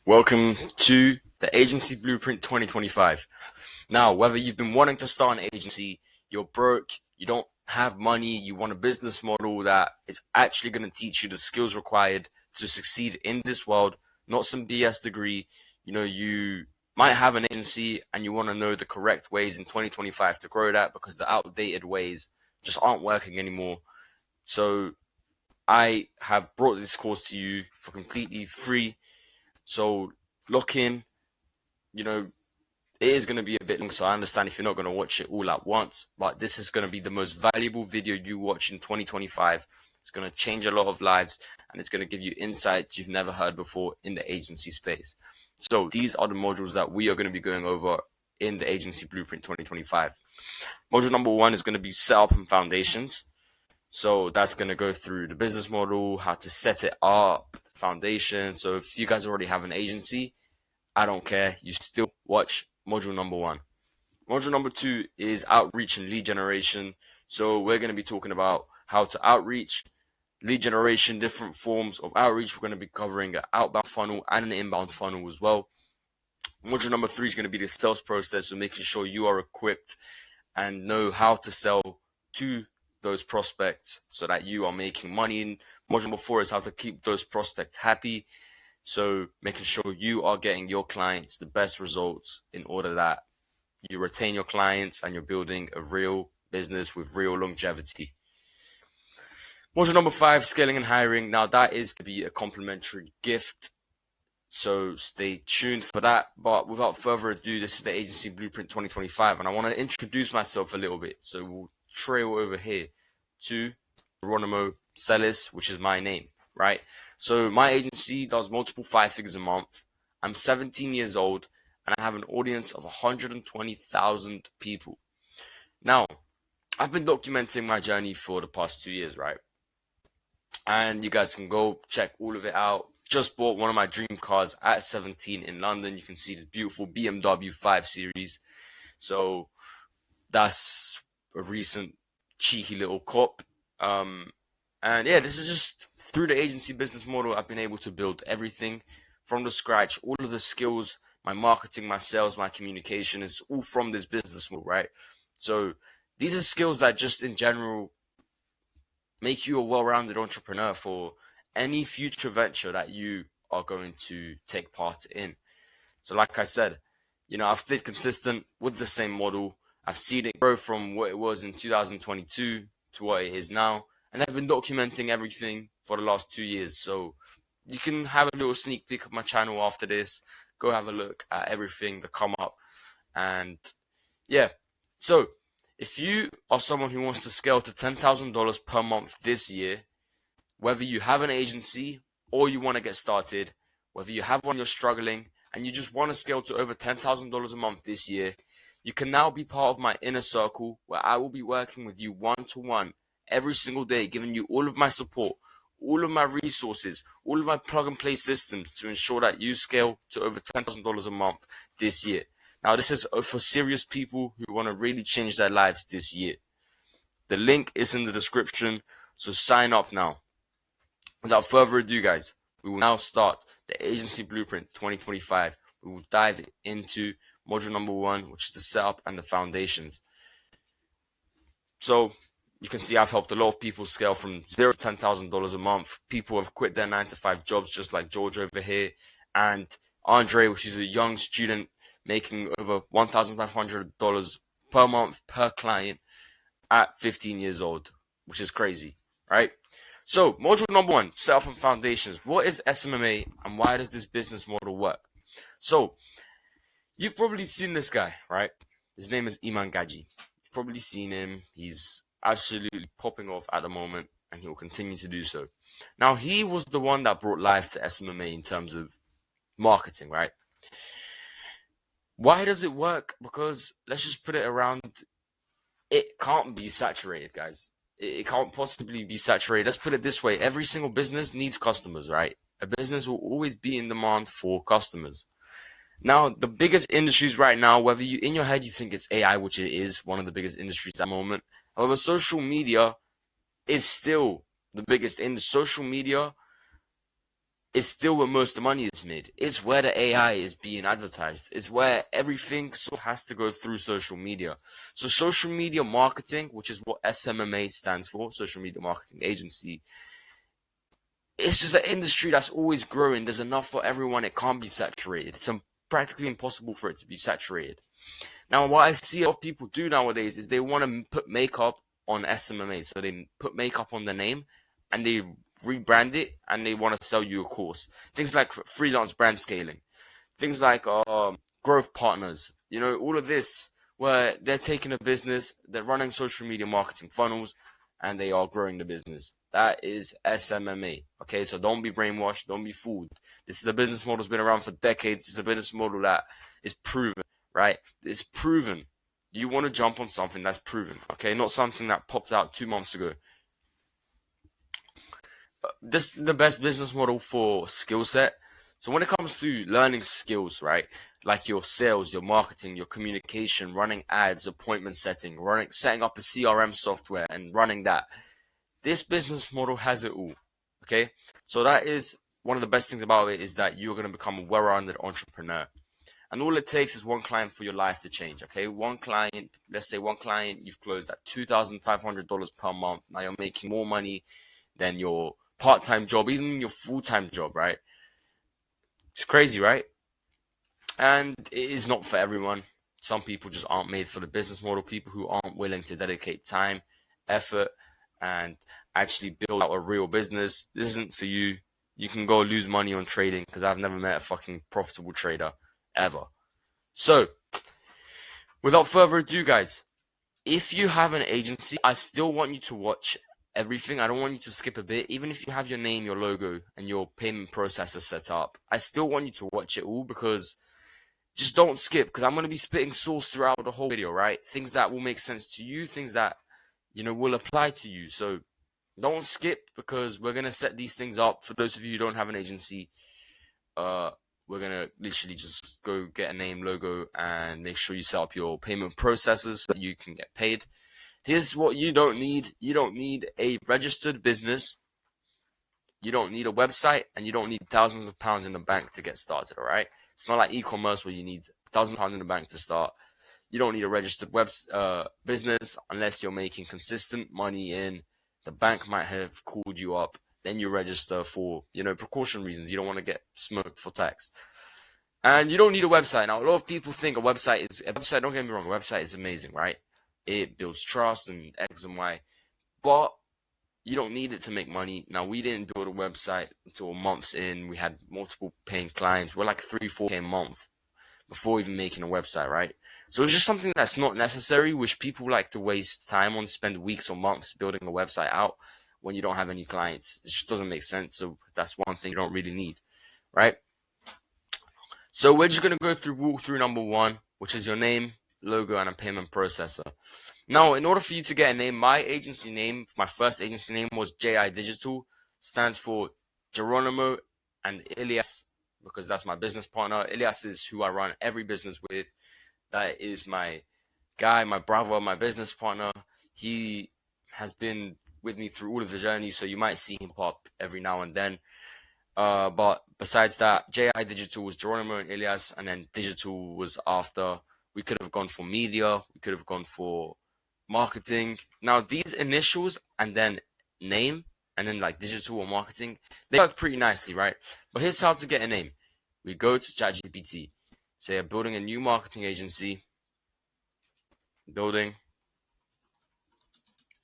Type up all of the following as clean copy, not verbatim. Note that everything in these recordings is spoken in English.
Welcome to the Agency Blueprint 2025. Now, whether you've been wanting to start an agency, you're broke, you don't have money, you want a business model that is actually going to teach you the skills required to succeed in this world, not some BS degree. You might have an agency and you want to know the correct ways in 2025 to grow that because the outdated ways just aren't working anymore. So I have brought this course to you for completely free. So lock in, it is going to be a bit long, so I understand if you're not going to watch it all at once, but this is going to be the most valuable video you watch in 2025. It's going to change a lot of lives, and it's going to give you insights you've never heard before in the agency space. So these are the modules that we are going to be going over in the Agency Blueprint 2025. Module number 1 is going to be setup and foundations. So that's going to go through the business model, how to set it up, foundation. So if you guys already have an agency, I don't care. You still watch module number 1. Module number 2 is outreach and lead generation. So we're going to be talking about how to outreach, lead generation, different forms of outreach. We're going to be covering an outbound funnel and an inbound funnel as well. Module number 3 is going to be the sales process, so making sure you are equipped and know how to sell to those prospects so that you are making money. And module number 4 is how to keep those prospects happy. So making sure you are getting your clients the best results in order that you retain your clients and you're building a real business with real longevity. Module number 5, scaling and hiring. Now that is going to be a complimentary gift, so stay tuned for that. But without further ado, this is the Agency Blueprint 2025, and I want to introduce myself a little bit. So we'll trail over here to Geronimo Celis, which is my name, right? So my agency does multiple 5 figures a month. I'm 17 years old, and I have an audience of 120,000 people. Now, I've been documenting my journey for the past 2 years, right? And you guys can go check all of it out. Just bought one of my dream cars at 17 in London. You can see the beautiful BMW 5 Series. So that's a recent cheeky little cop. And yeah, this is just through the agency business model. I've been able to build everything from the scratch. All of the skills, my marketing, my sales, my communication is all from this business model, right? So these are skills that just in general make you a well-rounded entrepreneur for any future venture that you are going to take part in. So like I said, I've stayed consistent with the same model. I've seen it grow from what it was in 2022 to what it is now. And I've been documenting everything for the last 2 years. So you can have a little sneak peek of my channel after this. Go have a look at everything that come up. And yeah, so if you are someone who wants to scale to $10,000 per month this year, whether you have an agency or you want to get started, whether you have one you're struggling and you just want to scale to over $10,000 a month this year, you can now be part of my inner circle where I will be working with you one-to-one every single day, giving you all of my support, all of my resources, all of my plug-and-play systems to ensure that you scale to over $10,000 a month this year. Now, this is for serious people who want to really change their lives this year. The link is in the description, so sign up now. Without further ado, guys, we will now start the Agency Blueprint 2025. We will dive into module number 1, which is the setup and the foundations. So you can see I've helped a lot of people scale from $0 to $10,000 a month. People have quit their 9-to-5 jobs, just like George over here, and Andre, which is a young student making over $1,500 per month per client at 15 years old, which is crazy, right? So module number 1, setup and foundations. What is SMMA and why does this business model work? So you've probably seen this guy, right? His name is Iman Gaji. You've probably seen him. He's absolutely popping off at the moment, and he will continue to do so. Now, he was the one that brought life to SMMA in terms of marketing, right? Why does it work? Because let's just put it around. It can't be saturated, guys. It can't possibly be saturated. Let's put it this way. Every single business needs customers, right? A business will always be in demand for customers. Now, the biggest industries right now, whether you in your head you think it's AI, which it is one of the biggest industries at the moment. However, social media is still the biggest industry. Social media is still where most of the money is made. It's where the AI is being advertised. It's where everything sort of has to go through social media. So social media marketing, which is what SMMA stands for, social media marketing agency, it's just an industry that's always growing. There's enough for everyone. It can't be saturated. It's practically impossible for it to be saturated. Now, what I see a lot of people do nowadays is they want to put makeup on SMMA. So they put makeup on the name and they rebrand it and they want to sell you a course. Things like freelance brand scaling, things like growth partners, all of this where they're taking a business, they're running social media marketing funnels, and they are growing the business. That is SMMA. Okay, so don't be brainwashed, don't be fooled. This is a business model that's been around for decades. It's a business model that is proven, right? It's proven. You want to jump on something that's proven, okay? Not something that popped out 2 months ago. This is the best business model for skill set. So when it comes to learning skills, right, like your sales, your marketing, your communication, running ads, appointment setting, setting up a CRM software and running that, this business model has it all. Okay, so that is one of the best things about it, is that you're going to become a well-rounded entrepreneur. And all it takes is one client for your life to change. Okay, one client, let's say one client you've closed at $2,500 per month. Now you're making more money than your part-time job, even your full-time job, right? It's crazy, right? And it is not for everyone. Some people just aren't made for the business model. People who aren't willing to dedicate time, effort, and actually build out a real business. This isn't for you. You can go lose money on trading, because I've never met a fucking profitable trader ever. So, without further ado, guys, if you have an agency, I still want you to watch everything. I don't want you to skip a bit. Even if you have your name, your logo, and your payment processor set up, I still want you to watch it all, because just don't skip, because I'm going to be spitting sauce throughout the whole video, right? Things that will make sense to you, things that, will apply to you. So don't skip, because we're going to set these things up. For those of you who don't have an agency, we're going to literally just go get a name, logo, and make sure you set up your payment processors so that you can get paid. Here's what you don't need. You don't need a registered business. You don't need a website, and you don't need thousands of pounds in the bank to get started, all right? It's not like e-commerce where you need £1,000 in the bank to start. You don't need a registered business unless you're making consistent money in. The bank might have called you up. Then you register for, precaution reasons. You don't want to get smoked for tax. And you don't need a website. Now, a lot of people think a website, don't get me wrong, a website is amazing, right? It builds trust and X and Y. But you don't need it to make money. Now, we didn't build a website until months in. We had multiple paying clients. We're like 3-4K a month before even making a website, right? So it's just something that's not necessary, which people like to waste time on, spend weeks or months building a website out when you don't have any clients. It just doesn't make sense. So that's one thing you don't really need, right? So we're just going to walk through number one, which is your name, logo, and a payment processor. Now, in order for you to get a name, my agency name, my first agency name was JI Digital, stands for Geronimo and Ilias, because that's my business partner. Ilias is who I run every business with. That is my guy, my brother, my business partner. He has been with me through all of the journey, so you might see him pop every now and then. But besides that, JI Digital was Geronimo and Ilias, and then Digital was after. We could have gone for media, we could have gone for marketing. Now, these initials and then name and then like digital or marketing, they work pretty nicely, right? But here's how to get a name. We go to ChatGPT, say I'm building a new marketing agency, building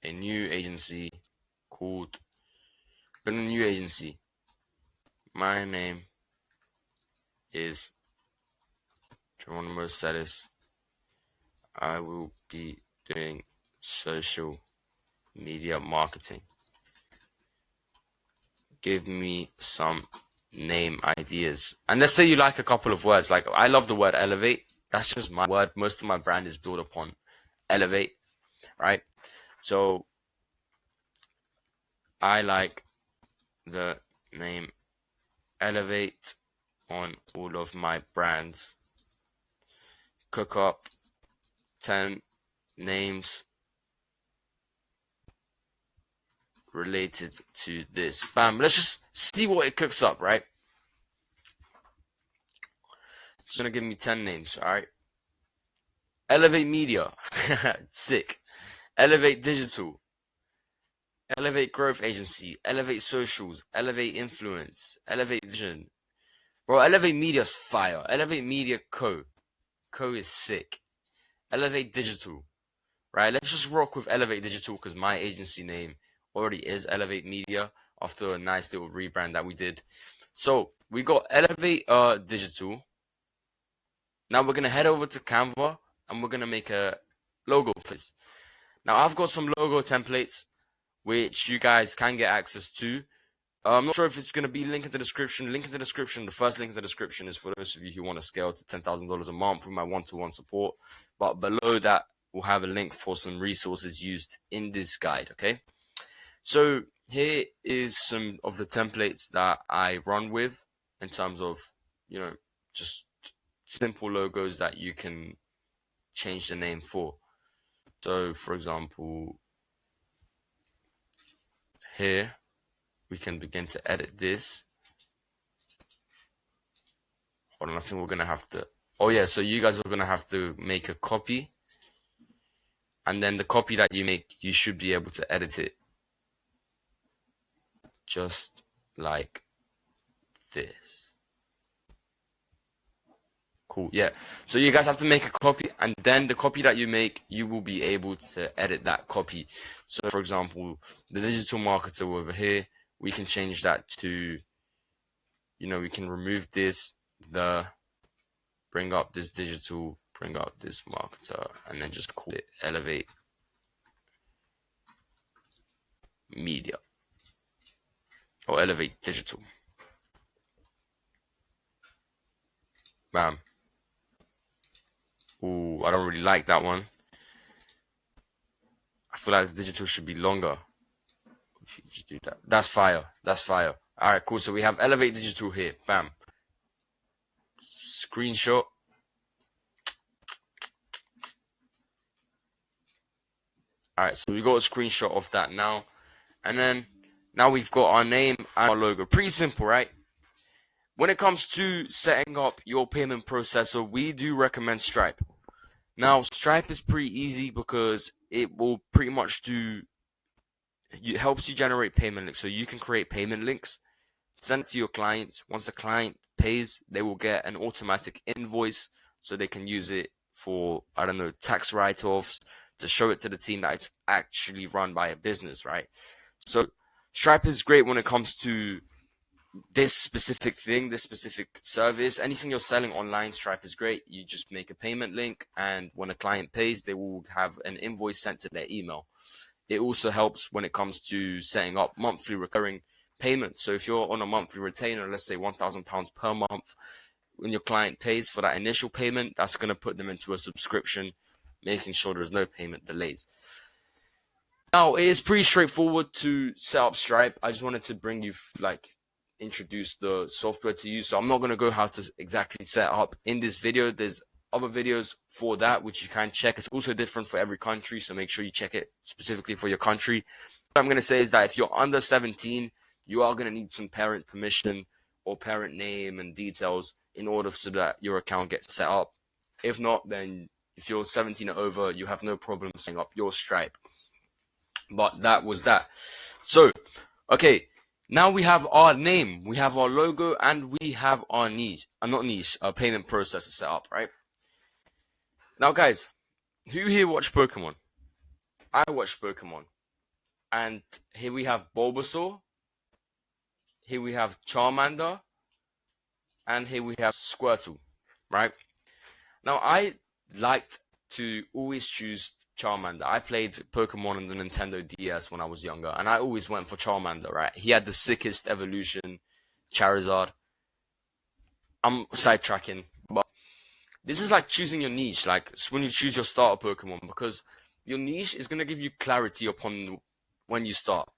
a new agency called, building a new agency. My name is Geronimo Celis. I will be doing social media marketing. Give me some name ideas. And let's say you like a couple of words. Like, I love the word elevate. That's just my word. Most of my brand is built upon elevate, right? So I like the name elevate on all of my brands. Cook up 10 names related to this. Bam. Let's just see what it cooks up, right? It's gonna give me 10 names. All right. Elevate Media, sick. Elevate Digital, Elevate Growth Agency, Elevate Socials, Elevate Influence, Elevate Vision. Bro, Elevate Media's fire. Elevate Media Co. Co is sick. Elevate Digital. Right, let's just rock with Elevate Digital because my agency name already is Elevate Media after a nice little rebrand that we did. So we got Elevate Digital. Now we're gonna head over to Canva and we're gonna make a logo for this. Now I've got some logo templates which you guys can get access to. I'm not sure if it's gonna be linked in the description. Link in the description. The first link in the description is for those of you who want to scale to $10,000 a month with my one-to-one support. But below that, we'll have a link for some resources used in this guide. Okay. So here is some of the templates that I run with in terms of, just simple logos that you can change the name for. So for example, here we can begin to edit this. Hold on, I think we're gonna have to, oh yeah, so you guys are gonna have to make a copy, and then the copy that you make, you should be able to edit it just like this. Cool. Yeah, so you guys have to make a copy, and then the copy that you make, you will be able to edit that copy. So for example, the digital marketer over here, we can change that to, we can remove this, bring up this digital, bring up this marketer, and then just call it Elevate Media or Elevate Digital. Bam. Ooh, I don't really like that one. I feel like the digital should be longer. If you just do that. That's fire. That's fire. All right, cool. So we have Elevate Digital here. Bam. Screenshot. All right, so we got a screenshot of that now. And then now we've got our name and our logo. Pretty simple, right? When it comes to setting up your payment processor, we do recommend Stripe. Now, Stripe is pretty easy because it will pretty much it helps you generate payment links. So you can create payment links, send it to your clients. Once the client pays, they will get an automatic invoice so they can use it for, I don't know, tax write-offs, to show it to the team that it's actually run by a business, right? So Stripe is great when it comes to this specific thing, this specific service. Anything you're selling online, Stripe is great. You just make a payment link, and when a client pays, they will have an invoice sent to their email. It also helps when it comes to setting up monthly recurring payments. So if you're on a monthly retainer, let's say £1,000 per month, when your client pays for that initial payment, that's going to put them into a subscription, making sure there's no payment delays. Now, it is pretty straightforward to set up Stripe. I just wanted to bring you, introduce the software to you. So I'm not going to go how to exactly set up in this video. There's other videos for that which you can check. It's also different for every country, so make sure you check it specifically for your country. What I'm going to say is that if you're under 17, you are going to need some parent permission or parent name and details in order so that your account gets set up. If not, then if you're 17 or over, you have no problem setting up your Stripe. But that was that. So, okay, now we have our name, we have our logo, and we have our payment processor set up, right? Now, guys, who here watched Pokemon? I watched Pokemon. And here we have Bulbasaur, here we have Charmander, and here we have Squirtle, right? Now, I liked to always choose Charmander. I played Pokemon on the Nintendo DS when I was younger, and I always went for Charmander, right? He had the sickest evolution, Charizard. I'm sidetracking, but this is like choosing your niche, like when you choose your starter Pokemon, because your niche is going to give you clarity upon when you start.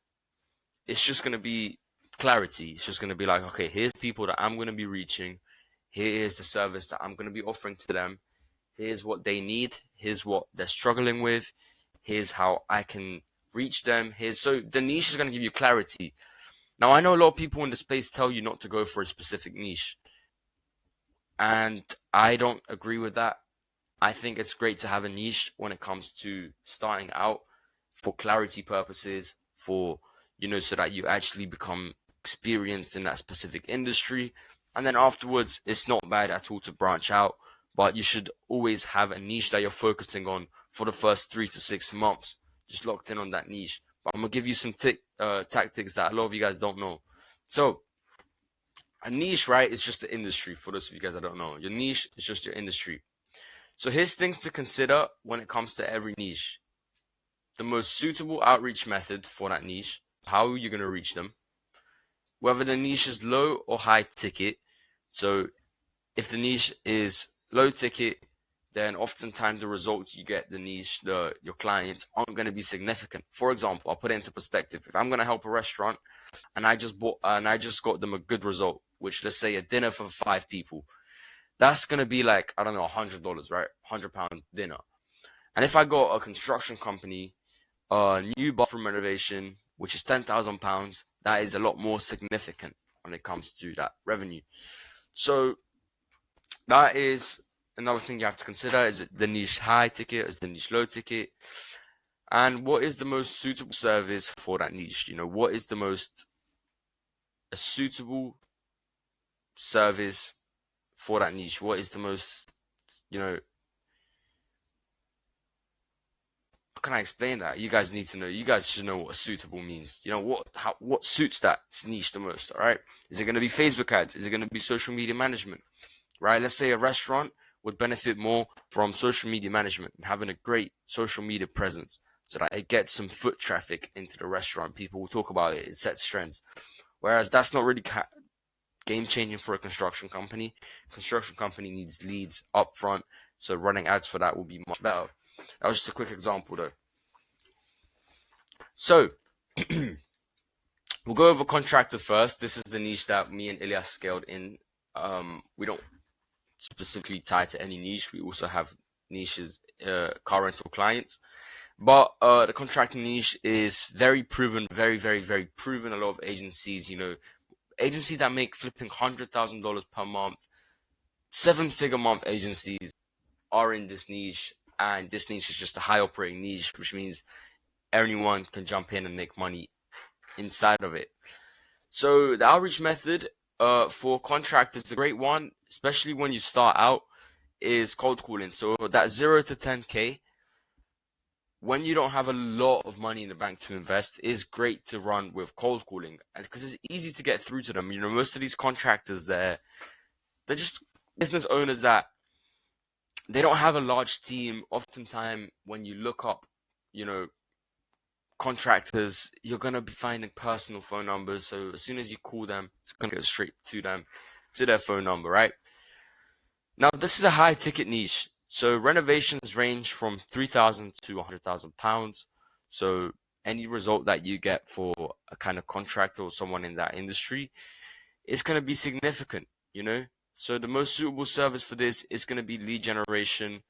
It's just going to be clarity. It's just going to be like, okay, here's people that I'm going to be reaching. Here is the service that I'm going to be offering to them. Here's what they need. Here's what they're struggling with. Here's how I can reach them. So the niche is going to give you clarity. Now, I know a lot of people in the space tell you not to go for a specific niche. And I don't agree with that. I think it's great to have a niche when it comes to starting out for clarity purposes, for, so that you actually become experienced in that specific industry. And then afterwards, it's not bad at all to branch out, but you should always have a niche that you're focusing on for the first 3 to 6 months, just locked in on that niche. But I'm going to give you some tactics that a lot of you guys don't know. So, a niche, right, is just the industry. For those of you guys that don't know, your niche is just your industry. So here's things to consider when it comes to every niche. The most suitable outreach method for that niche, how you're going to reach them, whether the niche is low or high ticket. So if the niche is low ticket, then oftentimes the results you get the niche, your clients aren't going to be significant. For example, I'll put it into perspective. If I'm going to help a restaurant and I just got them a good result, which, let's say, a dinner for 5 people, that's going to be like, I don't know, $100, right? £100 dinner. And if I got a construction company, a new bathroom renovation, which is £10,000, that is a lot more significant when it comes to that revenue. So that is another thing you have to consider. Is it the niche high ticket? Is the niche low ticket? And what is the most suitable service for that niche? What is the most suitable service for that niche? What is the most, how can I explain that? You guys need to know. You guys should know what suitable means. What suits that niche the most, all right? Is it going to be Facebook ads? Is it going to be social media management, right? Let's say a restaurant would benefit more from social media management and having a great social media presence so that it gets some foot traffic into the restaurant. People will talk about it. It sets trends. Whereas that's not really game changing for a construction company. Construction company needs leads up front, so running ads for that will be much better. That was just a quick example though. So we'll go over contractor first. This is the niche that me and Ilyas scaled in. We don't specifically tie to any niche. We also have niches, car rental clients. But the contracting niche is very proven, very, very, very proven. A lot of agencies, agencies that make flipping $100,000 per month, 7-figure month agencies are in this niche. And this niche is just a high operating niche, which means anyone can jump in and make money inside of it. So the outreach method for contractors, the great one, especially when you start out, is cold calling. So that 0 to 10K, when you don't have a lot of money in the bank to invest, is great to run with cold calling, and because it's easy to get through to them. Most of these contractors, they're just business owners that they don't have a large team. Oftentimes, when you look up, contractors, you're going to be finding personal phone numbers. So as soon as you call them, it's going to go straight to them, to their phone number, right? Now, this is a high ticket niche. So renovations range from £3,000 to £100,000. So any result that you get for a kind of contractor or someone in that industry is going to be significant, So the most suitable service for this is going to be lead generation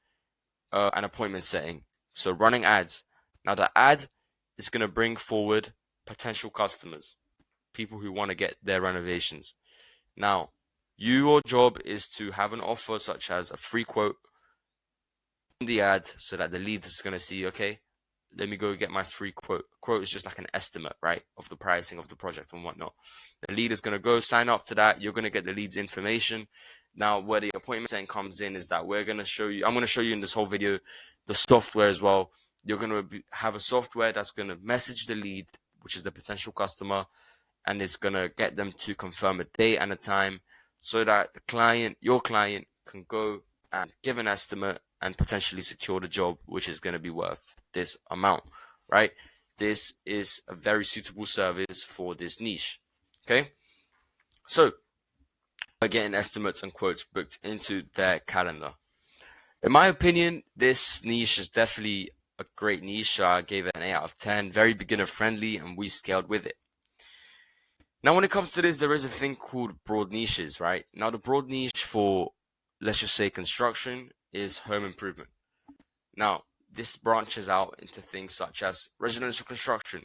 and appointment setting. So running ads. Now the ad is going to bring forward potential customers, people who want to get their renovations. Now, your job is to have an offer such as a free quote in the ad so that the lead is going to see, okay, let me go get my free quote. Quote is just like an estimate, right, of the pricing of the project and whatnot. The lead is going to go sign up to that. You're going to get the lead's information. Now, where the appointment setting comes in is that I'm going to show you in this whole video the software as well. You're going to have a software that's going to message the lead, which is the potential customer, and it's going to get them to confirm a date and a time so that your client, can go and give an estimate and potentially secure the job, which is going to be worth this amount, right? This is a very suitable service for this niche, okay? So, by getting estimates and quotes booked into their calendar. In my opinion, this niche is definitely a great niche. I gave it an 8 out of 10, very beginner friendly, and we scaled with it. Now, when it comes to this, there is a thing called broad niches, right? Now, the broad niche for, let's just say, construction is home improvement. Now, this branches out into things such as residential construction,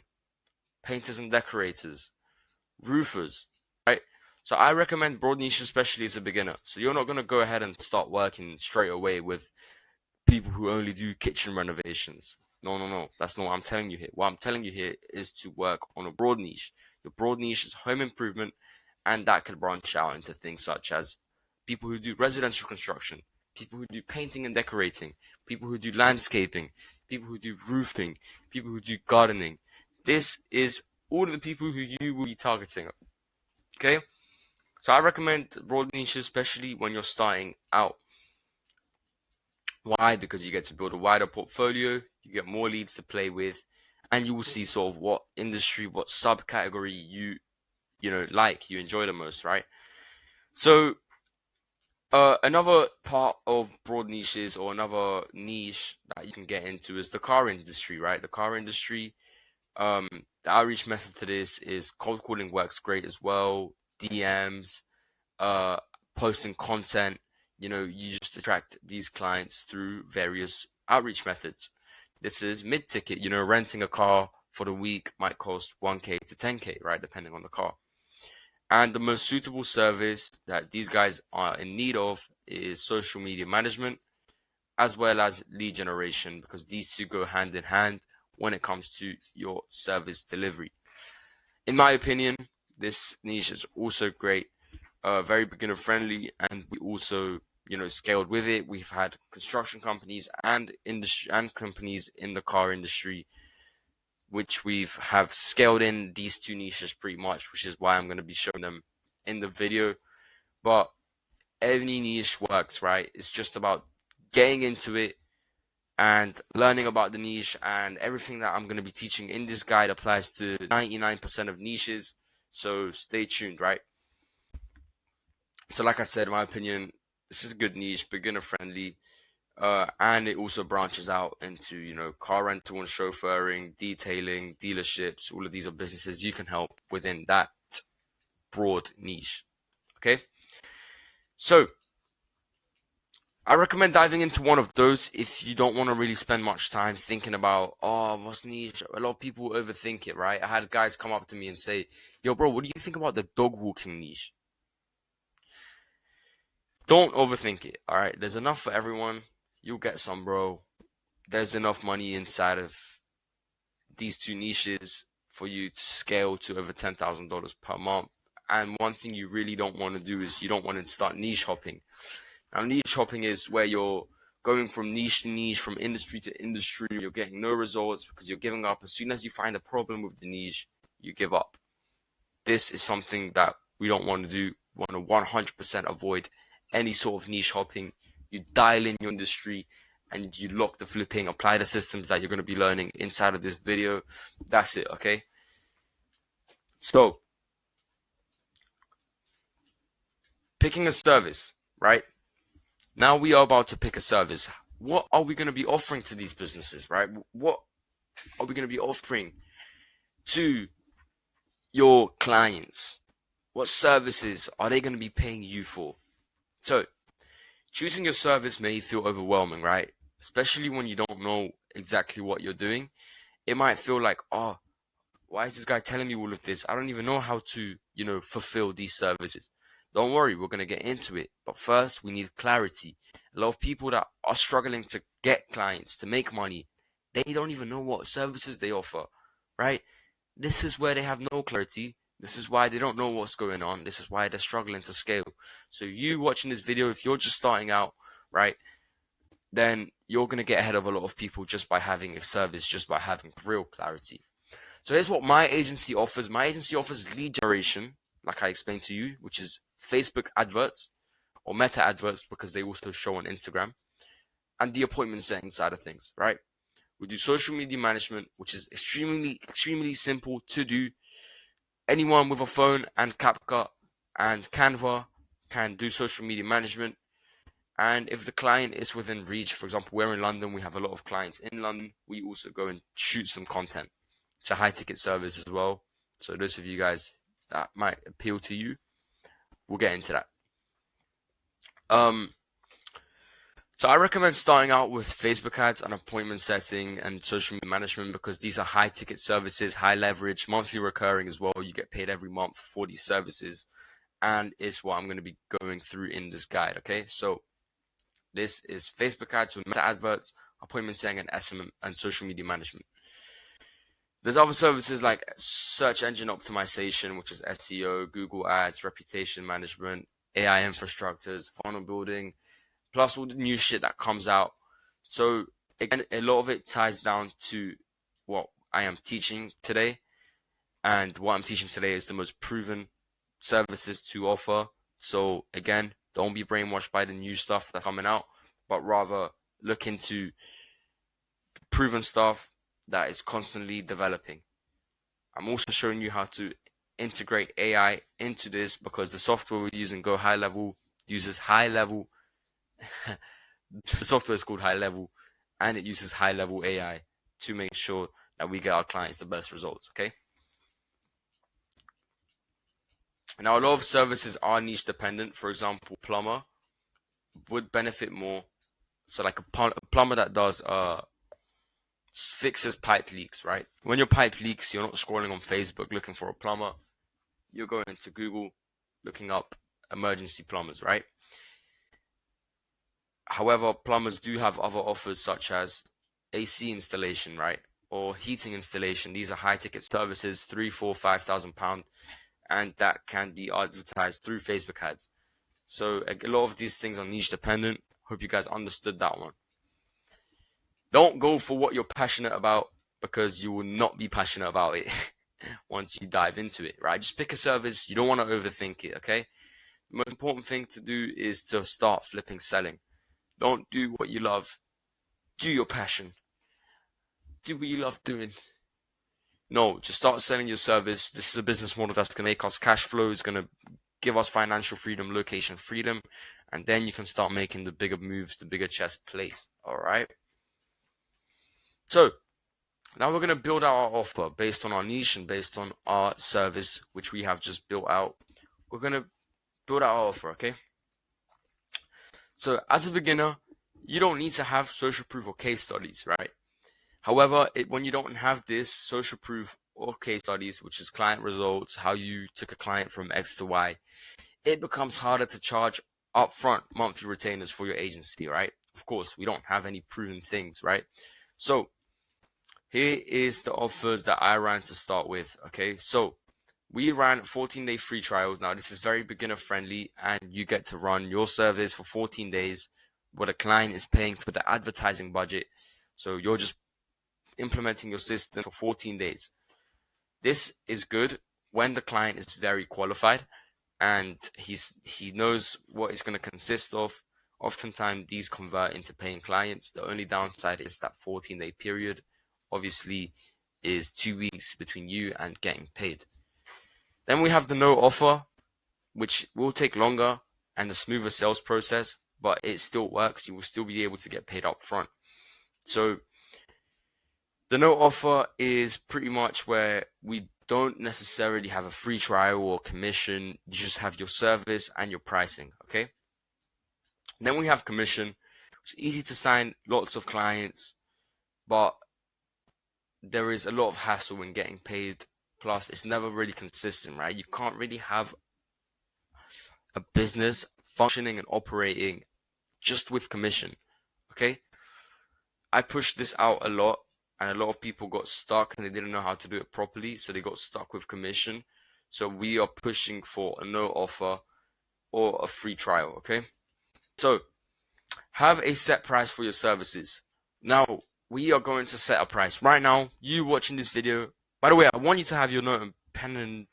painters and decorators, roofers, right? So I recommend broad niche, especially as a beginner. So you're not going to go ahead and start working straight away with people who only do kitchen renovations. No, no, no. That's not what I'm telling you here. What I'm telling you here is to work on a broad niche. Your broad niche is home improvement, and that could branch out into things such as people who do residential construction, people who do painting and decorating, people who do landscaping, people who do roofing, people who do gardening. This is all of the people who you will be targeting. Okay? So I recommend broad niches, especially when you're starting out. Why? Because you get to build a wider portfolio, you get more leads to play with, and you will see sort of what industry, what subcategory you like, you enjoy the most, right? So another part of broad niches, or another niche that you can get into, is the car industry, right? The car industry, the outreach method to this is cold calling works great as well, DMs, uh, posting content. You just attract these clients through various outreach methods. This is mid-ticket. Renting a car for the week might cost 1K to 10K, right, depending on the car. And the most suitable service that these guys are in need of is social media management, as well as lead generation, because these two go hand in hand when it comes to your service delivery. In my opinion, this niche is also great, very beginner friendly, and we also scaled with it. We've had construction companies and industry and companies in the car industry which have scaled in these two niches pretty much, which is why I'm going to be showing them in the video. But any niche works, right? It's just about getting into it and learning about the niche, and everything that I'm going to be teaching in this guide applies to 99% of niches. So stay tuned, right? So like I said, in my opinion, this is a good niche, beginner friendly, and it also branches out into, car rental and chauffeuring, detailing, dealerships. All of these are businesses you can help within that broad niche. Okay. So I recommend diving into one of those if you don't want to really spend much time thinking about, what's niche? A lot of people overthink it, right? I had guys come up to me and say, yo, bro, what do you think about the dog walking niche? Don't overthink it, all right? There's enough for everyone. You'll get some, bro. There's enough money inside of these two niches for you to scale to over $10,000 per month. And one thing you really don't want to do is you don't want to start niche hopping. Now, niche hopping is where you're going from niche to niche, from industry to industry. You're getting no results because you're giving up. As soon as you find a problem with the niche, you give up. This is something that we don't want to do. We want to 100% avoid any sort of niche hopping. You dial in your industry and you lock the flipping, apply the systems that you're going to be learning inside of this video. That's it, okay? So, picking a service, right? Now we are about to pick a service. What are we going to be offering to these businesses, right? What are we going to be offering to your clients? What services are they going to be paying you for? So, choosing your service may feel overwhelming, right? Especially when you don't know exactly what you're doing. It might feel like, why is this guy telling me all of this? I don't even know how to, fulfill these services. Don't worry, we're going to get into it. But first, we need clarity. A lot of people that are struggling to get clients, to make money, they don't even know what services they offer, right? This is where they have no clarity. This is why they don't know what's going on. This is why they're struggling to scale. So you watching this video, if you're just starting out, right, then you're going to get ahead of a lot of people just by having a service, just by having real clarity. So here's what my agency offers. My agency offers lead generation, like I explained to you, which is Facebook adverts or meta adverts, because they also show on Instagram, and the appointment setting side of things, right? We do social media management, which is extremely simple to do. Anyone with a phone and CapCut and Canva can do social media management. And if the client is within reach, for example, we're in London, we have a lot of clients in London, we also go and shoot some content. It's a high ticket service as well. So those of you guys that might appeal to you, we'll get into that. So I recommend starting out with Facebook ads and appointment setting and social media management, because these are high ticket services, high leverage, monthly recurring as well. You get paid every month for these services. and it's what I'm going to be going through in this guide. Okay, so this is Facebook ads with meta adverts, appointment setting, and SMM and social media management. There's other services like search engine optimization, which is SEO, Google Ads, reputation management, AI infrastructures, funnel building, plus all the new shit that comes out. So again, a lot of it ties down to what I am teaching today. And what I'm teaching today is the most proven services to offer. So again, don't be brainwashed by the new stuff that's coming out, but rather look into proven stuff that is constantly developing. I'm also showing you how to integrate AI into this because the software we're using Go High Level uses high level. The software is called High Level, and it uses high level AI to make sure that we get our clients the best results. Okay. Now, a lot of services are niche dependent. For example, plumber would benefit more. So, like a plumber that does fixes pipe leaks, right? When your pipe leaks, you're not scrolling on Facebook looking for a plumber. You're going to Google looking up emergency plumbers, right? However, plumbers do have other offers such as AC installation, right? Or heating installation. These are high ticket services, £3,000, £4,000, £5,000, and that can be advertised through Facebook ads. So a lot of these things are niche dependent. Hope you guys understood that one. Don't go for what you're passionate about because you will not be passionate about it once you dive into it, right? Just pick a service. You don't want to overthink it, okay? The most important thing to do is to start flipping selling. Don't do what you love. Do your passion. Do what you love doing. No, just start selling your service. This is a business model that's going to make us cash flow. It's going to give us financial freedom, location freedom, and then you can start making the bigger moves, the bigger chess plays. All right. So now we're going to build out our offer based on our niche and based on our service, which we have just built out. We're going to build out our offer, okay? So as a beginner, you don't need to have social proof or case studies, right? However, when you don't have this social proof or case studies, which is client results, how you took a client from X to Y, it becomes harder to charge upfront monthly retainers for your agency, right? Of course, we don't have any proven things, right? So here is the offers that I ran to start with, okay? So we ran 14-day free trials. Now, this is very beginner friendly, and you get to run your service for 14 days where the client is paying for the advertising budget. So you're just implementing your system for 14 days. This is good when the client is very qualified and he knows what it's going to consist of. Oftentimes, these convert into paying clients. The only downside is that 14-day period, obviously, is 2 weeks between you and getting paid. Then we have the no offer, which will take longer and a smoother sales process, but it still works. You will still be able to get paid up front. So the no offer is pretty much where we don't necessarily have a free trial or commission. You just have your service and your pricing, okay? Then we have commission. It's easy to sign lots of clients, but there is a lot of hassle in getting paid. Plus, it's never really consistent, right? You can't really have a business functioning and operating just with commission, okay? I pushed this out a lot, and a lot of people got stuck and they didn't know how to do it properly, so they got stuck with commission. So we are pushing for a no offer or a free trial, okay? So have a set price for your services. Now, we are going to set a price. Right now, you watching this video, by the way, I want you to have your note and pen and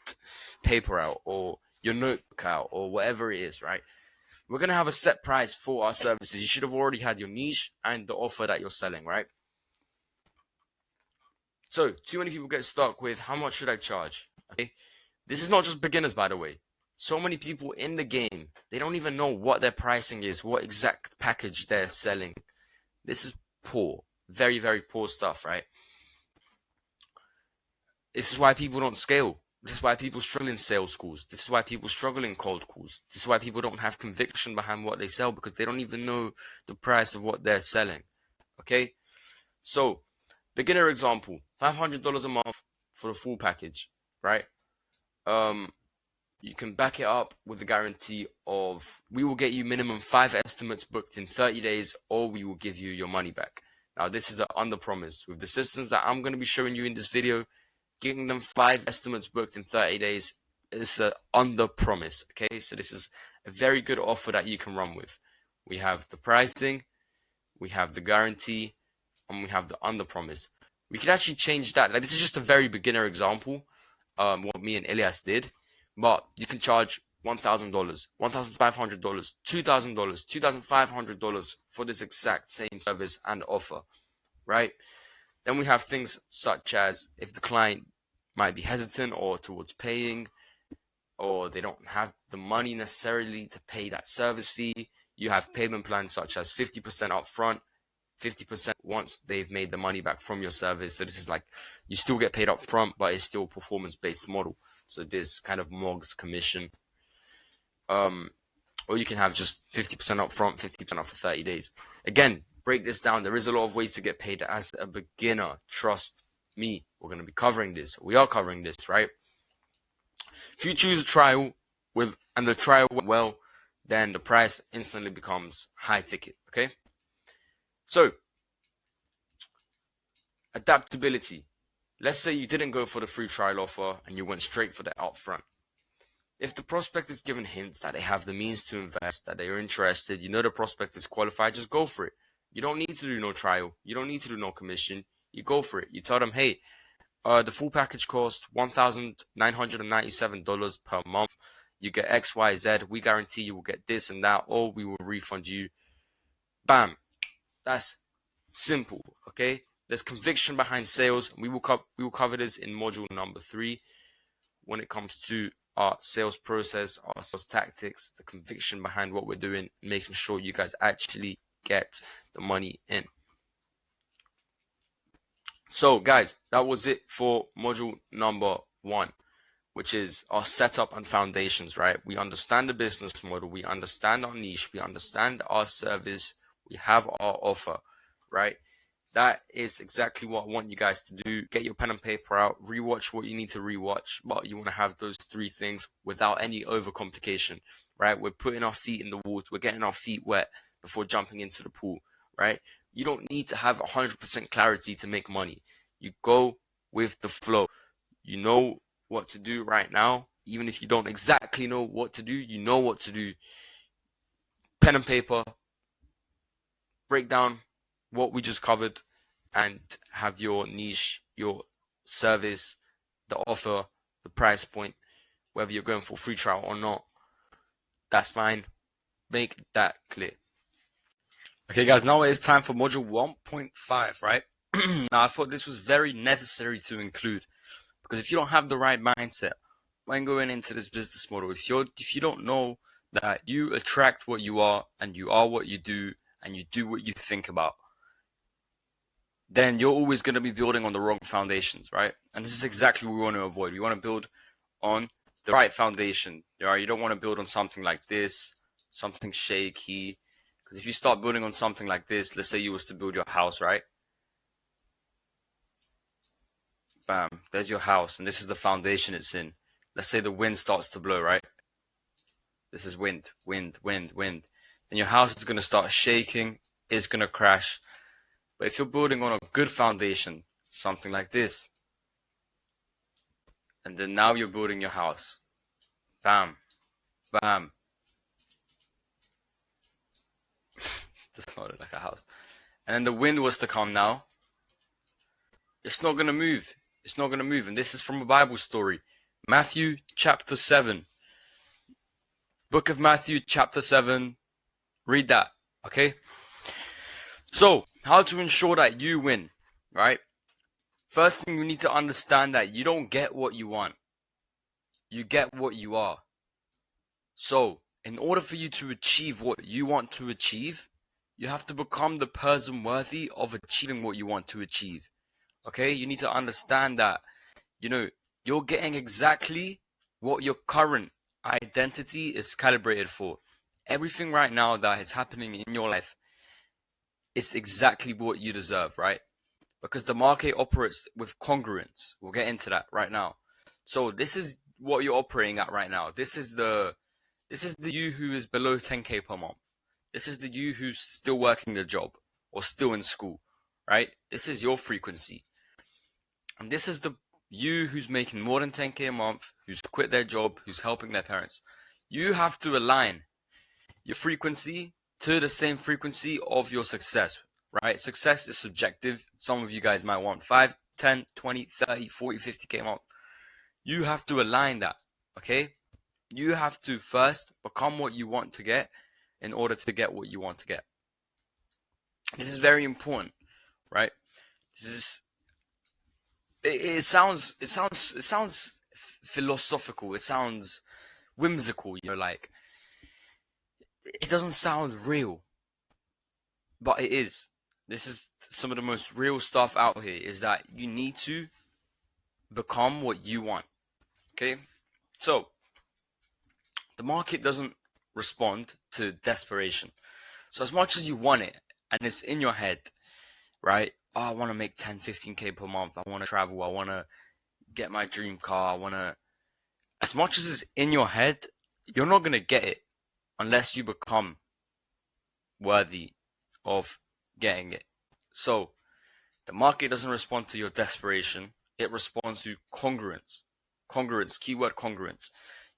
paper out, or your notebook out, or whatever it is, right? We're going to have a set price for our services. You should have already had your niche and the offer that you're selling, right? So, too many people get stuck with how much should I charge? Okay, this is not just beginners, by the way. So many people in the game, they don't even know what their pricing is, what exact package they're selling. This is poor, very, very poor stuff, right? This is why people don't scale. This is why people struggle in sales calls. This is why people struggle in cold calls. This is why people don't have conviction behind what they sell, because they don't even know the price of what they're selling. Okay? So, beginner example, $500 a month for the full package, right? You can back it up with the guarantee of we will get you minimum 5 estimates booked in 30 days or we will give you your money back. Now this is an under promise. With the systems that I'm going to be showing you in this video, giving them 5 estimates booked in 30 days is an under promise. Okay, so this is a very good offer that you can run with. We have the pricing, we have the guarantee, and we have the under promise. We could actually change that. Like, this is just a very beginner example, what me and Elias did. But you can charge $1,000, $1,500, $2,000, $2,500 for this exact same service and offer, right? Then we have things such as if the client might be hesitant or towards paying, or they don't have the money necessarily to pay that service fee. You have payment plans such as 50% upfront, 50% once they've made the money back from your service. So this is like, you still get paid up front, but it's still a performance-based model. So this kind of mogs commission. Or you can have just 50% up front, 50% after 30 days. Again, break this down. There is a lot of ways to get paid as a beginner. Trust me, we're going to be covering this. We are covering this, right? If you choose a trial and the trial went well, then the price instantly becomes high ticket, okay? So, adaptability. Let's say you didn't go for the free trial offer and you went straight for the upfront. If the prospect is given hints that they have the means to invest, that they are interested, you know the prospect is qualified, just go for it. You don't need to do no trial. You don't need to do no commission. You go for it. You tell them, hey, the full package costs $1,997 per month. You get X, Y, Z. We guarantee you will get this and that, or we will refund you. Bam. That's simple, okay? There's conviction behind sales. We will cover this in module number 3 when it comes to our sales process, our sales tactics, the conviction behind what we're doing, making sure you guys actually get the money in. So guys, that was it for module number 1, which is our setup and foundations, right? We understand the business model, we understand our niche, we understand our service, we have our offer, right? That is exactly what I want you guys to do. Get your pen and paper out, rewatch what you need to rewatch, but you want to have those 3 things without any overcomplication, right? We're putting our feet in the water, we're getting our feet wet before jumping into the pool, right? You don't need to have 100% clarity to make money. You go with the flow. You know what to do right now. Even if you don't exactly know what to do, you know what to do. Pen and paper, break down what we just covered, and have your niche, your service, the offer, the price point, whether you're going for free trial or not. That's fine. Make that clear. Okay, guys, now it is time for module 1.5, right? Now, I thought this was very necessary to include, because if you don't have the right mindset when going into this business model, if you don't know that you attract what you are and you are what you do and you do what you think about, then you're always going to be building on the wrong foundations, right? And this is exactly what we want to avoid. We want to build on the right foundation. You don't want to build on something like this, something shaky. Because if you start building on something like this, let's say you was to build your house, right? Bam, there's your house, and this is the foundation it's in. Let's say the wind starts to blow, right? This is wind, wind, wind, wind. Then your house is going to start shaking, it's going to crash. But if you're building on a good foundation, something like this, and then now you're building your house, bam, bam. That's not like a house. And then the wind was to come now. It's not going to move. It's not going to move. And this is from a Bible story. Matthew chapter 7. Book of Matthew chapter 7. Read that, okay? So, how to ensure that you win, right? First thing, you need to understand that you don't get what you want. You get what you are. So, in order for you to achieve what you want to achieve, you have to become the person worthy of achieving what you want to achieve. Okay? You need to understand that, you're getting exactly what your current identity is calibrated for. Everything right now that is happening in your life is exactly what you deserve, right? Because the market operates with congruence. We'll get into that right now. So this is what you're operating at right now. This is the you who is below 10k per month. This is the you who's still working the job or still in school, right? This is your frequency. And this is the you who's making more than 10k a month, who's quit their job, who's helping their parents. You have to align your frequency to the same frequency of your success, right? Success is subjective. Some of you guys might want 5, 10, 20, 30, 40, 50k a month. You have to align that, okay? You have to first become what you want to get in order to get what you want to get. This is very important, right? This is it sounds philosophical, it sounds whimsical, like it doesn't sound real, but it is. This is some of the most real stuff out here, is that you need to become what you want. Okay, so the market doesn't respond to desperation. So as much as you want it and it's in your head, right? Oh, I want to make 10, 15k per month. I want to travel. I want to get my dream car. As much as it's in your head, you're not going to get it unless you become worthy of getting it. So the market doesn't respond to your desperation. It responds to congruence. Congruence, keyword congruence.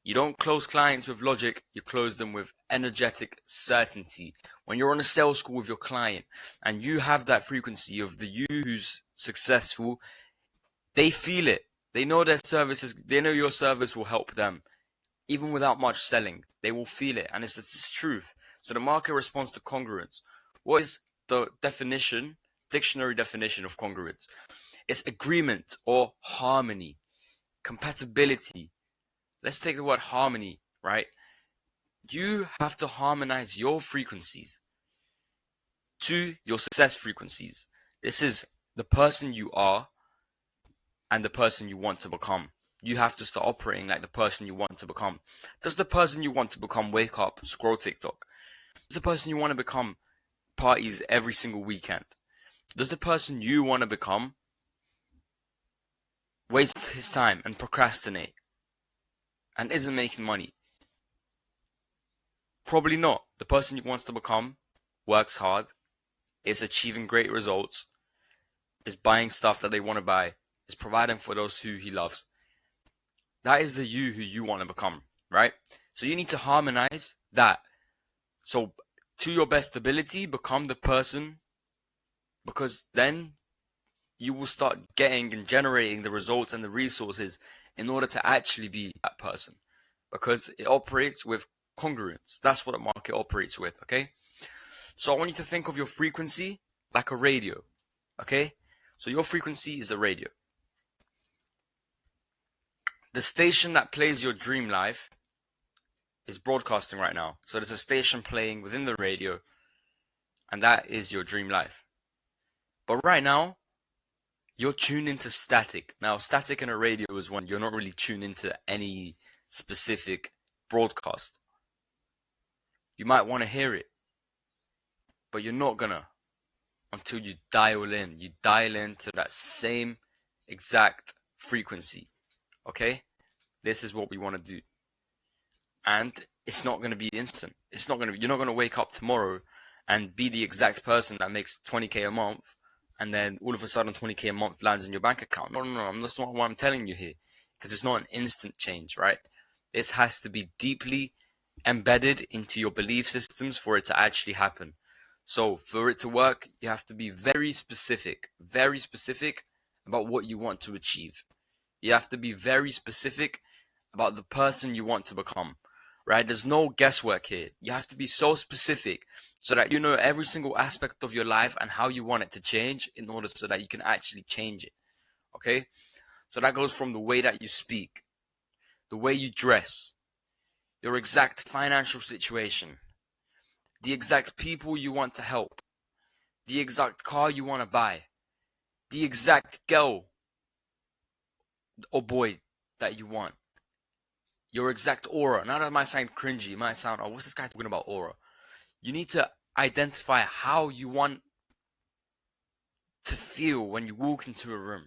You don't close clients with logic, you close them with energetic certainty. When you're on a sales call with your client and you have that frequency of the you who's successful, they feel it. They know their services, they know your service will help them. Even without much selling, they will feel it, and it's truth. So the market responds to congruence. What is the dictionary definition of congruence? It's agreement or harmony, compatibility. Let's take the word harmony, right? You have to harmonize your frequencies to your success frequencies. This is the person you are and the person you want to become. You have to start operating like the person you want to become. Does the person you want to become wake up, scroll TikTok? Does the person you want to become parties every single weekend? Does the person you want to become waste his time and procrastinate and isn't making money? Probably not. The person he wants to become works hard, is achieving great results, is buying stuff that they want to buy, is providing for those who he loves. That is the you who you want to become, right? So you need to harmonize that. So to your best ability, become the person, because then you will start getting and generating the results and the resources in order to actually be that person, because it operates with congruence. That's what a market operates with, okay? So I want you to think of your frequency like a radio, okay? So your frequency is a radio. The station that plays your dream life is broadcasting right now. So there's a station playing within the radio, and that is your dream life. But right now, you're tuned into static. Now, static in a radio is when you're not really tuned into any specific broadcast. You might want to hear it, but you're not gonna until you dial in. You dial into that same exact frequency. Okay? This is what we want to do. And it's not going to be instant. You're not going to wake up tomorrow and be the exact person that makes 20k a month, and then all of a sudden 20k a month lands in your bank account. No. That's not what I'm telling you here, because it's not an instant change, right? This has to be deeply embedded into your belief systems for it to actually happen. So for it to work, you have to be very specific about what you want to achieve. You have to be very specific about the person you want to become, right? There's no guesswork here. You have to be so specific so that you know every single aspect of your life and how you want it to change in order so that you can actually change it, okay? So that goes from the way that you speak, the way you dress, your exact financial situation, the exact people you want to help, the exact car you want to buy, the exact girl or boy that you want, your exact aura. Now that might sound cringy, it might sound, oh, what's this guy talking about aura? You need to identify how you want to feel when you walk into a room.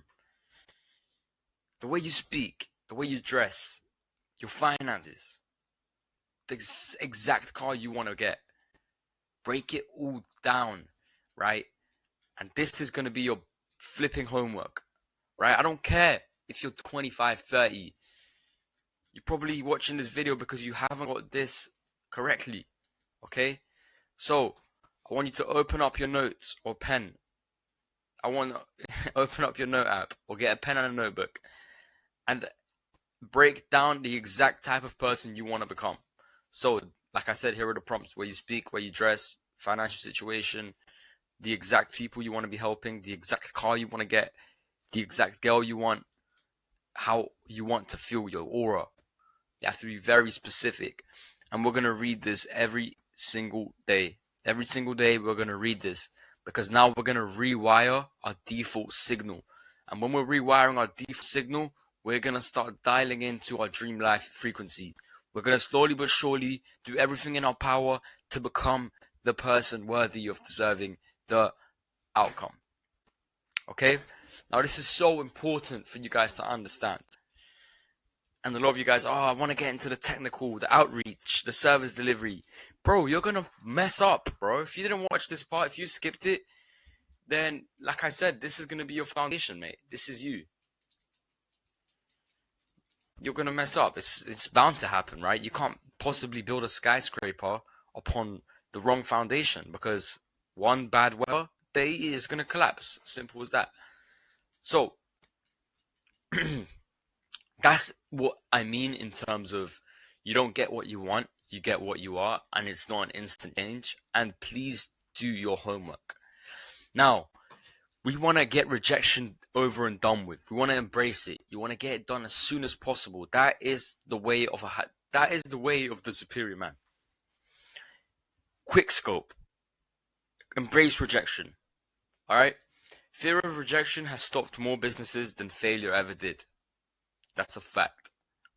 The way you speak, the way you dress, your finances, the exact car you want to get. Break it all down, right? And this is going to be your flipping homework, right? I don't care if you're 25, 30. You're probably watching this video because you haven't got this correctly, okay? So, I want you to open up your notes or pen. I want to open up your note app or get a pen and a notebook and break down the exact type of person you want to become. So, like I said, here are the prompts: where you speak, where you dress, financial situation, the exact people you want to be helping, the exact car you want to get, the exact girl you want, how you want to feel, your aura. You have to be very specific. And we're going to read this every single day. Every single day we're going to read this, because now we're going to rewire our default signal. And when we're rewiring our default signal, we're going to start dialing into our dream life frequency. We're going to slowly but surely do everything in our power to become the person worthy of deserving the outcome. Okay? Now this is so important for you guys to understand. And a lot of you guys, I want to get into the technical, the outreach, the service delivery. Bro, you're going to mess up, bro. If you didn't watch this part, if you skipped it, then, like I said, this is going to be your foundation, mate. This is you. You're going to mess up. It's bound to happen, right? You can't possibly build a skyscraper upon the wrong foundation, because one bad weather day is going to collapse. Simple as that. So, that's what I mean in terms of you don't get what you want, you get what you are, and it's not an instant change. And please do your homework. Now, we want to get rejection over and done with. We want to embrace it. You want to get it done as soon as possible. That is the way of the superior man. Quick scope. Embrace rejection. All right? Fear of rejection has stopped more businesses than failure ever did. That's a fact,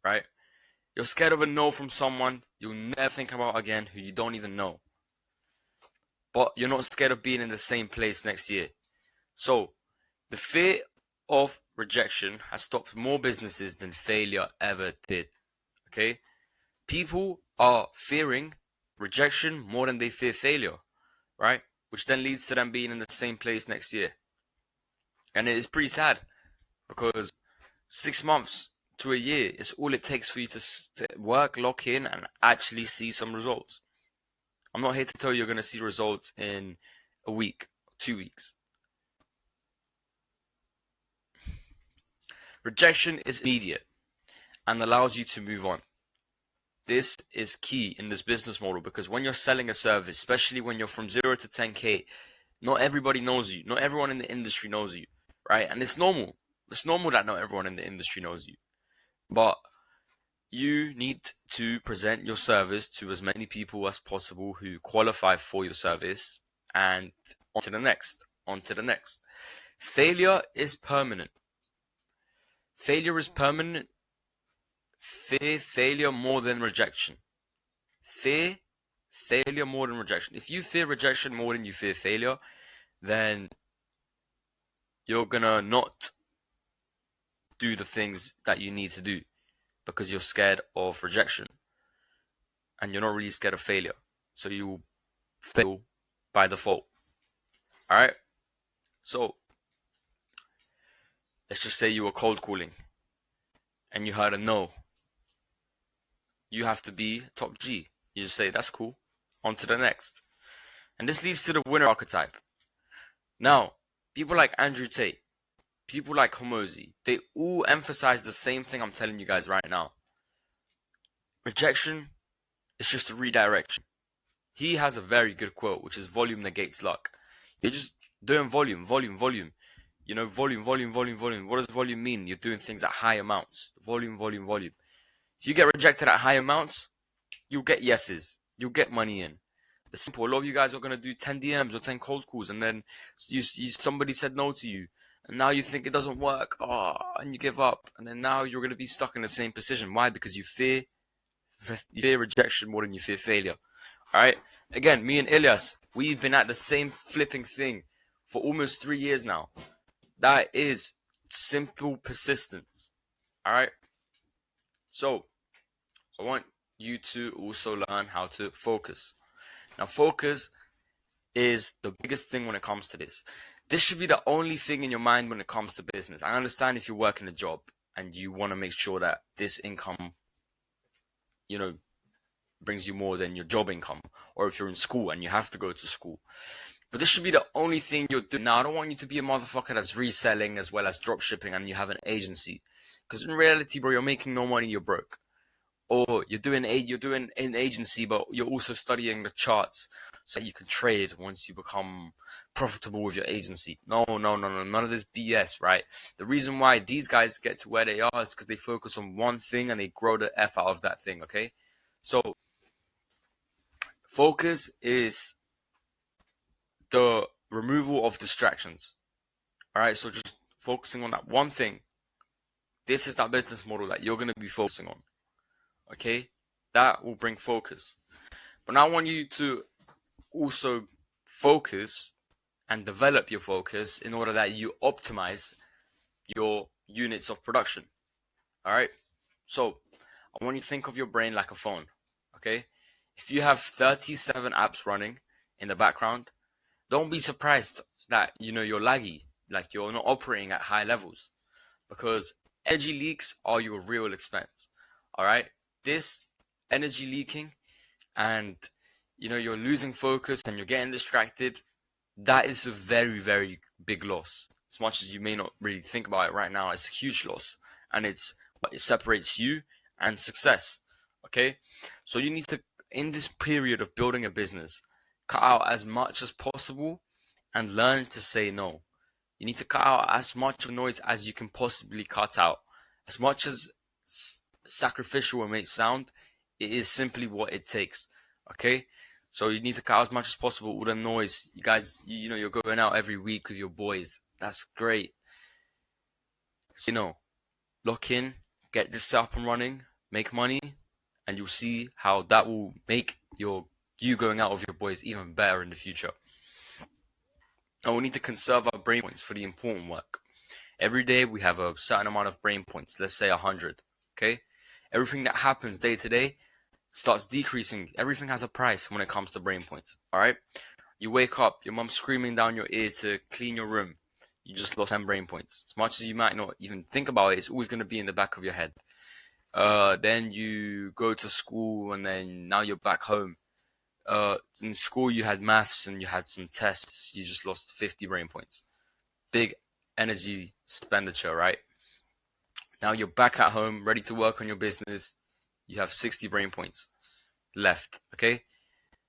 right? You're scared of a no from someone you'll never think about again, who you don't even know. But you're not scared of being in the same place next year. So, the fear of rejection has stopped more businesses than failure ever did. Okay? People are fearing rejection more than they fear failure, right? Which then leads to them being in the same place next year. And it is pretty sad, because 6 months to a year is all it takes for you to work, lock in, and actually see some results. I'm not here to tell you you're going to see results in a week, 2 weeks. Rejection is immediate and allows you to move on. This is key in this business model, because when you're selling a service, especially when you're from 0 to 10K, not everybody knows you. Not everyone in the industry knows you, right? And it's normal. It's normal that not everyone in the industry knows you. But you need to present your service to as many people as possible who qualify for your service, and on to the next, on to the next. Failure is permanent. Failure is permanent. Fear failure more than rejection. Fear failure more than rejection. If you fear rejection more than you fear failure, then you're gonna not do the things that you need to do, because you're scared of rejection and you're not really scared of failure. So you will fail by default. All right? So let's just say you were cold calling and you heard a no. You have to be top G. You just say, that's cool. On to the next. And this leads to the winner archetype. Now, people like Andrew Tate, people like Hormozi, they all emphasize the same thing I'm telling you guys right now. Rejection is just a redirection. He has a very good quote, which is volume negates luck. You're just doing volume. You know, volume. What does volume mean? You're doing things at high amounts. Volume. If you get rejected at high amounts, you'll get yeses. You'll get money in. It's simple. A lot of you guys are going to do 10 DMs or 10 cold calls, and then somebody said no to you, and now you think it doesn't work, and you give up, and then now you're going to be stuck in the same position. Why? Because you fear rejection more than you fear failure. All right? Again, me and Ilyas, we've been at the same flipping thing for almost 3 years now. That is simple persistence. All right? So, I want you to also learn how to focus. Now, focus is the biggest thing when it comes to this. This should be the only thing in your mind when it comes to business. I understand if you're working a job and you want to make sure that this income, brings you more than your job income, or if you're in school and you have to go to school. But this should be the only thing you're doing. Now, I don't want you to be a motherfucker that's reselling as well as drop shipping and you have an agency. Because in reality, bro, you're making no money, you're broke. Or you're doing an agency, but you're also studying the charts so that you can trade once you become profitable with your agency. No, none of this BS, right? The reason why these guys get to where they are is because they focus on one thing and they grow the F out of that thing, okay? So, focus is the removal of distractions. All right, so just focusing on that one thing. This is that business model that you're going to be focusing on. Okay, that will bring focus. But now I want you to also focus and develop your focus in order that you optimize your units of production. All right, so I want you to think of your brain like a phone. Okay, if you have 37 apps running in the background, don't be surprised that you're laggy, like you're not operating at high levels, because energy leaks are your real expense. All right, this energy leaking and you're losing focus and you're getting distracted, that is a very, very big loss. As much as you may not really think about it right now, it's a huge loss, and it separates you and success. Okay, so you need to, in this period of building a business, cut out as much as possible and learn to say no. You need to cut out as much of noise as you can possibly cut out. As much as sacrificial it may sound, it is simply what it takes. Okay, so you need to cut out as much as possible all the noise. You guys, you're going out every week with your boys. That's great. So, lock in, get this up and running, make money, and you'll see how that will make you going out with your boys even better in the future. And we need to conserve our brain points for the important work. Every day we have a certain amount of brain points, let's say 100. Okay, everything that happens day to day starts decreasing. Everything has a price when it comes to brain points. All right, you wake up, your mom's screaming down your ear to clean your room. You just lost 10 brain points. As much as you might not even think about it, it's always going to be in the back of your head. Then you go to school, and then now you're back home. In school you had maths and you had some tests. You just lost 50 brain points. Big energy expenditure, right? Now you're back at home, ready to work on your business. You have 60 brain points left, okay?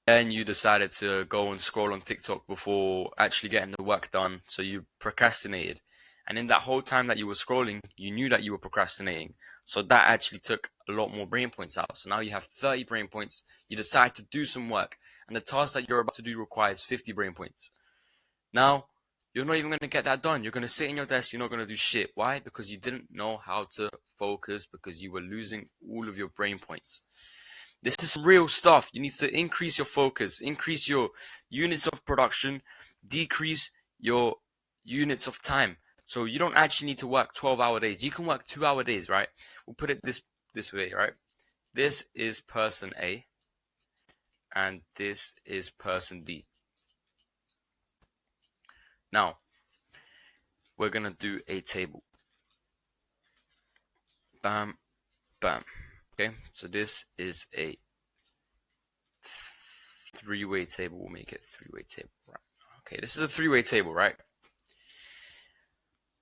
Then you decided to go and scroll on TikTok before actually getting the work done, so you procrastinated. And in that whole time that you were scrolling, you knew that you were procrastinating. So that actually took a lot more brain points out. So now you have 30 brain points. You decide to do some work, and the task that you're about to do requires 50 brain points. Now, you're not even going to get that done. You're going to sit in your desk. You're not going to do shit. Why? Because you didn't know how to focus, because you were losing all of your brain points. This is real stuff. You need to increase your focus, increase your units of production, decrease your units of time. So you don't actually need to work 12-hour days. You can work 2-hour days, right? We'll put it this way, right? This is person A, and this is person B. Now, we're going to do a table. Bam, bam. Okay, so this is a three-way table. We'll make it a three-way table, right? Okay, this is a three-way table, right?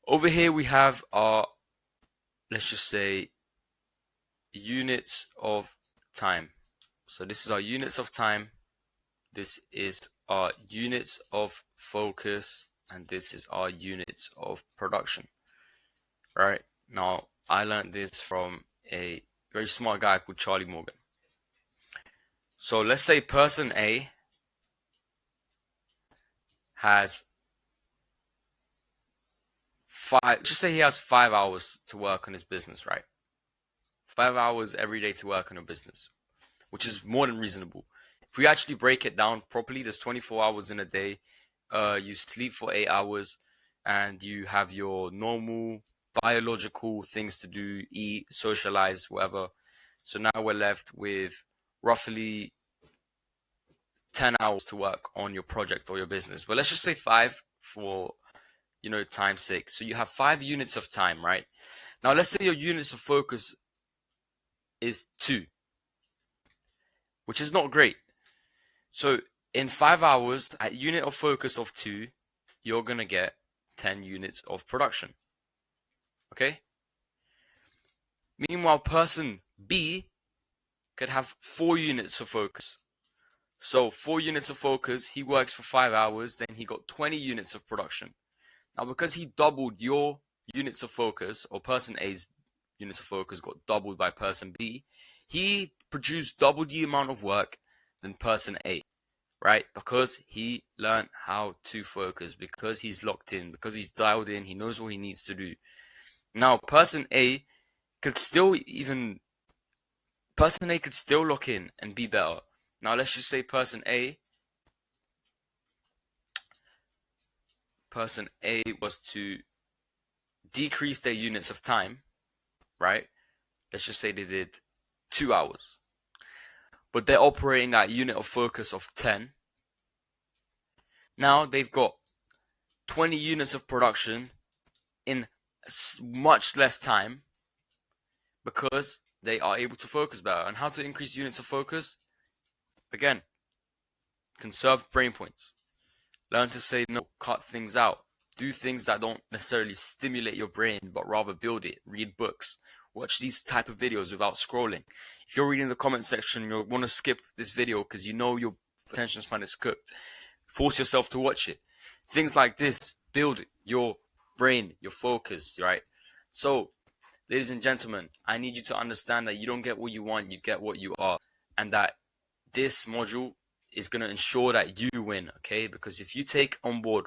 Over here we have our, let's just say, units of time. So this is our units of time. This is our units of focus, and this is our units of production. Right? Now, I learned this from a very smart guy called Charlie Morgan. So let's say person A has just say he has 5 hours to work on his business, right? 5 hours every day to work on a business, which is more than reasonable. If we actually break it down properly, there's 24 hours in a day. You sleep for 8 hours, and you have your normal biological things to do, eat, socialize, whatever. So now we're left with roughly 10 hours to work on your project or your business. But let's just say 5 for, time's sake. So you have 5 units of time, right? Now let's say your units of focus is 2, which is not great. So in 5 hours, at unit of focus of 2, you're going to get 10 units of production. Okay? Meanwhile, person B could have 4 units of focus. So 4 units of focus, he works for 5 hours, then he got 20 units of production. Now, because he doubled your units of focus, or person A's units of focus got doubled by person B, he produced double the amount of work than person A, right? Because he learned how to focus, because he's locked in, because he's dialed in, he knows what he needs to do. Now, person A could still lock in and be better. Now, let's just say person A was to decrease their units of time, right? Let's just say they did 2 hours, but they're operating at a unit of focus of 10. Now they've got 20 units of production in much less time because they are able to focus better. And how to increase units of focus? Again, conserve brain points. Learn to say no, cut things out. Do things that don't necessarily stimulate your brain, but rather build it. Read books. Watch these type of videos without scrolling. If you're reading the comment section, you'll want to skip this video because you know your attention span is cooked. Force yourself to watch it. Things like this build your brain, your focus, right? So, ladies and gentlemen, I need you to understand that you don't get what you want, you get what you are. And that this module is going to ensure that you win, okay? Because if you take on board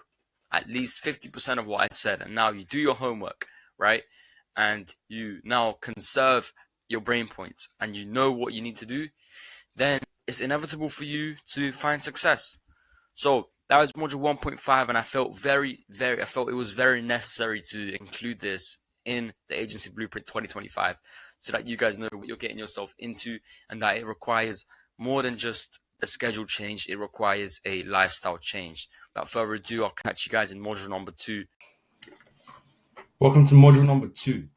at least 50% of what I said, and now you do your homework, right? And you now conserve your brain points, and you know what you need to do, then it's inevitable for you to find success. So that was module 1.5, and I felt it was very necessary to include this in the Agency Blueprint 2025 so that you guys know what you're getting yourself into, and that it requires more than just a schedule change. It requires a lifestyle change. Without further ado, I'll catch you guys in module number 2. Welcome to module number 2,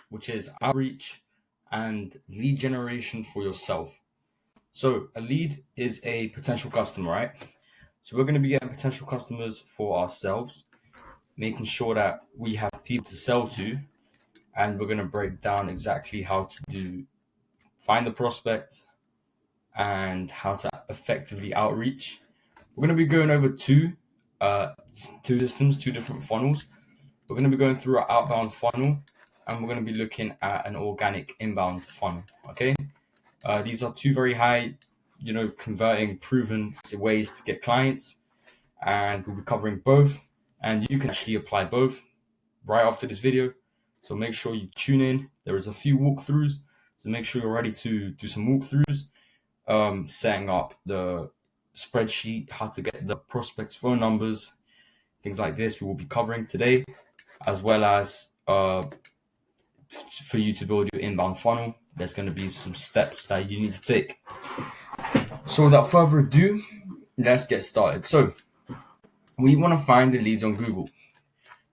which is outreach and lead generation for yourself. So a lead is a potential customer, right? So we're going to be getting potential customers for ourselves, making sure that we have people to sell to, and we're going to break down exactly how to find the prospect and how to effectively outreach. We're going to be going over two systems, 2 different funnels. We're going to be going through our outbound funnel, and we're going to be looking at an organic inbound funnel. Okay, these are 2 very high, converting, proven ways to get clients, and we'll be covering both. And you can actually apply both right after this video. So make sure you tune in. There is a few walkthroughs, so make sure you're ready to do some walkthroughs. Setting up the spreadsheet, how to get the prospects' phone numbers, things like this we will be covering today, as well as for you to build your inbound funnel. There's going to be some steps that you need to take. So without further ado, let's get started. So we want to find the leads on Google.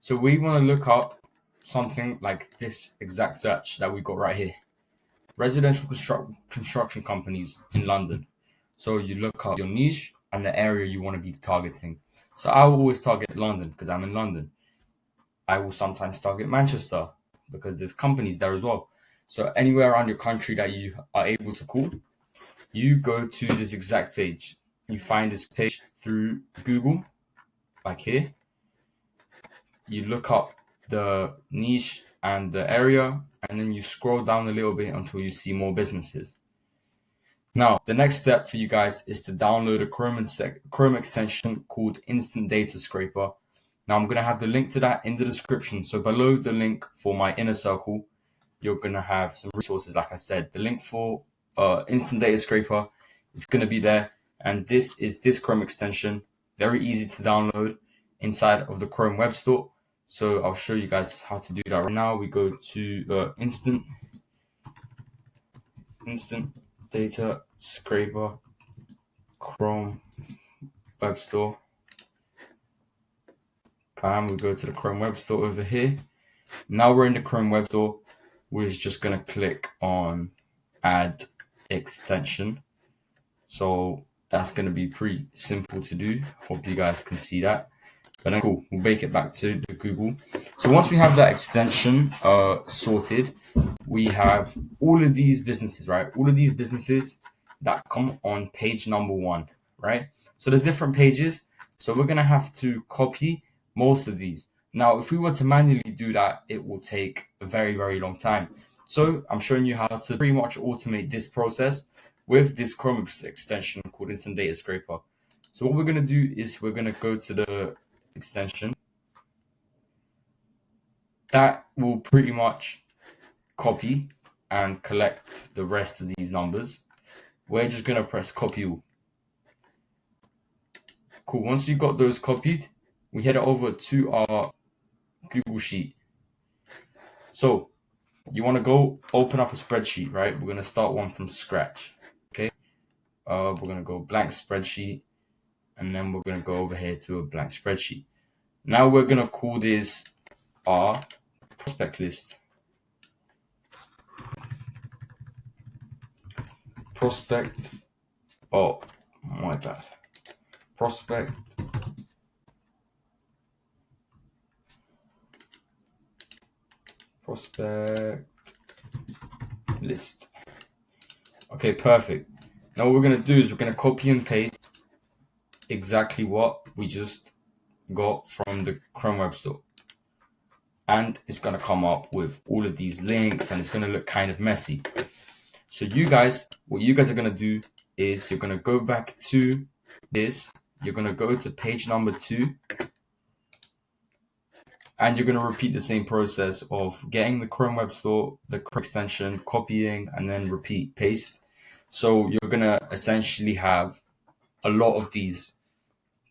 So we want to look up something like this exact search that we got right here. Residential construction companies in London. So you look up your niche and the area you want to be targeting. So I will always target London because I'm in London. I will sometimes target Manchester because there's companies there as well. So anywhere around your country that you are able to call, you go to this exact page. You find this page through Google, like here. You look up the niche and the area, and then you scroll down a little bit until you see more businesses. Now, the next step for you guys is to download a Chrome extension called Instant Data Scraper. Now, I'm going to have the link to that in the description. So below the link for my inner circle, you're going to have some resources. Like I said, the link for Instant Data Scraper is going to be there. And this is this Chrome extension. Very easy to download inside of the Chrome Web Store. So I'll show you guys how to do that right now. We go to Instant instant data scraper, Chrome Web Store. Bam, we go to the Chrome Web Store over here. Now we're in the Chrome Web Store. We're just going to click on add extension. So that's going to be pretty simple to do. Hope you guys can see that. But then cool, we'll make it back to the Google. So once we have that extension sorted, we have all of these businesses, right? All of these businesses that come on page number 1, right? So there's different pages. So we're going to have to copy most of these. Now, if we were to manually do that, it will take a very, very long time. So I'm showing you how to pretty much automate this process with this Chrome extension called Instant Data Scraper. So what we're going to do is we're going to go to the extension. That will pretty much copy and collect the rest of these numbers. We're just going to press copy all. Cool. Once you've got those copied, we head over to our Google Sheet. So you want to go open up a spreadsheet, right? We're going to start one from scratch. Okay. We're going to go blank spreadsheet, and then we're going to go over here to a blank spreadsheet. Now we're going to call this our prospect list. Prospect. Oh, my bad. Prospect list. Okay, perfect. Now what we're going to do is we're going to copy and paste exactly what we just got from the Chrome Web Store. And it's going to come up with all of these links, and it's going to look kind of messy. So what you guys are going to do is you're going to go back to this. You're going to go to page number 2. And you're going to repeat the same process of getting the Chrome Web Store, the Chrome extension, copying, and then repeat, paste. So you're going to essentially have a lot of these,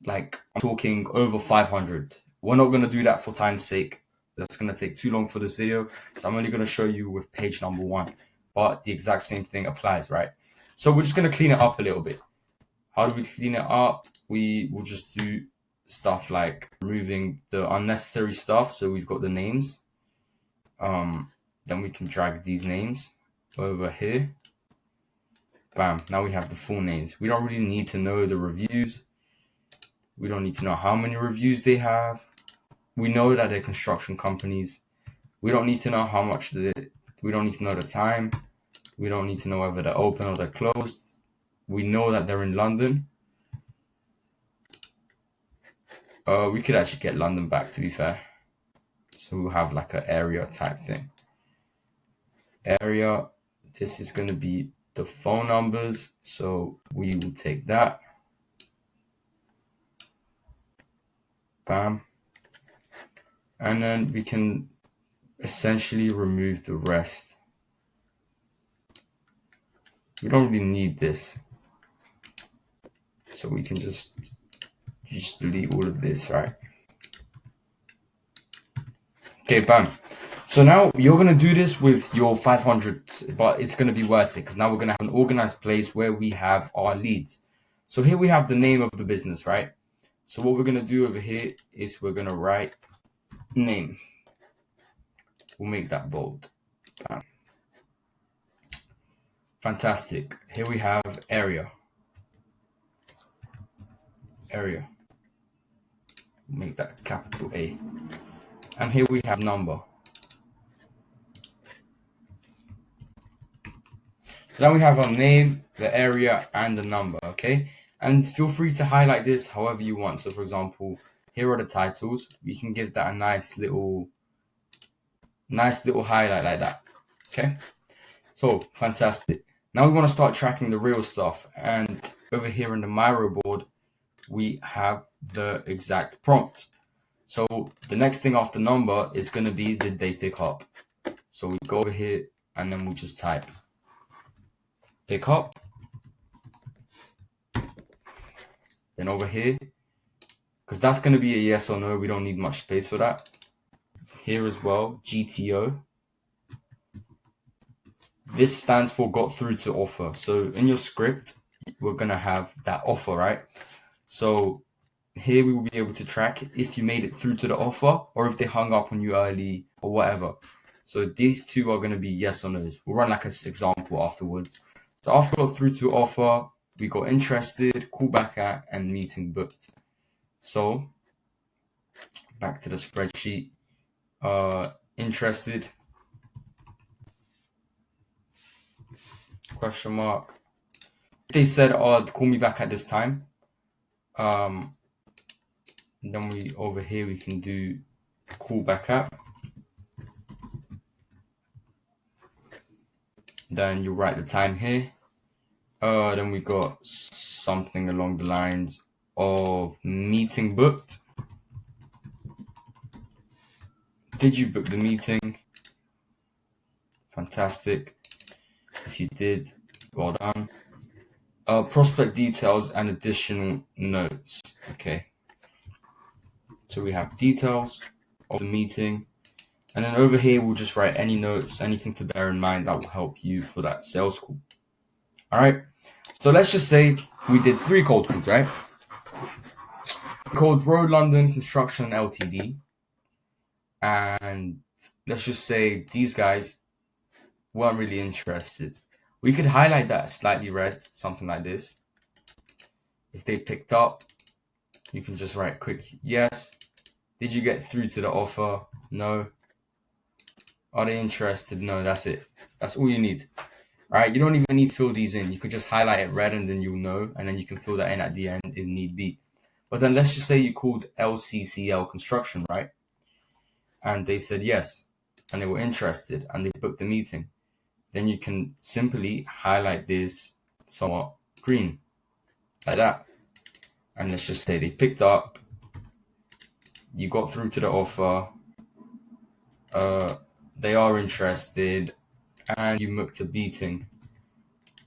like I'm talking over 500. We're not going to do that for time's sake. That's going to take too long for this video. So I'm only going to show you with page number 1. But the exact same thing applies, right? So we're just going to clean it up a little bit. How do we clean it up? We will just do stuff like removing the unnecessary stuff. So we've got the names. Then we can drag these names over here. Bam. Now we have the full names. We don't really need to know the reviews. We don't need to know how many reviews they have. We know that they're construction companies. We don't need to know how much we don't need to know the time. We don't need to know whether they're open or they're closed. We know that they're in London. We could actually get London back, to be fair. So we'll have like an area type thing. Area, this is going to be the phone numbers. So we will take that. Bam. And then we can essentially remove the rest. We don't really need this. So we can just delete all of this, right? Okay, bam. So now you're going to do this with your 500, but it's going to be worth it because now we're going to have an organized place where we have our leads. So here we have the name of the business, right? So what we're going to do over here is we're going to write name. We'll make that bold. Bam. Fantastic. Here we have area. Area. Make that capital A. And here we have number. So now we have our name, the area, and the number, okay? And feel free to highlight this however you want. So for example, here are the titles. We can give that a nice little highlight like that, okay? So fantastic. Now we want to start tracking the real stuff. And over here in the Miro board, we have the exact prompt. So the next thing after number is going to be, did they pick up? So we go over here and then we just type pick up. Then over here, because that's going to be a yes or no, we don't need much space for that. Here as well, GTO. This stands for got through to offer. So in your script, we're going to have that offer, right? So here we will be able to track if you made it through to the offer or if they hung up on you early or whatever. So these two are going to be yes or no's. We'll run like an example afterwards. So after got through to offer, we got interested, call back at, and meeting booked. So back to the spreadsheet. Interested, question mark. They said, oh, call me back at this time. Then we over here we can do call back at. Then you write the time here. Then we got something along the lines of meeting booked. Did you book the meeting? Fantastic. If you did, well done. Prospect details and additional notes. Okay. So we have details of the meeting. And then over here, we'll just write any notes, anything to bear in mind that will help you for that sales call. All right. So let's just say we did 3 cold calls, right? Called Road London Construction Ltd. And let's just say these guys weren't really interested. We could highlight that slightly red, something like this. If they picked up, you can just write quick yes. Did you get through to the offer? No. Are they interested? No, that's it. That's all you need. All right, you don't even need to fill these in. You could just highlight it red and then you'll know, and then you can fill that in at the end if need be. But then let's just say you called LCCL Construction, right? And they said yes, and they were interested, and they booked the meeting. Then you can simply highlight this somewhat green, like that. And let's just say they picked up, you got through to the offer, they are interested, and you booked a meeting.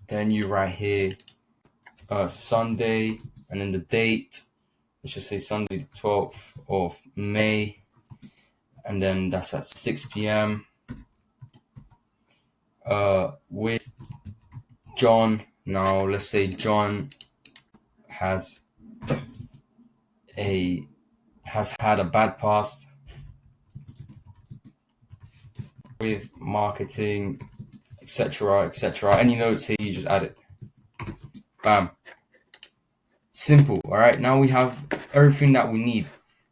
Then you write here Sunday, and then the date. Let's just say Sunday the 12th of May, and then that's at 6 p.m. With John. Now let's say John has had a bad past with marketing, etc., etc. Any notes here, you just add it. Bam. Simple. All right. Now we have everything that we need.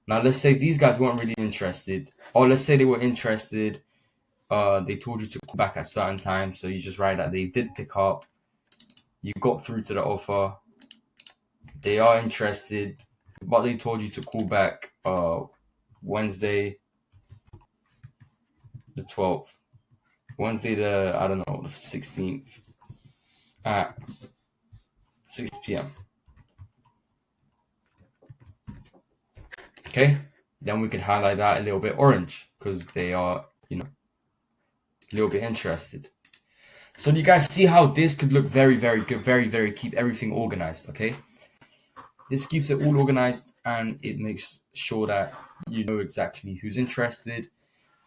Now let's say these guys weren't really interested, or let's say they were interested. They told you to call back at certain times, so you just write that they did pick up. You got through to the offer. They are interested, but they told you to call back Wednesday the 12th. Wednesday the, I don't know, the 16th at 6 p.m. Okay, then we could highlight that a little bit orange because they are, a little bit interested. So do you guys see how this could look very, very good, very, very keep everything organized, okay? This keeps it all organized and it makes sure that you know exactly who's interested.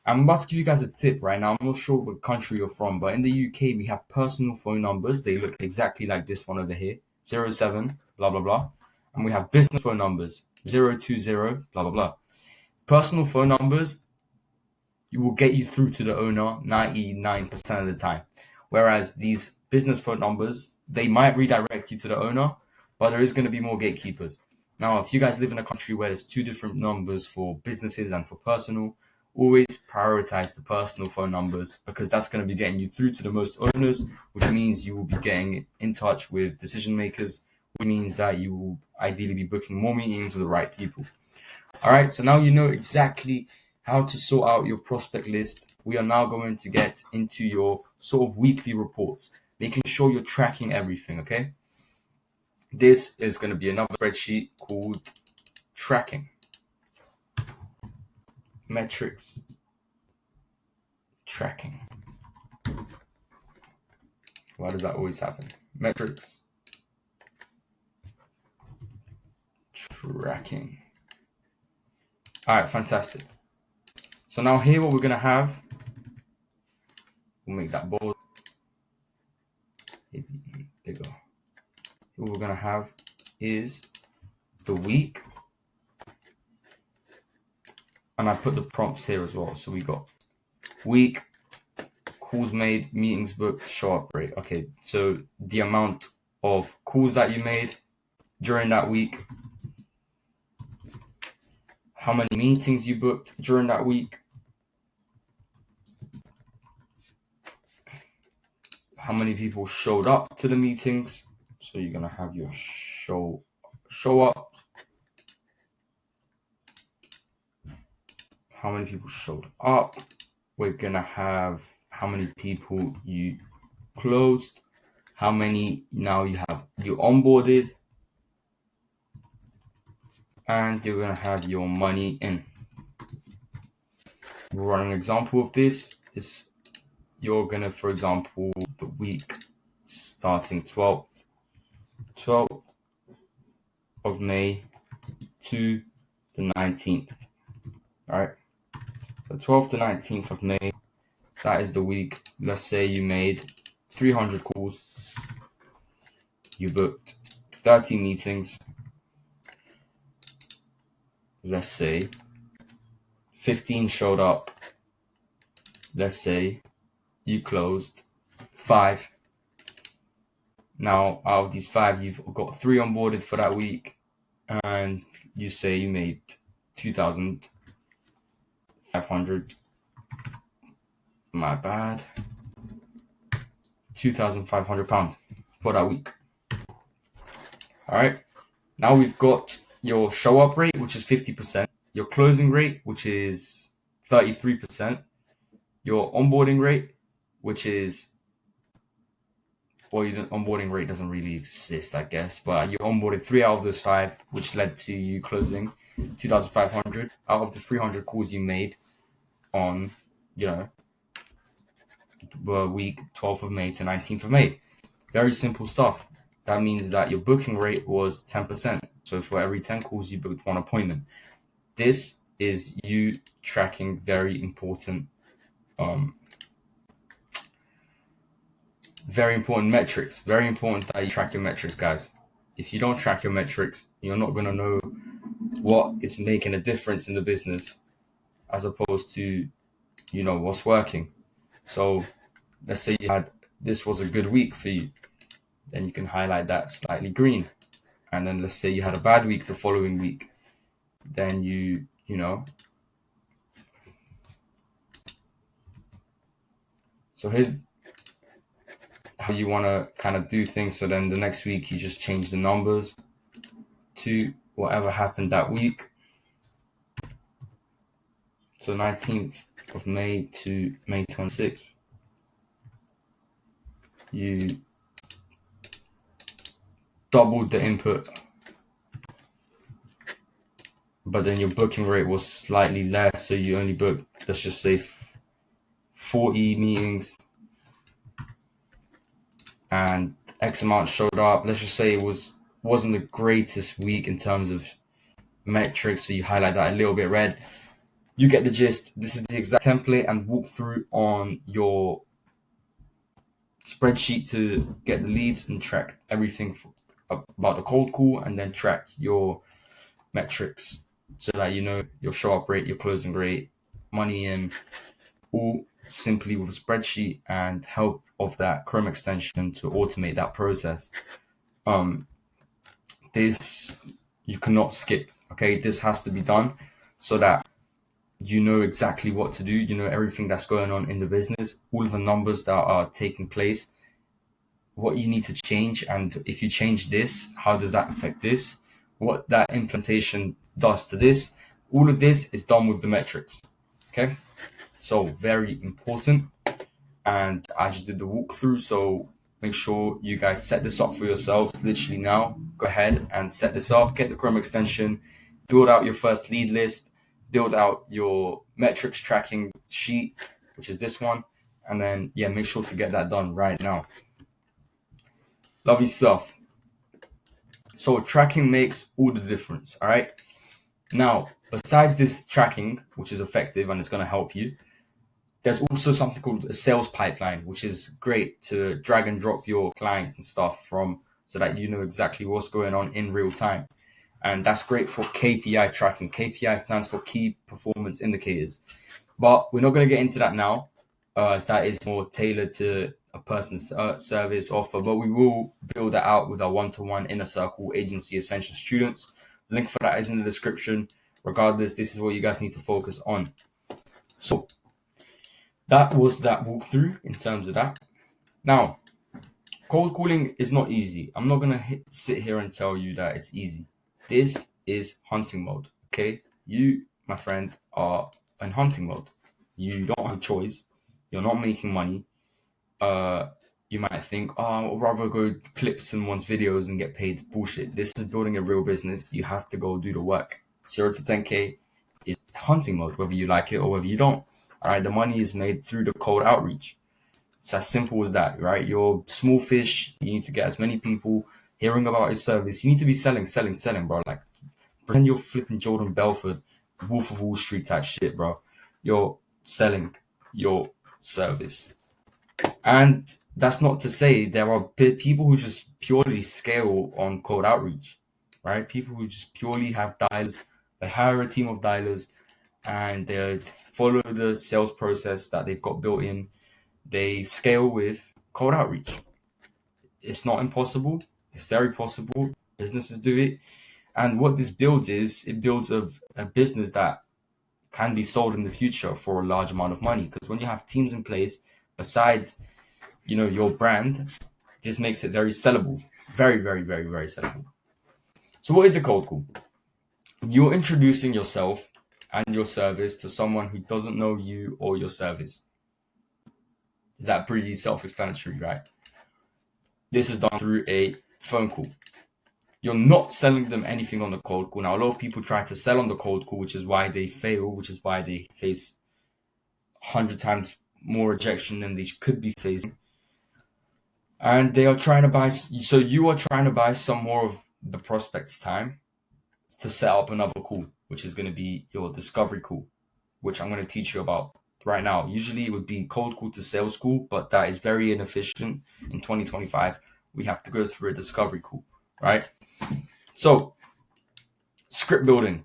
I'm about to give you guys a tip right now. I'm not sure what country you're from, but in the UK, we have personal phone numbers. They look exactly like this one over here, 07, blah, blah, blah. And we have business phone numbers, 020, blah, blah, blah. Personal phone numbers, you will get you through to the owner 99% of the time. Whereas these business phone numbers, they might redirect you to the owner, but there is going to be more gatekeepers. Now, if you guys live in a country where there's 2 different numbers for businesses and for personal, always prioritize the personal phone numbers because that's going to be getting you through to the most owners, which means you will be getting in touch with decision makers, which means that you will ideally be booking more meetings with the right people. All right, so now you know exactly how to sort out your prospect list. We are now going to get into your sort of weekly reports, making sure you're tracking everything, okay? This is going to be another spreadsheet called tracking. Metrics, tracking. Why does that always happen? Metrics, tracking. All right, fantastic. So now here what we're going to have, we'll make that bold. what we're going to have is the week. And I put the prompts here as well. So we got week, calls made, meetings booked, show up rate. Okay, so the amount of calls that you made during that week, how many meetings you booked during that week, how many people showed up to the meetings. So you're gonna have your show up. How many people showed up? We're gonna have how many people you closed, how many now you onboarded, and you're gonna have your money in. We'll run an example of this. You're gonna, for example, the week starting 12th of May to the 19th. All right, so 12th to 19th of May, that is the week. Let's say you made 300 calls, you booked 30 meetings, let's say 15 showed up, let's say you closed 5. Now, out of these 5, you've got 3 onboarded for that week, and you say you made 2,500. My bad. £2,500 for that week. All right. Now we've got your show up rate, which is 50%, your closing rate, which is 33%, your onboarding rate, which is, well, your onboarding rate doesn't really exist, I guess, but you onboarded 3 out of those 5, which led to you closing 2,500 out of the 300 calls you made on, the week 12th of May to 19th of May. Very simple stuff. That means that your booking rate was 10%. So for every 10 calls, you booked 1 appointment. This is you tracking very important metrics. Very important that you track your metrics, guys. If you don't track your metrics, you're not going to know what is making a difference in the business as opposed to, what's working. So let's say this was a good week for you. Then you can highlight that slightly green. And then let's say you had a bad week the following week. Then you know. So here's how you want to kind of do things. So then the next week you just change the numbers to whatever happened that week. So 19th of May to May 26th. You doubled the input, but then your booking rate was slightly less, so you only booked, let's just say, 40 meetings, and X amount showed up. Let's just say it wasn't the greatest week in terms of metrics, so you highlight that a little bit red. You get the gist. This is the exact template and walkthrough on your spreadsheet to get the leads and track everything about the cold call, and then track your metrics so that you know your show up rate, your closing rate, money in, all simply with a spreadsheet and help of that Chrome extension to automate that process. This you cannot skip. Okay, this has to be done so that you know exactly what to do. You know everything that's going on in the business, all of the numbers that are taking place, what you need to change, and if you change this, how does that affect this, what that implementation does to this. All of this is done with the metrics. Okay, so very important. And I just did the walkthrough, so make sure you guys set this up for yourselves literally now. Go ahead and set this up, get the Chrome extension, build out your first lead list, build out your metrics tracking sheet, which is this one, and then make sure to get that done right now. Lovely stuff. So tracking makes all the difference. All right, now besides this tracking, which is effective and it's going to help you, there's also something called a sales pipeline, which is great to drag and drop your clients and stuff from so that you know exactly what's going on in real time. And that's great for KPI tracking. KPI stands for key performance indicators. But we're not going to get into that now, as that is more tailored to a person's service offer. But we will build that out with our one-to-one inner circle agency essential students. The link for that is in the description. Regardless, this is what you guys need to focus on. So that was that walkthrough in terms of that. Now, cold calling is not easy. I'm not going to sit here and tell you that it's easy. This is hunting mode, okay? You, my friend, are in hunting mode. You don't have a choice. You're not making money. You might think, oh, I'd rather go clip someone's videos and get paid. Bullshit. This is building a real business. You have to go do the work. 0 to 10K is hunting mode, whether you like it or whether you don't. All right, the money is made through the cold outreach. It's as simple as that, right? You're small fish. You need to get as many people hearing about your service. You need to be selling, bro. Like, pretend you're flipping Jordan Belfort, Wolf of Wall Street type shit, bro. You're selling your service. And that's not to say there are people who just purely scale on cold outreach, right? People who just purely have dialers. They hire a team of dialers and they follow the sales process that they've got built in. They scale with cold outreach. It's not impossible. It's very possible. Businesses do it. And what this builds is, it builds a business that can be sold in the future for a large amount of money. Because when you have teams in place, besides, your brand, this makes it very sellable. Very, very, very, very sellable. So what is a cold call? You're introducing yourself and your service to someone who doesn't know you or your service. Is that pretty self-explanatory, right? This is done through a phone call. You're not selling them anything on the cold call. Now, a lot of people try to sell on the cold call, which is why they fail, which is why they face 100 times more rejection than they could be facing. And they are trying to buy, so you are trying to buy some more of the prospect's time to set up another call, which is going to be your discovery call, which I'm going to teach you about right now. Usually it would be cold call to sales call, but that is very inefficient. In 2025, we have to go through a discovery call, right? So, script building.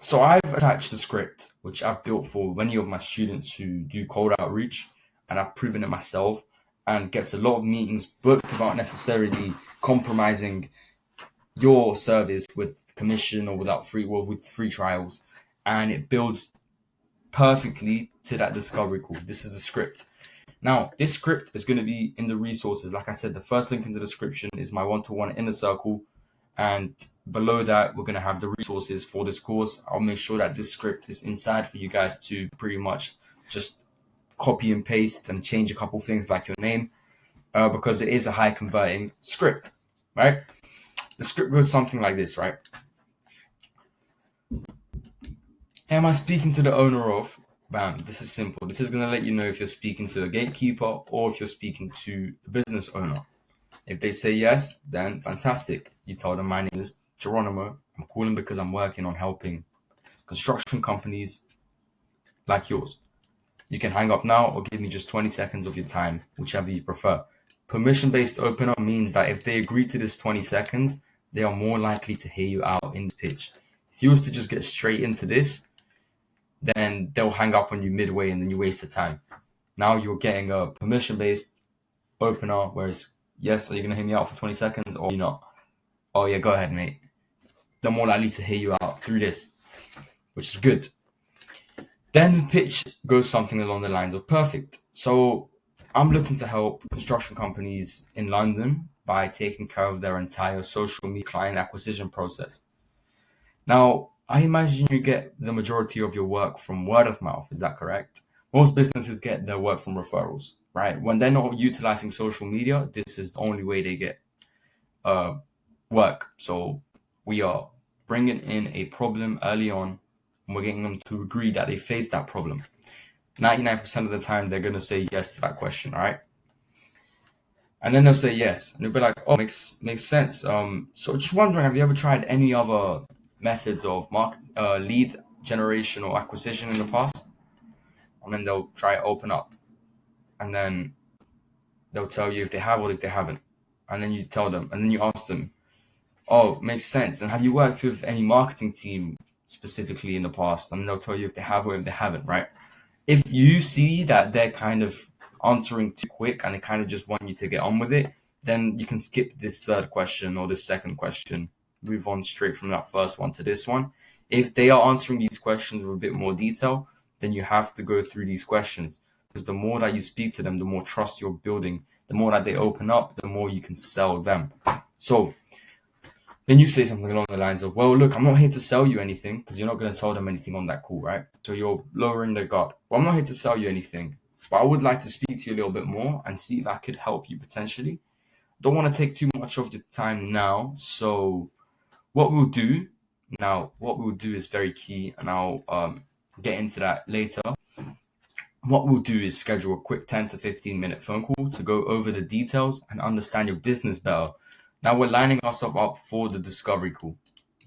So I've attached a script, which I've built for many of my students who do cold outreach, and I've proven it myself, and gets a lot of meetings booked without necessarily compromising your service with commission or with free trials. And it builds perfectly to that discovery call. This is the script. Now, this script is going to be in the resources. Like I said, the first link in the description is my one-to-one inner circle. And below that, we're going to have the resources for this course. I'll make sure that this script is inside for you guys to pretty much just copy and paste and change a couple things like your name, because it is a high converting script, right? The script goes something like this, right? Am I speaking to the owner of? Bam, this is simple. This is going to let you know if you're speaking to a gatekeeper or if you're speaking to the business owner. If they say yes, then fantastic. You tell them, my name is Geronimo. I'm calling because I'm working on helping construction companies like yours. You can hang up now or give me just 20 seconds of your time, whichever you prefer. Permission-based opener means that if they agree to this 20 seconds, they are more likely to hear you out in the pitch. If you was to just get straight into this, then they'll hang up on you midway and then you waste the time. Now you're getting a permission-based opener, whereas, yes, are you going to hear me out for 20 seconds or you're not? Oh, yeah, go ahead, mate. They're more likely to hear you out through this, which is good. Then the pitch goes something along the lines of perfect. So I'm looking to help construction companies in London by taking care of their entire social media client acquisition process. Now, I imagine you get the majority of your work from word of mouth. Is that correct? Most businesses get their work from referrals, right? When they're not utilizing social media, this is the only way they get work. So we are bringing in a problem early on, and we're getting them to agree that they face that problem. 99% of the time, they're going to say yes to that question, all right? And then they'll say yes, and they'll be like, oh, makes sense. So just wondering, have you ever tried any other methods of lead generation or acquisition in the past? And then they'll try to open up, and then they'll tell you if they have or if they haven't. and then you tell them, and then you ask them, oh, makes sense. And have you worked with any marketing team specifically in the past? And they'll tell you if they have or if they haven't, right? If you see that they're kind of answering too quick and they kind of just want you to get on with it, then you can skip this third question or this second question, move on straight from that first one to this one. If they are answering these questions with a bit more detail, then you have to go through these questions, because the more that you speak to them, the more trust you're building, the more that they open up, the more you can sell them. So then you say something along the lines of, well, look, I'm not here to sell you anything, because you're not going to sell them anything on that call, right? So you're lowering their guard. Well, I'm not here to sell you anything, but I would like to speak to you a little bit more and see if I could help you potentially. Don't want to take too much of your time now. So what we'll do is very key, and I'll get into that later. What we'll do is schedule a quick 10 to 15-minute phone call to go over the details and understand your business better. Now we're lining ourselves up for the discovery call,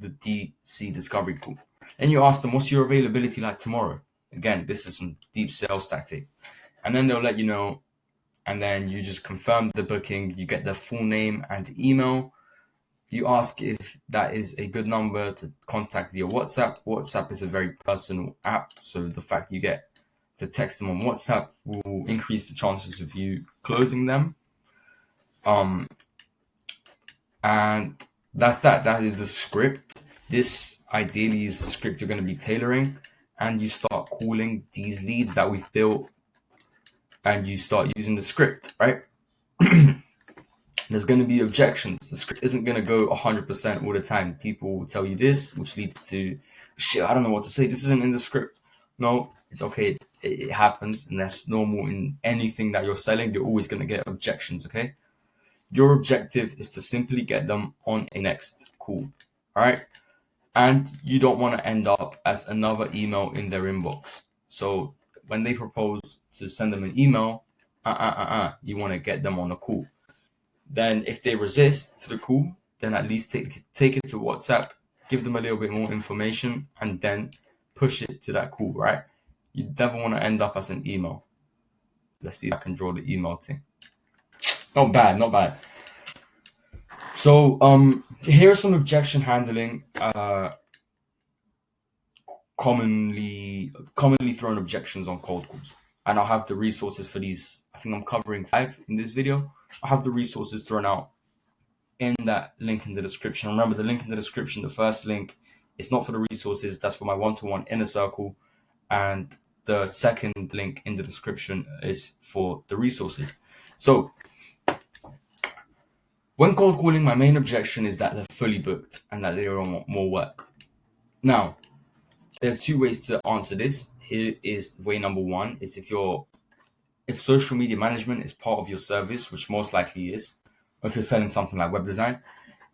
the DC discovery call. And you ask them, what's your availability like tomorrow? Again, this is some deep sales tactics. And then they'll let you know, and then you just confirm the booking. You get their full name and email. You ask if that is a good number to contact via WhatsApp. WhatsApp is a very personal app, so the fact you get to text them on WhatsApp will increase the chances of you closing them. And that's that. That is the script. This ideally is the script you're going to be tailoring, and you start calling these leads that we've built, and you start using the script, right? There's going to be objections. The script isn't going to go 100% all the time. People will tell you this, which leads to, shit, I don't know what to say. This isn't in the script. No, it's okay. It happens, and that's normal in anything that you're selling. You're always going to get objections, okay? Your objective is to simply get them on a next call, all right? And you don't want to end up as another email in their inbox. So when they propose to send them an email, you want to get them on a call. Then if they resist to the call, then at least take it to WhatsApp, give them a little bit more information, and then push it to that call, right? You never want to end up as an email. Let's see if I can draw the email thing. Not bad. So here are some objection handling commonly thrown objections on cold calls. And I'll have the resources for these. I think I'm covering 5 in this video. I'll have the resources thrown out in that link in the description. Remember, the link in the description, the first link, it's not for the resources. That's for my one-to-one inner circle. And the second link in the description is for the resources. So when cold calling, my main objection is that they're fully booked and that they want more work. Now, there's 2 ways to answer this. Here is way number 1, is if social media management is part of your service, which most likely is, or if you're selling something like web design,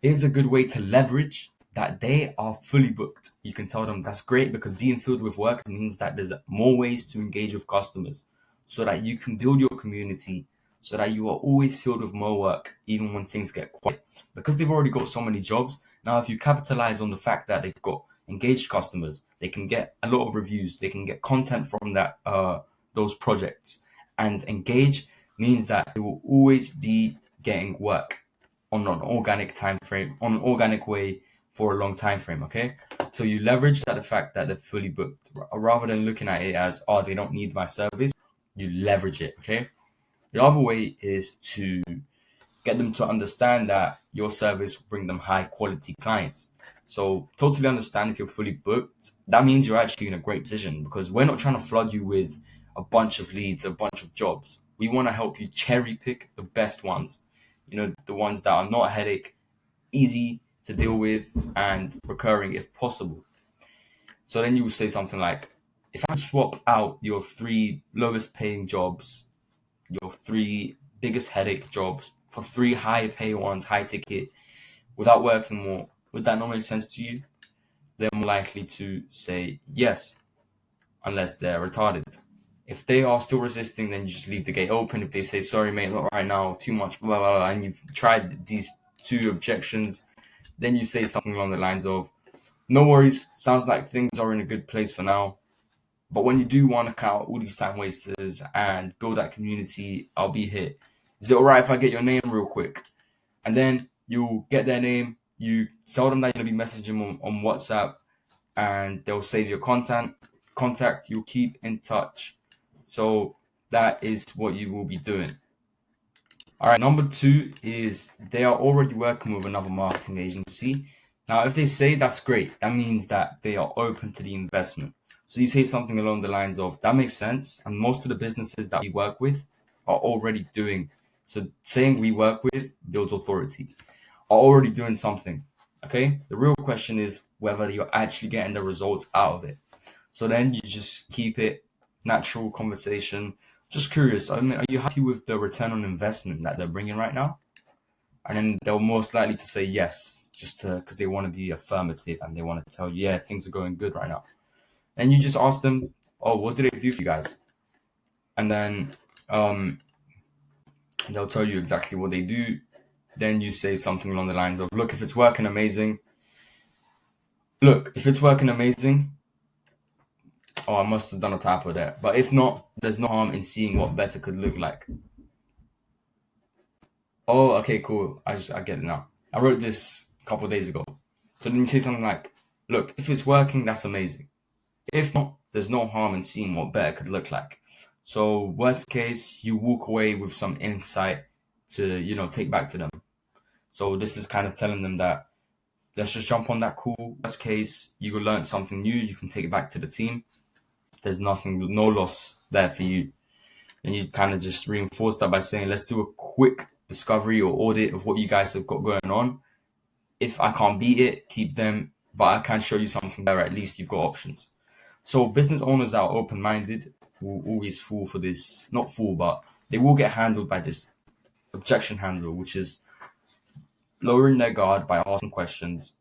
here's a good way to leverage that they are fully booked. You can tell them that's great, because being filled with work means that there's more ways to engage with customers, so that you can build your community, so that you are always filled with more work, even when things get quiet. Because they've already got so many jobs, now if you capitalize on the fact that they've got engaged customers, they can get a lot of reviews, they can get content from that those projects. And engage means that they will always be getting work on an organic time frame, on an organic way for a long time frame, okay? So you leverage that the fact that they're fully booked, rather than looking at it as, oh, they don't need my service. You leverage it, okay? The other way is to get them to understand that your service will bring them high quality clients. So totally understand if you're fully booked. That means you're actually in a great position, because we're not trying to flood you with a bunch of leads, a bunch of jobs. We want to help you cherry pick the best ones. You know, the ones that are not a headache, easy to deal with, and recurring if possible. So then you will say something like, if I swap out your 3 lowest paying jobs, your 3 biggest headache jobs, for 3 high pay ones, high ticket, without working more, would that not make sense to you? They're more likely to say yes, unless they're retarded. If they are still resisting, then you just leave the gate open. If they say, sorry, mate, not right now, too much, blah, blah, blah, and you've tried these 2 objections, then you say something along the lines of, no worries, sounds like things are in a good place for now, but when you do want to cut out all these time wasters and build that community, I'll be here. Is it all right if I get your name real quick? And then you'll get their name, you tell them that you're going to be messaging them on WhatsApp, and they'll save your contact, you'll keep in touch. So that is what you will be doing. All right, number 2 is they are already working with another marketing agency. Now, if they say that's great, that means that they are open to the investment. So you say something along the lines of, that makes sense. And most of the businesses that we work with are already doing. So saying we work with builds authority, are already doing something. Okay. The real question is whether you're actually getting the results out of it. So then you just keep it natural conversation. Just curious, I mean, are you happy with the return on investment that they're bringing right now? And then they'll most likely to say yes, just because they want to be affirmative and they want to tell you, yeah, things are going good right now. And you just ask them, oh, what do they do for you guys? And then they'll tell you exactly what they do. Then you say something along the lines of, look, if it's working amazing, oh, I must have done a typo there. But if not, there's no harm in seeing what better could look like. Oh, okay, cool. I get it now. I wrote this a couple of days ago. So then you say something like, look, if it's working, that's amazing. If not, there's no harm in seeing what better could look like. So worst case, you walk away with some insight to, take back to them. So this is kind of telling them that let's just jump on that call. Worst case, you will learn something new. You can take it back to the team. There's no loss there for you. And you kind of just reinforce that by saying, let's do a quick discovery or audit of what you guys have got going on. If I can't beat it, keep them, but I can show you something there. At least you've got options. So business owners that are open-minded will always fall for this. Not fall, but they will get handled by this objection handler, which is lowering their guard by asking questions,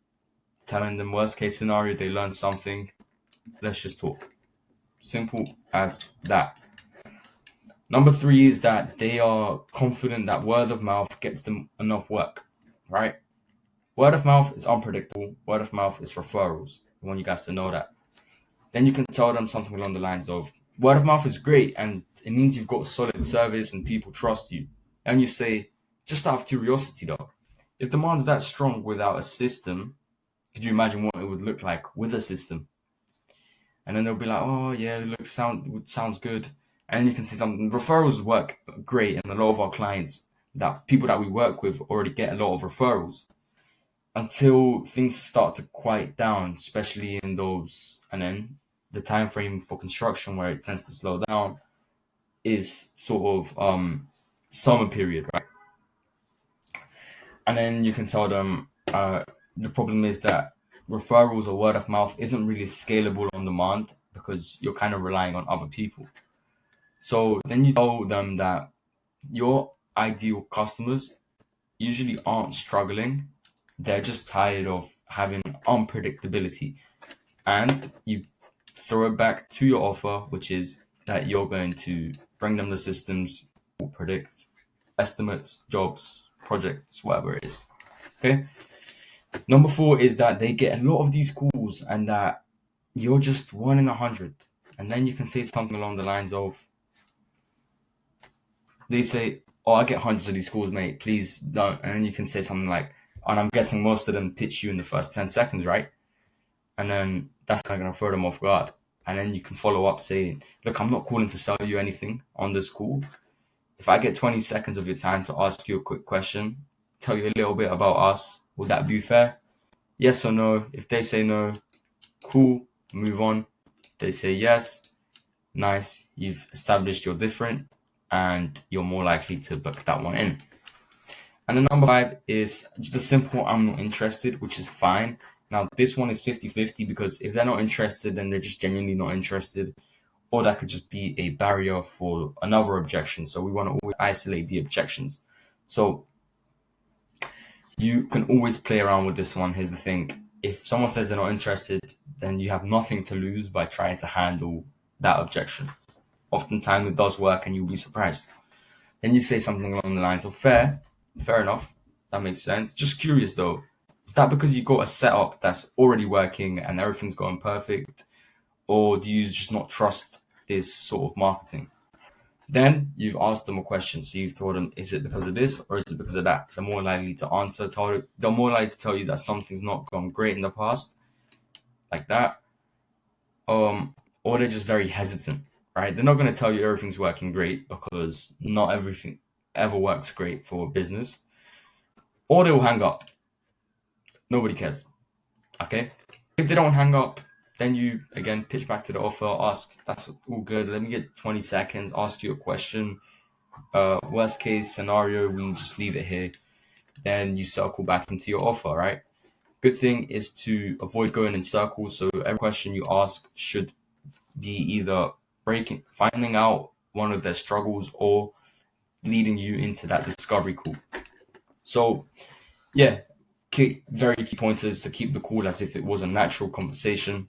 telling them worst case scenario, they learn something. Let's just talk. Simple as that. Number 3 is that they are confident that word of mouth gets them enough work, right? Word of mouth is unpredictable. Word of mouth is referrals. I want you guys to know that. Then you can tell them something along the lines of, word of mouth is great and it means you've got solid service and people trust you. And you say, just out of curiosity though, if demand's that strong without a system, could you imagine what it would look like with a system? And then they'll be like, oh yeah, it sounds good. And you can say something. Referrals work great, and a lot of our clients, that people that we work with, already get a lot of referrals. Until things start to quiet down, especially in those, and then the time frame for construction where it tends to slow down is sort of summer period, right? And then you can tell them the problem is that referrals or word of mouth isn't really scalable on demand because you're kind of relying on other people. So then you tell them that your ideal customers usually aren't struggling. They're just tired of having unpredictability. And you throw it back to your offer, which is that you're going to bring them the systems, will predict estimates, jobs, projects, whatever it is. Okay. Number 4 is that they get a lot of these calls and that you're just 1 in 100. And then you can say something along the lines of, they say, oh, I get hundreds of these calls, mate, please don't. And then you can say something like, and I'm guessing most of them pitch you in the first 10 seconds, right? And then that's not going to throw them off guard. And then you can follow up saying, look, I'm not calling to sell you anything on this call. If I get 20 seconds of your time to ask you a quick question, tell you a little bit about us, would that be fair? Yes or no? If they say no, cool, move on. If they say yes, nice, you've established you're different and you're more likely to book that one in. And then number 5 is just a simple I'm not interested, which is fine. Now, this one is 50-50 because if they're not interested, then they're just genuinely not interested. Or that could just be a barrier for another objection. So we want to always isolate the objections. So you can always play around with this one. Here's the thing. If someone says they're not interested, then you have nothing to lose by trying to handle that objection. Oftentimes it does work and you'll be surprised. Then you say something along the lines of fair enough. That makes sense. Just curious though, is that because you got a setup that's already working and everything's going perfect? Or do you just not trust this sort of marketing? Then you've asked them a question. So you've told them, is it because of this or is it because of that? They're more likely to answer. They're more likely to tell you that something's not gone great in the past, like that. Or they're just very hesitant, right? They're not going to tell you everything's working great because not everything ever works great for a business. Or they'll hang up. Nobody cares. Okay? If they don't hang up, then you again pitch back to the offer, ask, that's all good. Let me get 20 seconds, ask you a question. Worst case scenario, we just leave it here. Then you circle back into your offer, right? Good thing is to avoid going in circles. So every question you ask should be either finding out one of their struggles or leading you into that discovery call. So yeah, very key pointers to keep the call as if it was a natural conversation.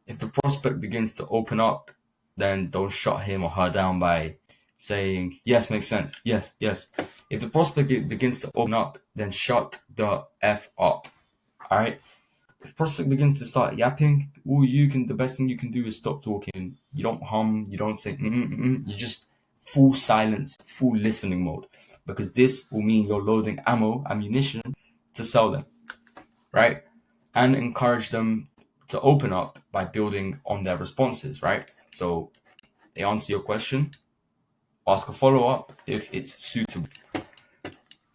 If the prospect begins to open up, then don't shut him or her down by saying, yes, makes sense. Yes, yes. If the prospect begins to open up, then shut the F up. All right. If prospect begins to start yapping, the best thing you can do is stop talking. You don't hum, you don't say, you just full silence, full listening mode, because this will mean you're loading ammunition to sell them, right? And encourage them to open up by building on their responses, right? So they answer your question, ask a follow-up if it's suitable.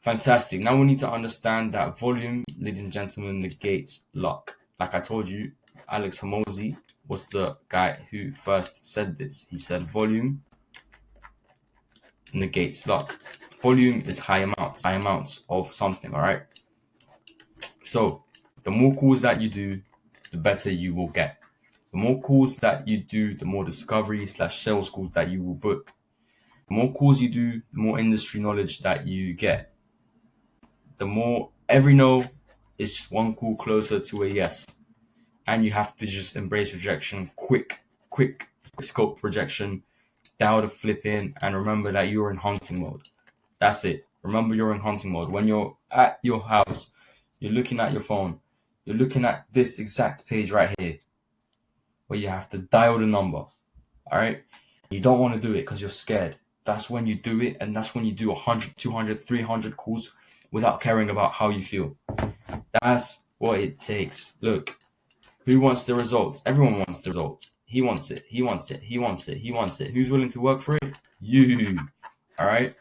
Fantastic. Now we need to understand that volume, ladies and gentlemen, negates luck. Like I told you, Alex Hormozi was the guy who first said this. He said volume negates luck. Volume is high amounts of something, all right? So the more calls that you do, the better you will get. The more calls that you do, the more discovery/sales calls that you will book. The more calls you do, the more industry knowledge that you get. The more every no is just one call closer to a yes. And you have to just embrace rejection, quick scope rejection, dial the flip in, and remember that you're in hunting mode. That's it. Remember you're in hunting mode. When you're at your house, you're looking at your phone, you're looking at this exact page right here, where you have to dial the number. All right? You don't want to do it because you're scared. That's when you do it, and that's when you do 100, 200, 300 calls without caring about how you feel. That's what it takes. Look, who wants the results? Everyone wants the results. He wants it. He wants it. He wants it. He wants it. Who's willing to work for it? You. All right?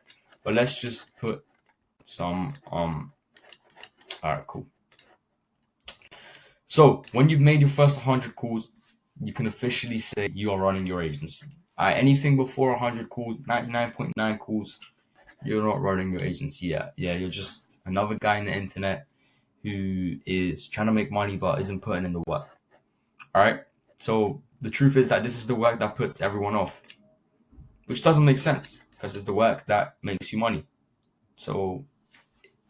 But let's just put some, all right, cool. So when you've made your first 100 calls, you can officially say you are running your agency. Anything before 100 calls, 99.9 calls, you're not running your agency yet. Yeah, you're just another guy on the internet who is trying to make money but isn't putting in the work. All right? So the truth is that this is the work that puts everyone off, which doesn't make sense because it's the work that makes you money. So,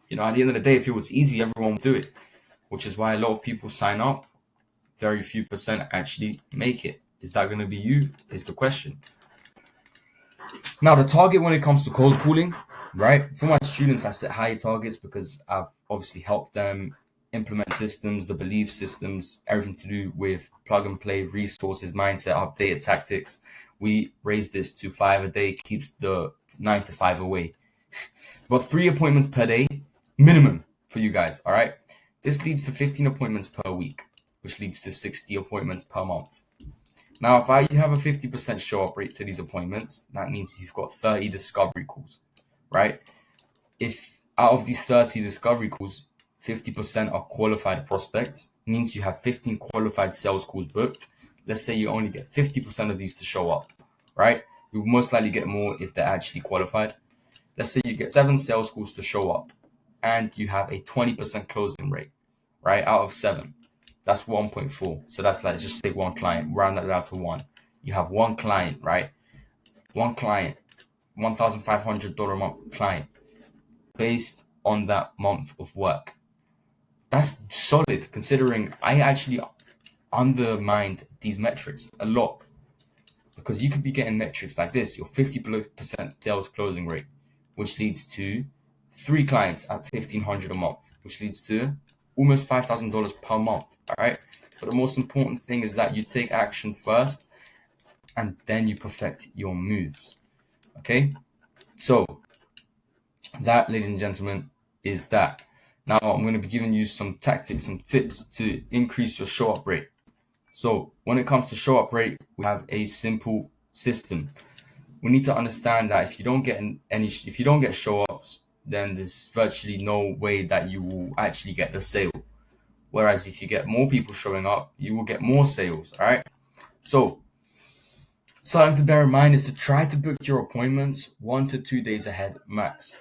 at the end of the day, if it was easy, everyone would do it, which is why a lot of people sign up. Very few percent actually make it. Is that going to be you? Is the question. Now, the target when it comes to cold calling, right? For my students, I set high targets because I've obviously helped them implement systems, the belief systems, everything to do with plug and play, resources, mindset, updated tactics. We raise this to 5 a day, keeps the 9 to 5 away. But 3 appointments per day, minimum for you guys, all right? This leads to 15 appointments per week, which leads to 60 appointments per month. Now, if you have a 50% show up rate to these appointments, that means you've got 30 discovery calls, right? If out of these 30 discovery calls, 50% are qualified prospects, it means you have 15 qualified sales calls booked. Let's say you only get 50% of these to show up, right? You'll most likely get more if they're actually qualified. Let's say you get 7 sales calls to show up and you have a 20% closing rate, right? Out of 7. That's 1.4. So that's like, just say one client, round that out to 1. You have one client, right? One client, $1,500 a month client based on that month of work. That's solid considering I actually undermined these metrics a lot, because you could be getting metrics like this, your 50% sales closing rate, which leads to 3 clients at $1,500 a month, which leads to almost $5,000 per month. All right. But the most important thing is that you take action first and then you perfect your moves. Okay, so that, ladies and gentlemen, is that. Now I'm going to be giving you some tactics, some tips to increase your show up rate. So when it comes to show up rate, we have a simple system. We need to understand that if you don't get show ups, then there's virtually no way that you will actually get the sale. Whereas if you get more people showing up, you will get more sales. All right. So something to bear in mind is to try to book your appointments 1 to 2 days ahead max.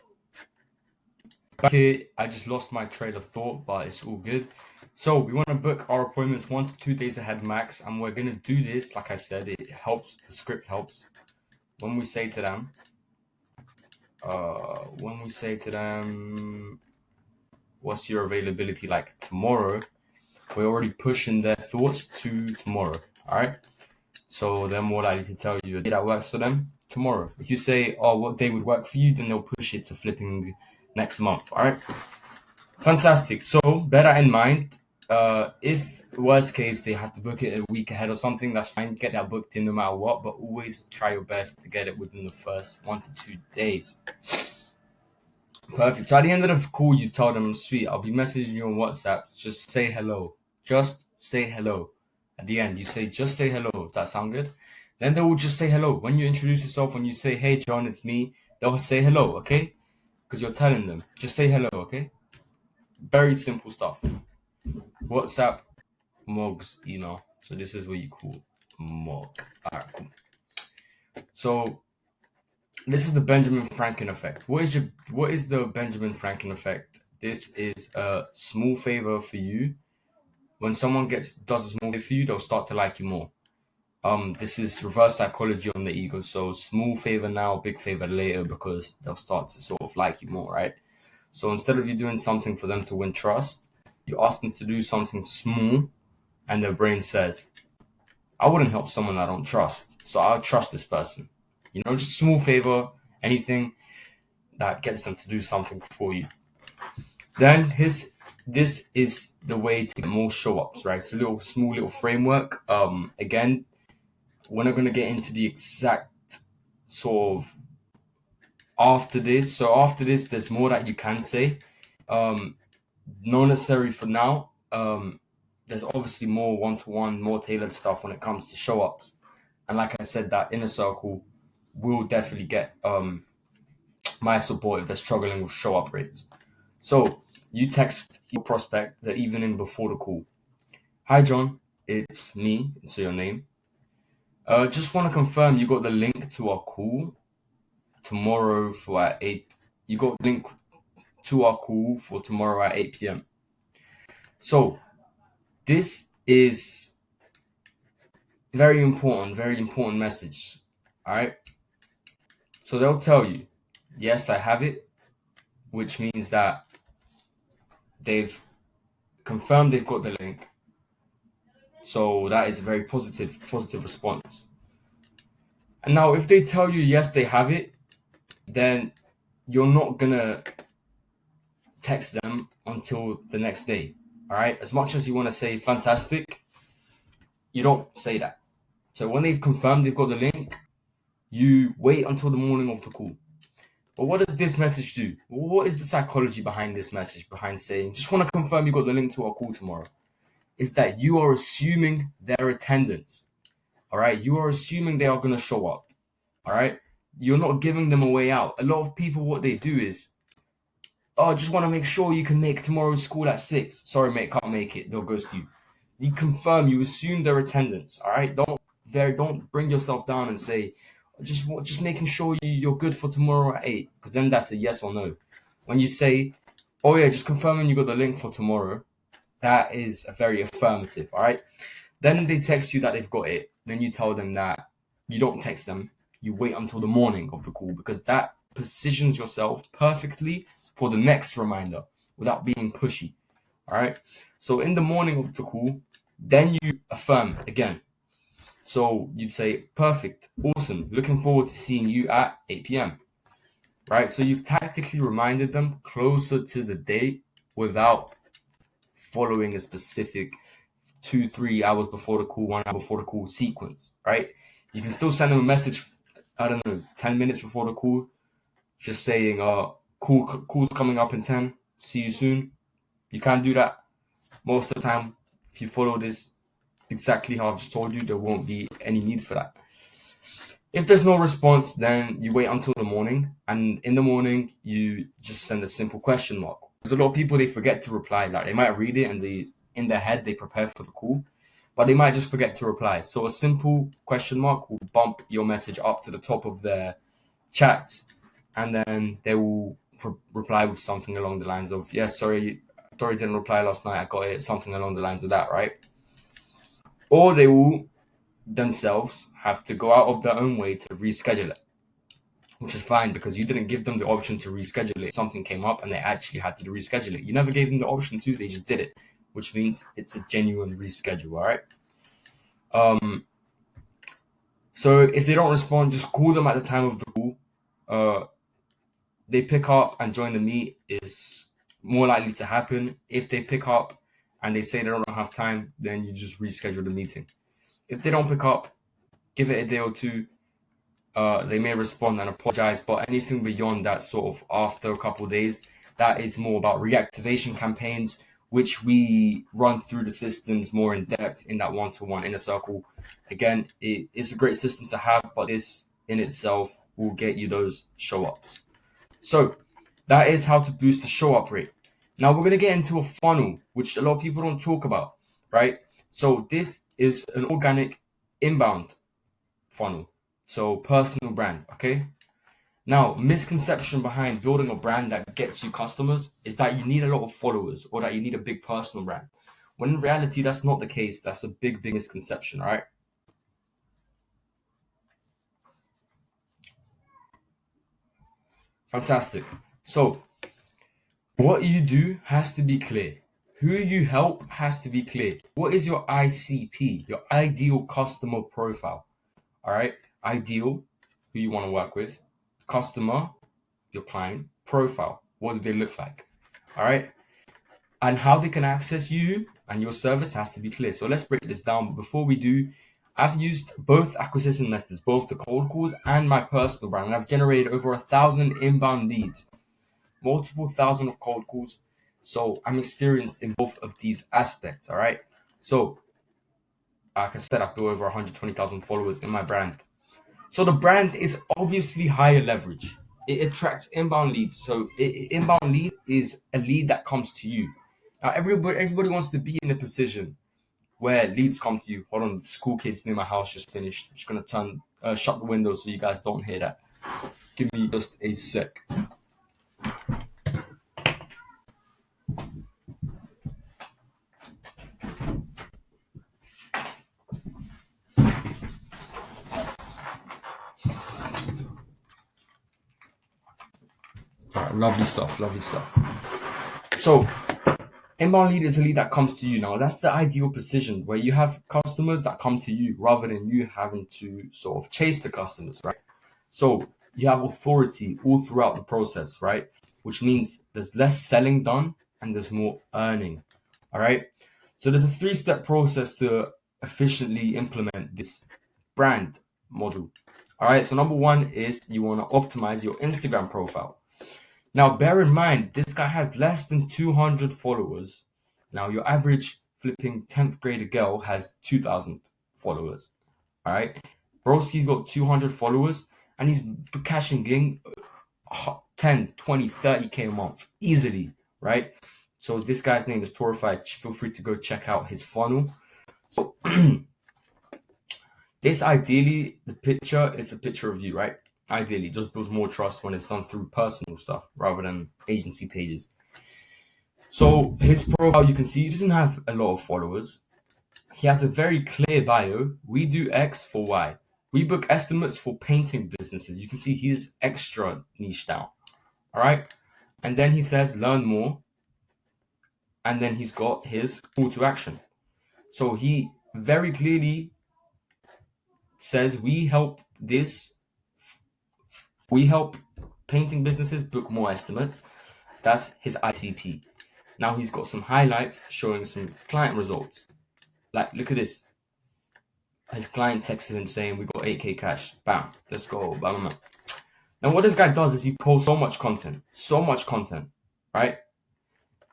Back here, I just lost my trail of thought, but it's all good. So we want to book our appointments 1 to 2 days ahead max, and we're gonna do this. Like I said, it helps. The script helps. When we say to them, what's your availability like tomorrow? We're already pushing their thoughts to tomorrow. All right. So they're more likely to tell you a day that works for them tomorrow. If you say, oh, what day would work for you, then they'll push it to flipping next month. All right. Fantastic. So bear that in mind. If worst case they have to book it a week ahead or something, that's fine. Get that booked in no matter what, but always try your best to get it within the first 1 to 2 days. Perfect. So at the end of the call, you tell them, sweet, I'll be messaging you on WhatsApp. Just say hello. Just say hello. At the end, you say, just say hello. Does that sound good? Then they will just say hello. When you introduce yourself, when you say, hey, John, it's me, they'll say hello, okay? Because you're telling them, just say hello, okay? Very simple stuff. WhatsApp, mugs, email. So this is what you call mug. All right, cool. So this is the Benjamin Franklin effect. What is the Benjamin Franklin effect? This is a small favor for you. When someone does a small favor for you, they'll start to like you more. This is reverse psychology on the ego. So small favor now, big favor later, because they'll start to sort of like you more, right? So instead of you doing something for them to win trust, you ask them to do something small, and their brain says, I wouldn't help someone I don't trust, so I'll trust this person. You know, just small favor, anything that gets them to do something for you. Then this is the way to get more show ups, right? It's a small little framework. Again, we're not gonna get into the exact sort of after this. So after this, there's more that you can say. Not necessary for now. There's obviously more one-to-one, more tailored stuff when it comes to show ups. And like I said, that inner circle will definitely get my support if they're struggling with show up rates. So you text your prospect the evening before the call. Hi, John. It's me. It's your name. Just want to confirm you got the link to our call tomorrow for at 8. You got the link to our call for tomorrow at 8 p.m. So this is very important message. All right. So they'll tell you, yes, I have it, which means that they've confirmed they've got the link. So that is a very positive response. And now if they tell you, yes, they have it, then you're not going to text them until the next day. All right. As much as you want to say fantastic, you don't say that. So when they've confirmed they've got the link, you wait until the morning of the call. But what does this message do? What is the psychology behind this message, behind saying, just want to confirm you got the link to our call tomorrow? Is that you are assuming their attendance. All right. You are assuming they are going to show up. All right. You're not giving them a way out. A lot of people, what they do is, oh, just want to make sure you can make tomorrow's school at 6. Sorry, mate, can't make it. They'll ghost you. You confirm, you assume their attendance. All right. Don't bring yourself down and say, just making sure you're good for tomorrow at 8, because then that's a yes or no. When you say, oh yeah, just confirming you got the link for tomorrow, that is a very affirmative. All right. Then they text you that they've got it. Then you tell them that you don't text them. You wait until the morning of the call, because that positions yourself perfectly for the next reminder without being pushy. All right. So in the morning of the call, then you affirm again. So you'd say, perfect, awesome, looking forward to seeing you at 8 p.m. Right? So you've tactically reminded them closer to the date without following a specific 2-3 hours before the call, 1 hour before the call sequence. Right? You can still send them a message I don't know, 10 minutes before the call, just saying, call's coming up in 10, see you soon. You can't do that. Most of the time, if you follow this exactly how I've just told you, there won't be any need for that. If there's no response, then you wait until the morning, and in the morning, you just send a simple question mark. There's a lot of people, they forget to reply. Like, they might read it and in their head, they prepare for the call, but they might just forget to reply. So a simple question mark will bump your message up to the top of their chat, and then they will reply with something along the lines of, yeah, sorry, didn't reply last night, I got it, something along the lines of that, right? Or they will themselves have to go out of their own way to reschedule it, which is fine because you didn't give them the option to reschedule it. Something came up and they actually had to reschedule it. You never gave them the option to, they just did it, which means it's a genuine reschedule, all right? So if they don't respond, just call them at the time of the call. They pick up and join the meet is more likely to happen. If they pick up and they say they don't have time, then you just reschedule the meeting. If they don't pick up, give it a day or two. They may respond and apologize, but anything beyond that, sort of after a couple of days, that is more about reactivation campaigns, which we run through the systems more in depth in that one-to-one inner circle. Again, it's a great system to have, but this in itself will get you those show-ups. So that is how to boost the show-up rate. Now we're going to get into a funnel, which a lot of people don't talk about, right? So this is an organic inbound funnel. So personal brand, okay? Now, misconception behind building a brand that gets you customers is that you need a lot of followers or that you need a big personal brand. When in reality, that's not the case. That's a big misconception, right? Fantastic. So what you do has to be clear. Who you help has to be clear. What is your ICP, your ideal customer profile? All right. Ideal, who you want to work with. Customer, your client. Profile, what do they look like? All right. And how they can access you and your service has to be clear. So let's break this down. But before we do, I've used both acquisition methods, both the cold calls and my personal brand. And I've generated over 1,000 inbound leads, multiple thousand of cold calls. So I'm experienced in both of these aspects. All right. So like I said, I've built over 120,000 followers in my brand. So the brand is obviously higher leverage. It attracts inbound leads. So inbound lead is a lead that comes to you. Now everybody wants to be in a position where leads come to you. Hold on, the school kids near my house just finished. I'm just gonna shut the window so you guys don't hear that. Give me just a sec. All right, lovely stuff. So inbound lead is a lead that comes to you. Now that's the ideal position where you have customers that come to you rather than you having to sort of chase the customers, right? So you have authority all throughout the process, right? Which means there's less selling done and there's more earning. All right. So there's a 3-step process to efficiently implement this brand model. All right. So number 1 is you want to optimize your Instagram profile. Now, bear in mind, this guy has less than 200 followers. Now, your average flipping 10th grader girl has 2,000 followers. All right. Broski's got 200 followers and he's cashing in 10, 20, 30K a month easily, right? So this guy's name is Torify. Feel free to go check out his funnel. So this ideally, the picture is a picture of you, right? Ideally, it just builds more trust when it's done through personal stuff rather than agency pages. So his profile, you can see he doesn't have a lot of followers. He has a very clear bio. We do X for Y. We book estimates for painting businesses. You can see he's extra niche down. All right. And then he says, learn more. And then he's got his call to action. So he very clearly says, we help painting businesses book more estimates. That's his ICP. Now he's got some highlights showing some client results. Like, look at this. his client texted him saying, "We got 8K cash. Bam, let's go." Bam, bam, bam. Now, what this guy does is he posts so much content, right?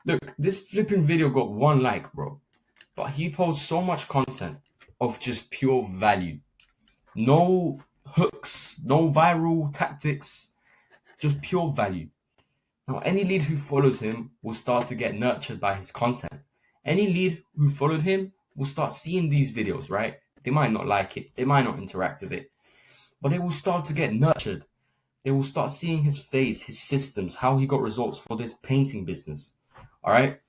Look, this flipping video got 1 like, bro. But he posts so much content of just pure value. No hooks, no viral tactics, just pure value. Now, any lead who follows him will start to get nurtured by his content. Any lead who followed him will start seeing these videos, right? They might not like it, they might not interact with it, but they will start to get nurtured. They will start seeing his face, his systems, how he got results for this painting business. All right.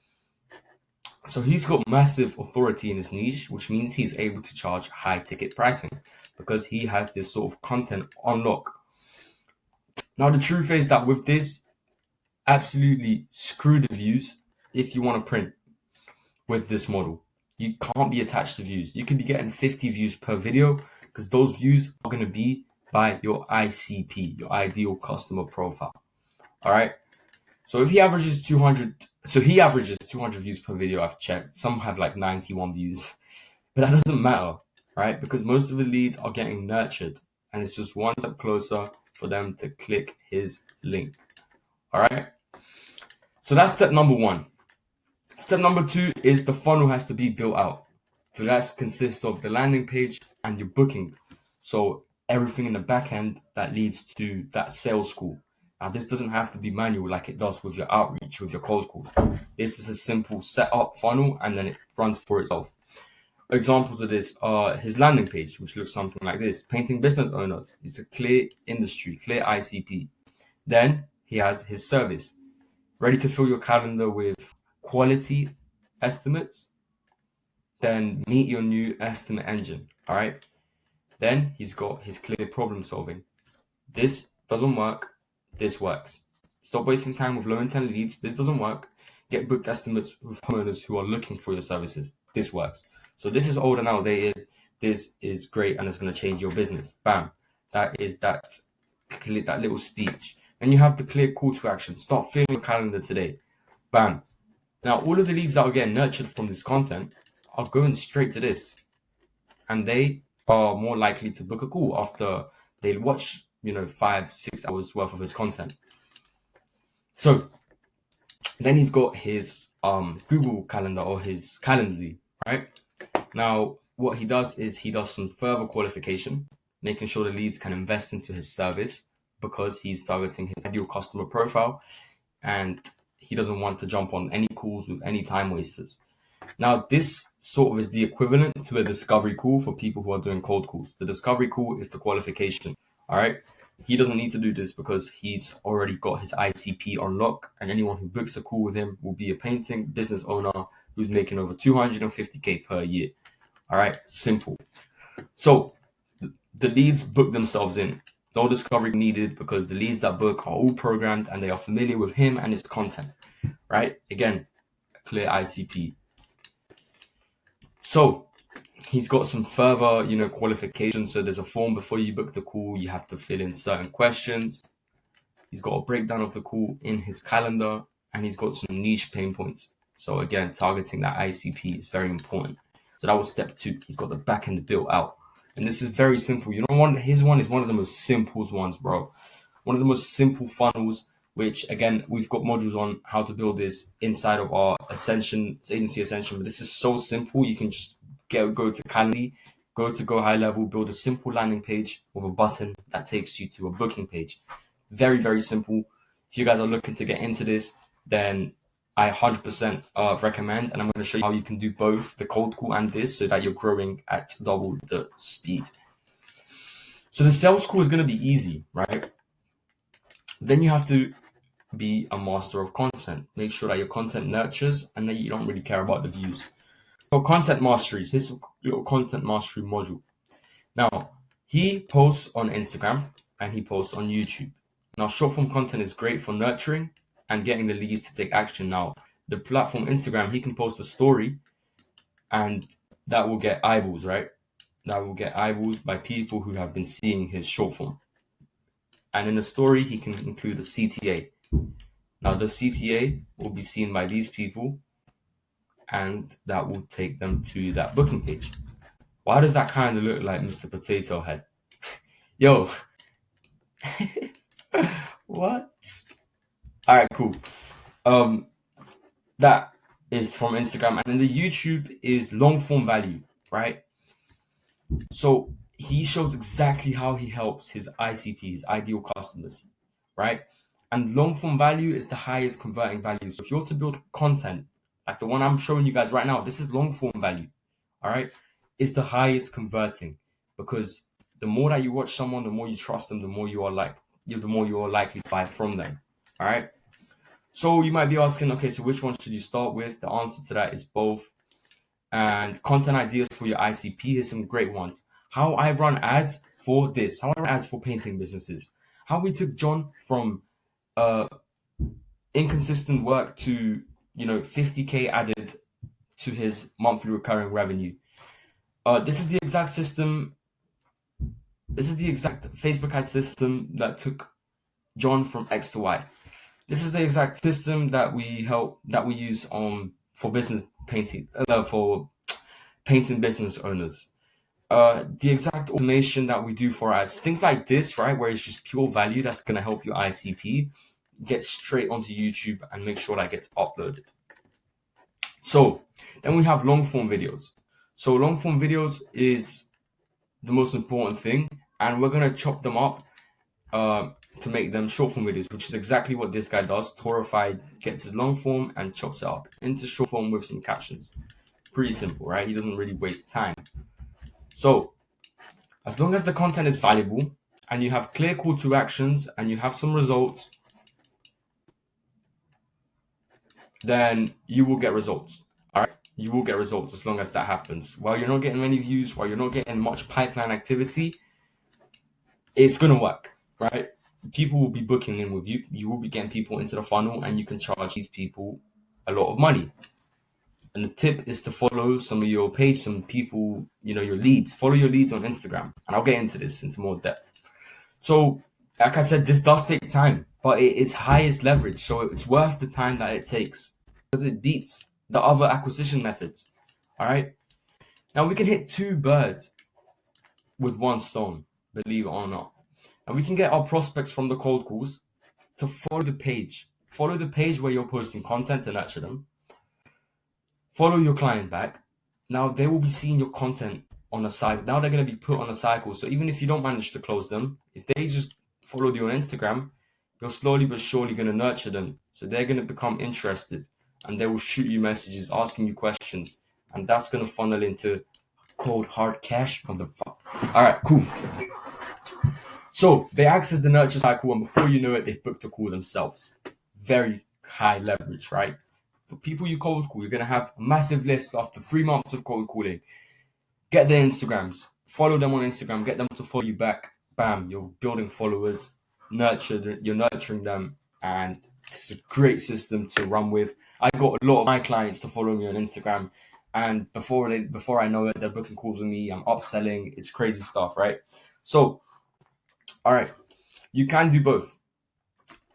So he's got massive authority in his niche, which means he's able to charge high ticket pricing because he has this sort of content on lock. Now, the truth is that with this, absolutely screw the views if you want to print with this model. You can't be attached to views. You could be getting 50 views per video because those views are going to be by your ICP, your ideal customer profile. All right. So if he averages 200, he averages 200 views per video. I've checked. Some have like 91 views, but that doesn't matter, right? Because most of the leads are getting nurtured, and it's just one step closer for them to click his link. All right. So that's step number 1. Step number 2 is the funnel has to be built out. So that consists of the landing page and your booking. So everything in the back end that leads to that sales call. Now, this doesn't have to be manual like it does with your outreach, with your cold calls. This is a simple setup funnel, and then it runs for itself. Examples of this are his landing page, which looks something like this. Painting business owners. It's a clear industry, clear ICP. Then he has his service. Ready to fill your calendar with quality estimates? Then meet your new estimate engine. All right. Then he's got his clear problem solving. This doesn't work. This works. Stop wasting time with low intent leads. This doesn't work. Get booked estimates with homeowners who are looking for your services. This works. So this is old and outdated. This is great and it's going to change your business. Bam. That is that little speech. And you have the clear call to action. Start filling your calendar today. Bam. Now, all of the leads that are getting nurtured from this content are going straight to this. And they are more likely to book a call after they watch 5-6 hours worth of his content. So then he's got his Google Calendar or his Calendly, right? Now what he does is he does some further qualification, making sure the leads can invest into his service because he's targeting his ideal customer profile and he doesn't want to jump on any calls with any time wasters. Now, this sort of is the equivalent to a discovery call for people who are doing cold calls. The discovery call is the qualification. All right. He doesn't need to do this because he's already got his ICP on lock, and anyone who books a call with him will be a painting business owner who's making over 250K per year. All right. Simple. So the leads book themselves in. No discovery needed because the leads that book are all programmed and they are familiar with him and his content. Right. Again, clear ICP. So he's got some further, qualifications. So there's a form before you book the call. You have to fill in certain questions. He's got a breakdown of the call in his calendar, and he's got some niche pain points. So again, targeting that ICP is very important. So that was step 2. He's got the back end built out, and this is very simple. His one is one of the most simple ones, bro. One of the most simple funnels. Which again, we've got modules on how to build this inside of our agency Ascension. But this is so simple. You can just go to Calendly, go to Go High Level, build a simple landing page with a button that takes you to a booking page. Very, very simple. If you guys are looking to get into this, then I 100% recommend. And I'm going to show you how you can do both the cold call and this so that you're growing at double the speed. So the sales call is going to be easy, right? Then you have to be a master of content. Make sure that your content nurtures and that you don't really care about the views. So content mastery, his little content mastery module. Now, he posts on Instagram and he posts on YouTube. Now, short form content is great for nurturing and getting the leads to take action. Now, the platform Instagram, he can post a story and that will get eyeballs, right? That will get eyeballs by people who have been seeing his short form. And in the story, he can include a CTA. Now, the CTA will be seen by these people, and that will take them to that booking page. Why does that kind of look like Mr. Potato Head? Yo. What? All right, cool. That is from Instagram, and then the YouTube is long form value, right? So he shows exactly how he helps his ICP, his ideal customers, right? And long form value is the highest converting value. So if you're to build content like the one I'm showing you guys right now, this is long form value, all right? It's the highest converting, because the more that you watch someone, the more you trust them, the more you are likely to buy from them, all right? So you might be asking, okay, so which one should you start with? The answer to that is both. And content ideas for your ICP, here's some great ones. How I run ads for this. How I run ads for painting businesses. How we took John from inconsistent work to 50K added to his monthly recurring revenue. This is the exact system. This is the exact Facebook ad system that took John from X to Y. This is the exact system that we use for business painting for painting business owners. The exact automation that we do for ads, things like this, right, where it's just pure value that's going to help your ICP get straight onto YouTube and make sure that gets uploaded. So then we have long form videos. So long form videos is the most important thing, and we're going to chop them up to make them short form videos, which is exactly what this guy does. Torify gets his long form and chops it up into short form with some captions. Pretty simple, right? He doesn't really waste time. So as long as the content is valuable and you have clear call to actions and you have some results, then you will get results. All right, you will get results as long as that happens. While you're not getting many views, while you're not getting much pipeline activity, it's gonna work, right? People will be booking in with you. You will be getting people into the funnel, and you can charge these people a lot of money. And the tip is to follow some of your page, some people, your leads. Follow your leads on Instagram, and I'll get into this into more depth. So, like I said, this does take time, but it's highest leverage, so it's worth the time that it takes because it beats the other acquisition methods. All right. Now we can hit two birds with one stone, believe it or not. And we can get our prospects from the cold calls to follow the page. Follow the page where you're posting content to nurture them. Follow your client back. Now they will be seeing your content on a cycle. Now they're going to be put on a cycle. So even if you don't manage to close them, if they just followed you on Instagram, you're slowly but surely going to nurture them. So they're going to become interested and they will shoot you messages asking you questions. And that's going to funnel into cold hard cash. Motherfucker. All right, cool. So they access the nurture cycle, and before you know it, they've booked a call themselves. Very high leverage, right? For people you cold call, you're going to have a massive list after 3 months of cold calling. Get their Instagrams, follow them on Instagram, get them to follow you back. Bam, you're building followers, you're nurturing them, and it's a great system to run with. I got a lot of my clients to follow me on Instagram, and before I know it, they're booking calls with me. I'm upselling. It's crazy stuff, right? So, all right, you can do both.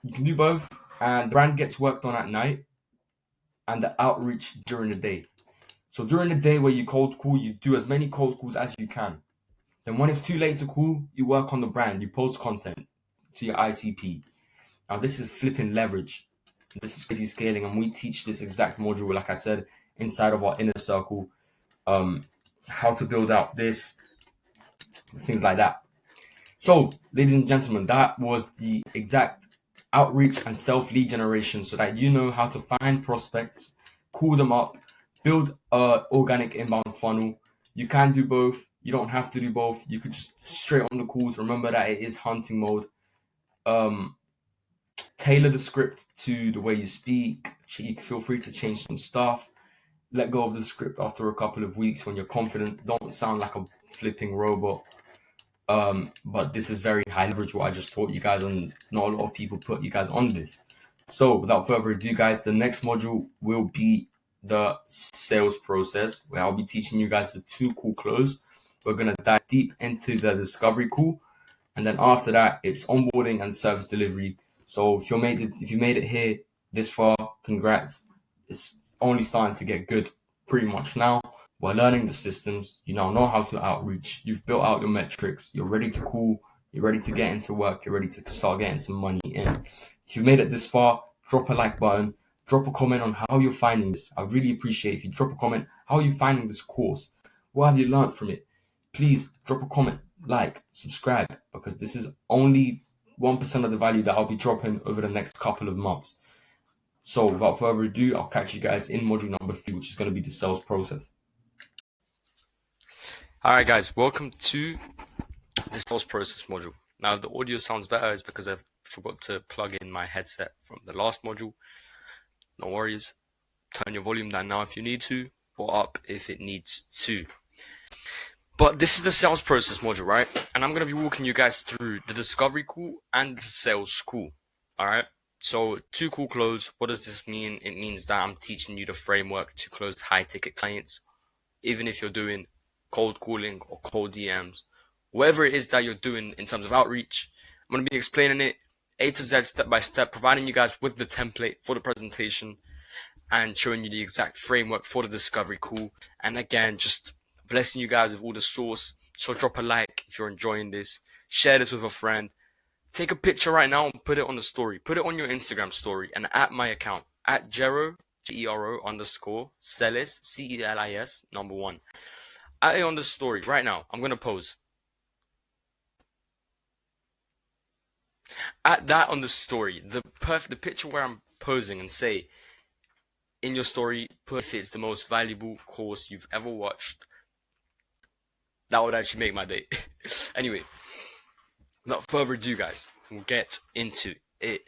You can do both, and the brand gets worked on at night, and the outreach during the day. So during the day where you cold call, you do as many cold calls as you can. Then when it's too late to call, you work on the brand. You post content to your ICP. Now this is flipping leverage. This is crazy scaling, and we teach this exact module, like I said, inside of our inner circle. How to build out this, things like that. So, ladies and gentlemen, that was the exact outreach and self-lead generation, so that you know how to find prospects, call them up, build an organic inbound funnel. You can do both. You don't have to do both. You could just straight on the calls. Remember that it is hunting mode. Tailor the script to the way you speak. You feel free to change some stuff. Let go of the script after a couple of weeks when you're confident. Don't sound like a flipping robot. But this is very high leverage what I just taught you guys, and not a lot of people put you guys on this. So without further ado, guys, the next module will be the sales process, where I'll be teaching you guys the 2-call close. We're going to dive deep into the discovery call, and then after that it's onboarding and service delivery. So if you made it here this far, congrats. It's only starting to get good pretty much now, We're learning the systems. You now know how to outreach. You've built out your metrics. You're ready to call. You're ready to get into work. You're ready to start getting some money in. If you've made it this far, drop a like button. Drop a comment on how you're finding this. I really appreciate if you drop a comment. How are you finding this course? What have you learned from it? Please drop a comment, like, subscribe, because this is only 1% of the value that I'll be dropping over the next couple of months. So without further ado, I'll catch you guys in module number 3, which is going to be the sales process. All right, guys, welcome to the sales process module. Now, if the audio sounds better, it's because I forgot to plug in my headset from the last module. No worries. Turn your volume down now if you need to, or up if it needs to. But this is the sales process module, right? And I'm going to be walking you guys through the discovery call and the sales call. All right. So 2 call close. What does this mean? It means that I'm teaching you the framework to close high ticket clients, even if you're doing cold calling or cold DMs, whatever it is that you're doing in terms of outreach. I'm going to be explaining it A to Z, step by step, providing you guys with the template for the presentation and showing you the exact framework for the discovery call. And again, just blessing you guys with all the source. So drop a like if you're enjoying this. Share this with a friend. Take a picture right now and put it on the story. Put it on your Instagram story and at my account, at Jero, Gero _ Celis, CELIS, number 1. Add it on the story right now. I'm going to pose. Add that on the story. The picture where I'm posing, and say in your story, put if it's the most valuable course you've ever watched. That would actually make my day. Anyway, without further ado, guys, we'll get into it.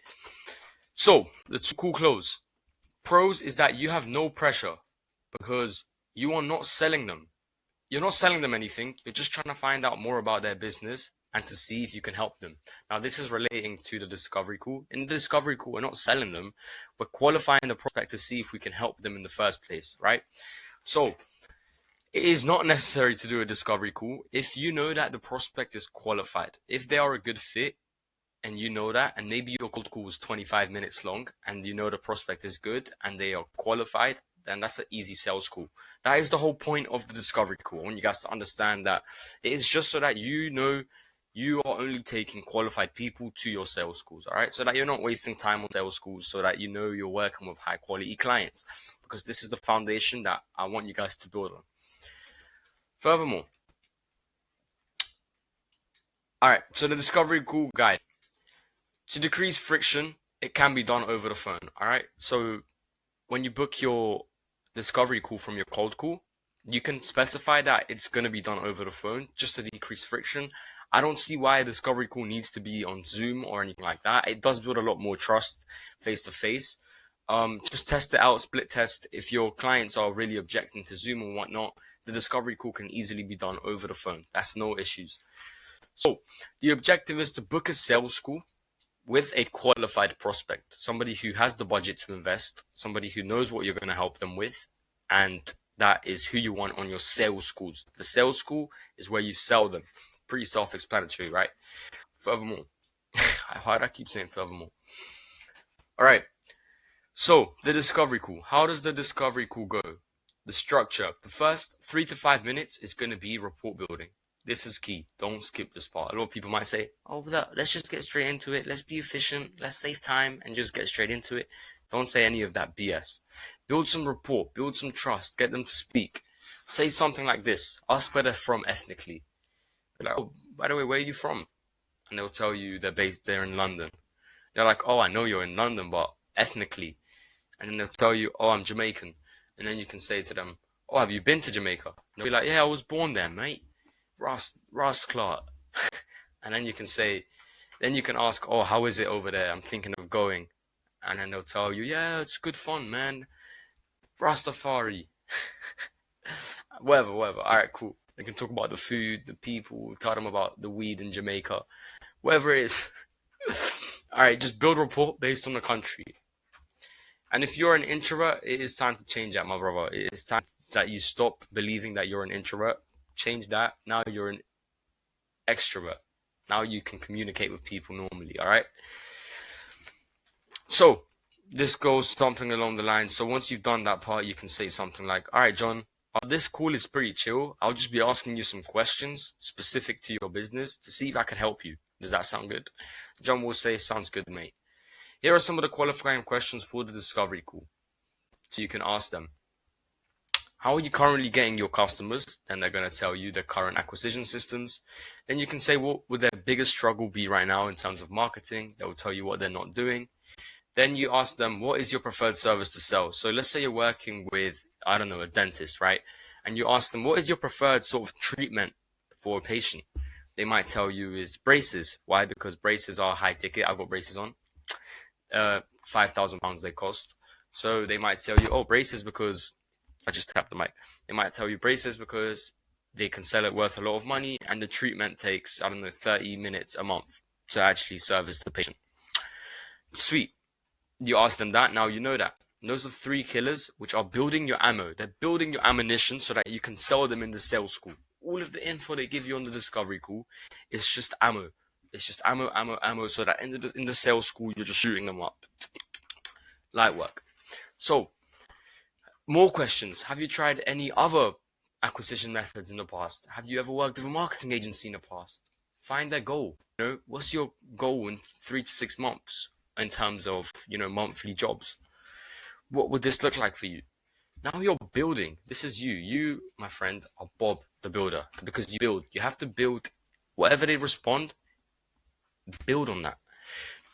So, the 2 call close. Pros is that you have no pressure because you are not selling them. You're not selling them anything. You're just trying to find out more about their business and to see if you can help them. Now, this is relating to the discovery call. In the discovery call, we're not selling them. We're qualifying the prospect to see if we can help them in the first place, right? So, it is not necessary to do a discovery call if you know that the prospect is qualified. If they are a good fit and you know that, and maybe your cold call was 25 minutes long and you know the prospect is good and they are qualified, then that's an easy sales call. That is the whole point of the discovery call. I want you guys to understand that it is just so that you know you are only taking qualified people to your sales calls, all right? So that you're not wasting time on sales calls, so that you know you're working with high quality clients, because this is the foundation that I want you guys to build on. Furthermore, all right, so the discovery call guide. To decrease friction, it can be done over the phone, all right? So when you book your discovery call from your cold call, you can specify that it's going to be done over the phone just to decrease friction. I don't see why a discovery call needs to be on Zoom or anything like that. It does build a lot more trust face to face. Just test it out, split test. If your clients are really objecting to Zoom and whatnot, the discovery call can easily be done over the phone. That's no issues. So the objective is to book a sales call with a qualified prospect, somebody who has the budget to invest, somebody who knows what you're going to help them with, and that is who you want on your sales calls. The sales call is where you sell them. Pretty self-explanatory, right? Furthermore, why do I keep saying furthermore? All right. So the discovery call. How does the discovery call go? The structure. The first 3 to 5 minutes is going to be rapport building. This is key. Don't skip this part. A lot of people might say, oh, let's just get straight into it. Let's be efficient. Let's save time and just get straight into it. Don't say any of that BS. Build some rapport. Build some trust. Get them to speak. Say something like this. Ask where they're from ethnically. Be like, oh, by the way, where are you from? And they'll tell you they're in London. They're like, oh, I know you're in London, but ethnically. And then they'll tell you, oh, I'm Jamaican. And then you can say to them, oh, have you been to Jamaica? And they'll be like, yeah, I was born there, mate. Ross Clark. And then you can ask, oh, how is it over there? I'm thinking of going. And then they'll tell you, yeah, it's good fun, man. Rastafari. whatever. All right, cool. They can talk about the food, the people, tell them about the weed in Jamaica. Whatever it is. All right, just build rapport based on the country. And if you're an introvert, it is time to change that, my brother. It is time that you stop believing that you're an introvert. Change that. Now you're an extrovert. Now you can communicate with people normally, all right? So this goes something along the line. So once you've done that part, you can say something like, all right, John, This call is pretty chill. I'll just be asking you some questions specific to your business to see if I can help you. Does that sound good? John will say, sounds good, mate. Here are some of the qualifying questions for the discovery call. So you can ask them, how are you currently getting your customers? Then they're going to tell you their current acquisition systems. Then you can say, what would their biggest struggle be right now in terms of marketing? They will tell you what they're not doing. Then you ask them, what is your preferred service to sell? So let's say you're working with, I don't know, a dentist, right? And you ask them, what is your preferred sort of treatment for a patient? They might tell you is braces. Why? Because braces are high ticket. I've got braces on. £5,000 they cost. So they might tell you, oh, braces because I just tapped the mic. They might tell you braces because they can sell it worth a lot of money and the treatment takes, I don't know, 30 minutes a month to actually service the patient. Sweet. You ask them that, now you know that. Those are 3 killers which are building your ammo. They're building your ammunition so that you can sell them in the sales school. All of the info they give you on the discovery call is just ammo. It's just ammo, ammo, ammo, so that in the sales school, you're just shooting them up. Light work. So, more questions. Have you tried any other acquisition methods in the past? Have you ever worked with a marketing agency in the past? Find their goal. What's your goal in 3 to 6 months in terms of, monthly jobs? What would this look like for you? Now you're building. This is you. You, my friend, are Bob the builder because you build. You have to build. Whatever they respond, build on that.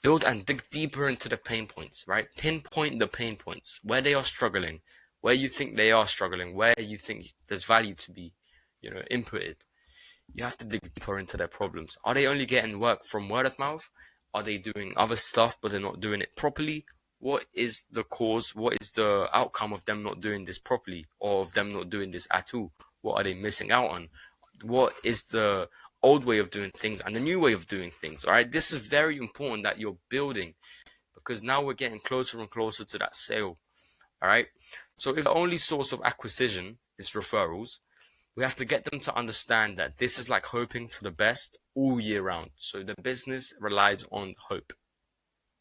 Build and dig deeper into the pain points, right? Pinpoint the pain points, where they are struggling, where you think they are struggling, where you think there's value to be, inputted. You have to dig deeper into their problems. Are they only getting work from word of mouth? Are they doing other stuff, but they're not doing it properly? What is the cause? What is the outcome of them not doing this properly or of them not doing this at all? What are they missing out on? What is the old way of doing things and the new way of doing things? All right, this is very important that you're building because now we're getting closer and closer to that sale. All right, so if the only source of acquisition is referrals, we have to get them to understand that this is like hoping for the best all year round. So the business relies on hope,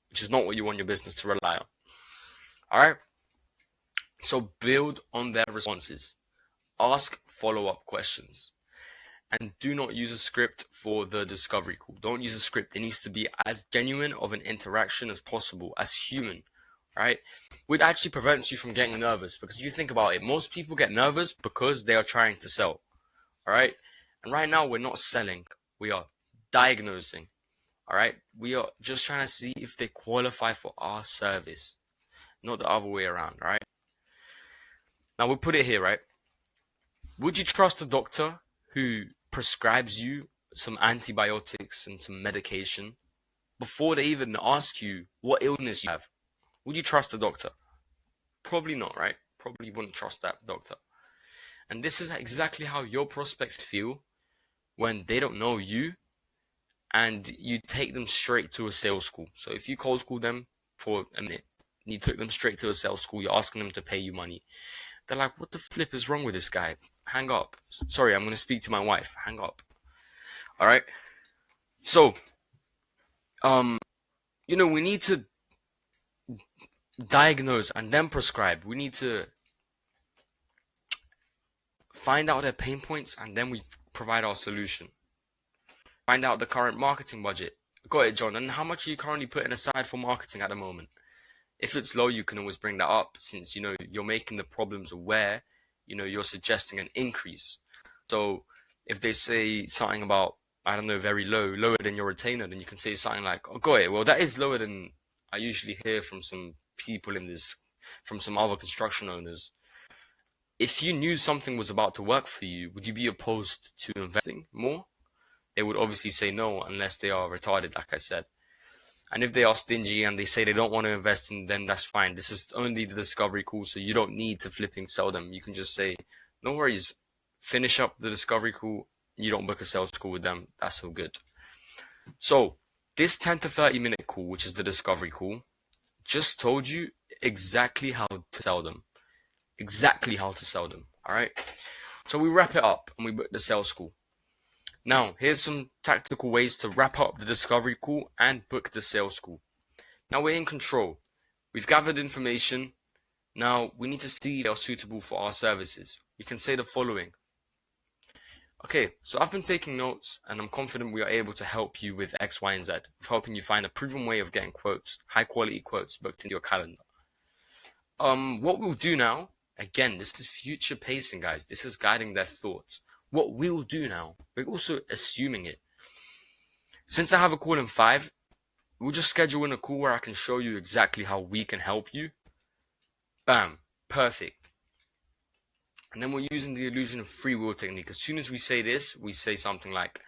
which is not what you want your business to rely on. All right, so build on their responses. Ask follow-up questions. And do not use a script for the discovery call. Don't use a script. It needs to be as genuine of an interaction as possible, as human, right? Which actually prevents you from getting nervous. Because if you think about it, most people get nervous because they are trying to sell, all right? And right now, we're not selling. We are diagnosing, all right? We are just trying to see if they qualify for our service, not the other way around, all right? Now, we'll put it here, right? Would you trust a doctor who prescribes you some antibiotics and some medication before they even ask you what illness you have? Would you trust a doctor? Probably not, right? Probably wouldn't trust that doctor. And this is exactly how your prospects feel when they don't know you and you take them straight to a sales call. So if you cold call them for a minute, and you took them straight to a sales call, you're asking them to pay you money. They're like, what the flip is wrong with this guy? Hang up. Sorry, I'm going to speak to my wife. Hang up. All right. So, we need to diagnose and then prescribe. We need to find out their pain points and then we provide our solution. Find out the current marketing budget. Got it, John. And how much are you currently putting aside for marketing at the moment? If it's low, you can always bring that up since, you're making the problems aware, you're suggesting an increase. So if they say something about, I don't know, very lower than your retainer, then you can say something like, oh, got it. Well, that is lower than I usually hear from some people from some other construction owners. If you knew something was about to work for you, would you be opposed to investing more? They would obviously say no, unless they are retarded, like I said. And if they are stingy and they say they don't want to invest in, then that's fine. This is only the discovery call, so you don't need to flipping sell them. You can just say, no worries, finish up the discovery call. You don't book a sales call with them. That's all good. So this 10 to 30 minute call, which is the discovery call, just told you exactly how to sell them. Exactly how to sell them. All right. So we wrap it up and we book the sales call. Now, here's some tactical ways to wrap up the discovery call and book the sales call. Now we're in control. We've gathered information. Now we need to see if they are suitable for our services. you can say the following. Okay, so I've been taking notes and I'm confident we are able to help you with X, Y, and Z, of helping you find a proven way of getting quotes, high quality quotes booked into your calendar. What we'll do now, again, this is future pacing, guys. This is guiding their thoughts. What we'll do now, we're also assuming it. Since I have a call in 5, we'll just schedule in a call where I can show you exactly how we can help you. Bam, perfect. And then we're using the illusion of free will technique. As soon as we say this, we say something like,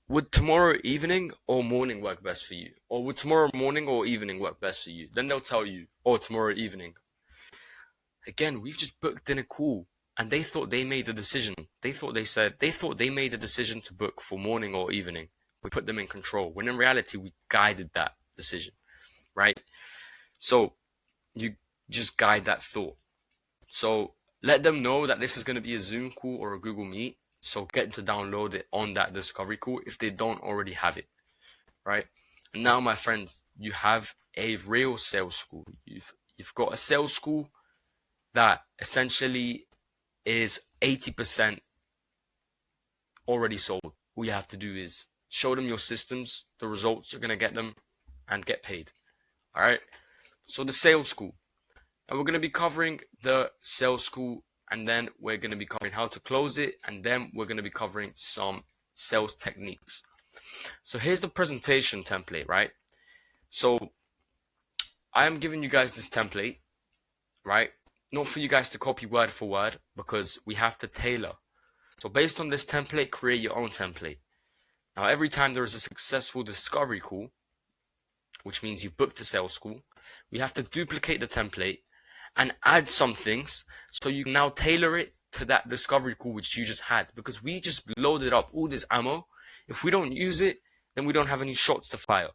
would tomorrow evening or morning work best for you? Or would tomorrow morning or evening work best for you? Then they'll tell you, oh, tomorrow evening. Again, we've just booked in a call and they thought they made the decision. They thought they made the decision to book for morning or evening. We put them in control, when in reality, we guided that decision, right? So you just guide that thought. So let them know that this is going to be a Zoom call or a Google Meet. So get them to download it on that discovery call if they don't already have it, right? And now, my friends, you have a real sales school. You've got a sales school that essentially is 80% already sold. All you have to do is show them your systems, the results you're going to get them, and get paid. All right? So the sales school. And we're going to be covering the sales school, and then we're going to be covering how to close it, and then we're going to be covering some sales techniques. So here's the presentation template, right? So I am giving you guys this template, right? Not for you guys to copy word for word, because we have to tailor. So based on this template, create your own template. Now, every time there is a successful discovery call, which means you booked a sales call, we have to duplicate the template and add some things so you can now tailor it to that discovery call which you just had, because we just loaded up all this ammo. If we don't use it, then we don't have any shots to fire.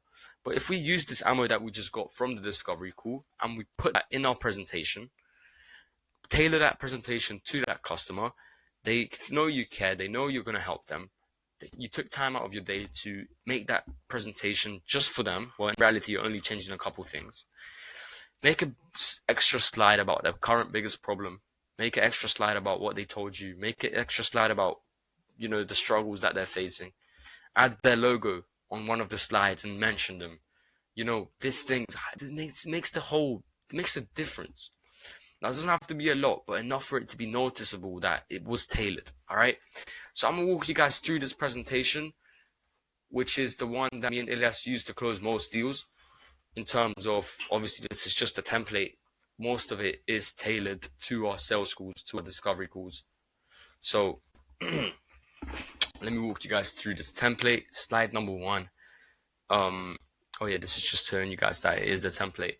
But if we use this ammo that we just got from the discovery call and we put that in our presentation, tailor that presentation to that customer, they know you care, they know you're going to help them. You took time out of your day to make that presentation just for them. Well, in reality, you're only changing a couple things. Make an extra slide about their current biggest problem. Make an extra slide about what they told you. Make an extra slide about, the struggles that they're facing. Add their logo on one of the slides and mention them. This thing makes a difference. Now, it doesn't have to be a lot, but enough for it to be noticeable that it was tailored. All right. So I'm going to walk you guys through this presentation, which is the one that me and Ilyas use to close most deals. In terms of, obviously, this is just a template. Most of it is tailored to our sales calls, to our discovery calls. So let me walk you guys through this template. Slide number 1. This is just telling you guys that it is the template.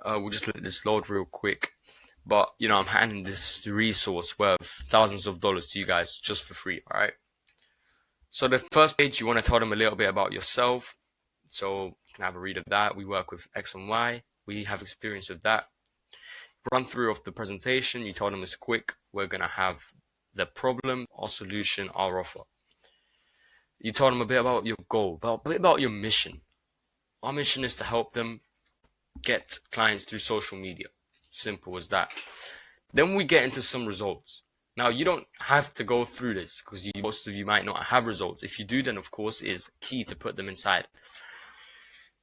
We'll just let this load real quick. But, I'm handing this resource worth thousands of dollars to you guys just for free, all right? So the first page, you want to tell them a little bit about yourself. So you can have a read of that. We work with X and Y. We have experience with that. Run through of the presentation. You tell them it's quick. We're going to have the problem, our solution, our offer. You tell them a bit about your goal, a bit about your mission. Our mission is to help them get clients through social media. Simple as that. Then we get into some results. Now, you don't have to go through this because most of you might not have results. If you do, then of course it is key to put them inside.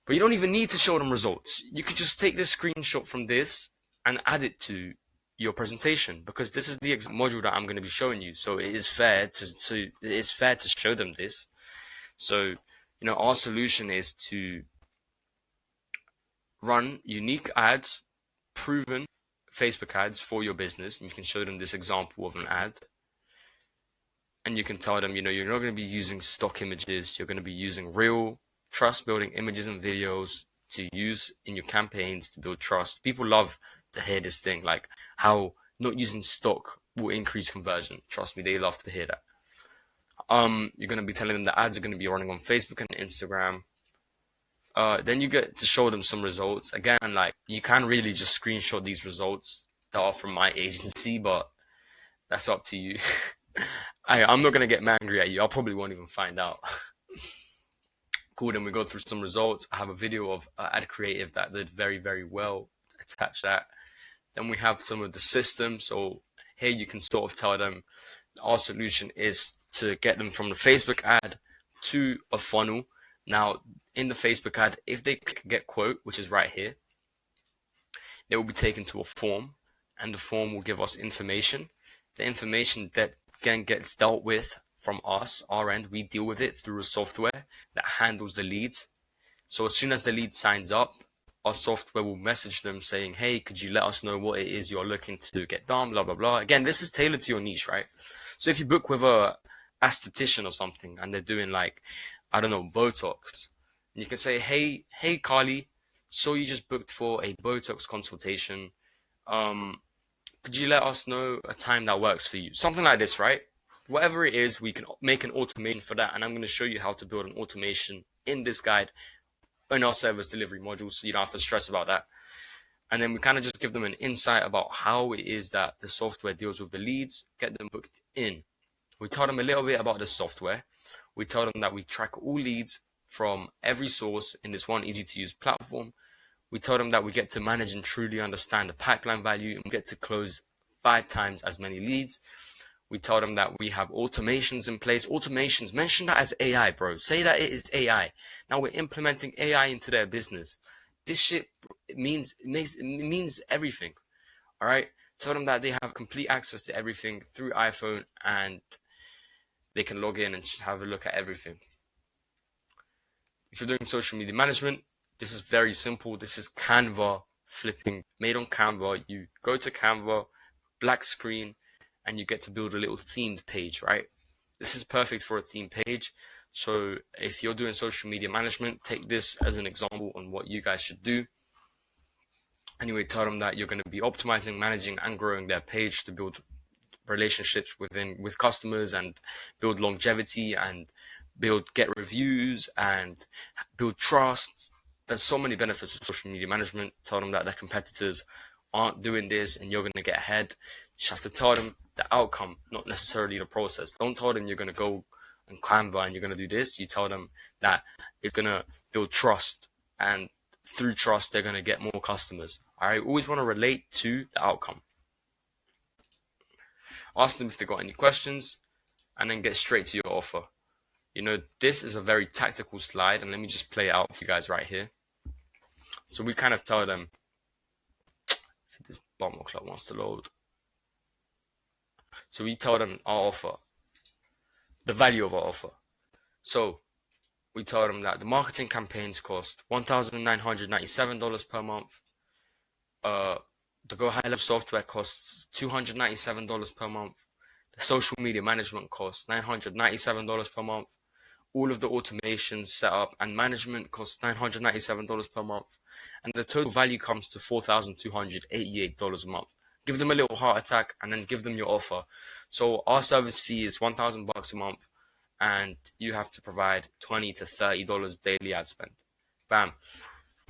But you don't even need to show them results. You could just take this screenshot from this and add it to your presentation, because this is the exact module that I'm going to be showing you. So it is fair to show them this. So, our solution is to run unique ads, proven Facebook ads for your business. And you can show them this example of an ad. And you can tell them, you're not going to be using stock images. You're going to be using real trust building images and videos to use in your campaigns to build trust. People love to hear this thing, like how not using stock will increase conversion. Trust me, they love to hear that. You're going to be telling them the ads are going to be running on Facebook and Instagram. Then you get to show them some results. Again, like, you can really just screenshot these results that are from my agency, but that's up to you. I'm not going to get angry at you. I probably won't even find out. Cool, then we go through some results. I have a video of ad creative that did very, very well. Attach that. Then we have some of the systems. So here you can sort of tell them our solution is to get them from the Facebook ad to a funnel. Now, in the Facebook ad, if they click get quote, which is right here, they will be taken to a form, and the form will give us information. The information that again gets dealt with from us, our end, we deal with it through a software that handles the leads. So as soon as the lead signs up, our software will message them saying, hey, could you let us know what it is you're looking to get done, blah, blah, blah. Again, this is tailored to your niche, right? So if you book with a esthetician or something and they're doing like, I don't know, Botox, you can say, hey, Carly, so you just booked for a Botox consultation. Could you let us know a time that works for you? Something like this, right? Whatever it is, we can make an automation for that. And I'm going to show you how to build an automation in this guide in our service delivery module, so you don't have to stress about that. And then we kind of just give them an insight about how it is that the software deals with the leads, get them booked in. We tell them a little bit about the software. We tell them that we track all leads from every source in this one easy to use platform. We tell them that we get to manage and truly understand the pipeline value and we get to close 5 times as many leads. We tell them that we have automations in place. Automations, mention that as AI, bro. Say that it is AI. Now we're implementing AI into their business. This shit means everything. All right. Tell them that they have complete access to everything through iPhone and they can log in and have a look at everything. If you're doing social media management, this is very simple. This is Canva flipping, made on Canva. You go to Canva, black screen, and you get to build a little themed page, right? This is perfect for a theme page. So if you're doing social media management, take this as an example on what you guys should do. Anyway, tell them that you're going to be optimizing, managing, and growing their page to build relationships with customers and build longevity and get reviews and build trust. There's so many benefits of social media management. Tell them that their competitors aren't doing this and you're going to get ahead. You just have to tell them the outcome, not necessarily the process. Don't tell them you're going to go on Canva and you're going to do this. You tell them that it's going to build trust, and through trust, they're going to get more customers. All right, always want to relate to the outcome. Ask them if they've got any questions, and then get straight to your offer. You know, this is a very tactical slide, and let me just play it out for you guys right here. So we kind of tell them, if this bumble club wants to load. So we tell them our offer, the value of our offer. So we tell them that the marketing campaigns cost $1,997 per month. The Go High Level software costs $297 per month. The social media management costs $997 per month. All of the automations, setup, and management costs $997 per month. And the total value comes to $4,288 a month. Give them a little heart attack and then give them your offer. So our service fee is $1,000 a month, and you have to provide $20 to $30 daily ad spend. Bam.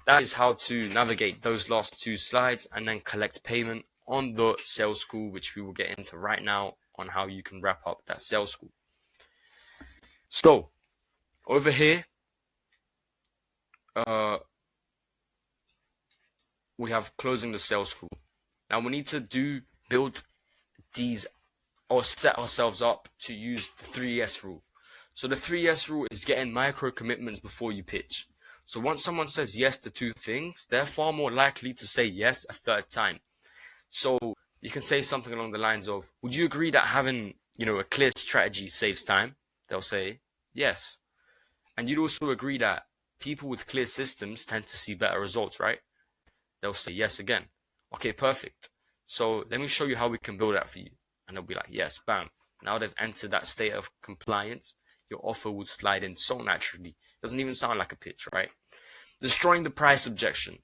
That is how to navigate those last 2 slides and then collect payment on the sales school, which we will get into right now on how you can wrap up that sales school. So over here, we have closing the sales school. Now we need to build these or set ourselves up to use the 3S rule. So the 3S rule is getting micro commitments before you pitch. So once someone says yes to 2 things, they're far more likely to say yes a 3rd time. So you can say something along the lines of, would you agree that having, a clear strategy saves time? They'll say yes. And you'd also agree that people with clear systems tend to see better results, right? They'll say yes again. Okay, perfect. So let me show you how we can build that for you. And they'll be like, yes, bam. Now they've entered that state of compliance. Your offer would slide in so naturally. Doesn't even sound like a pitch, right? Destroying the price objection.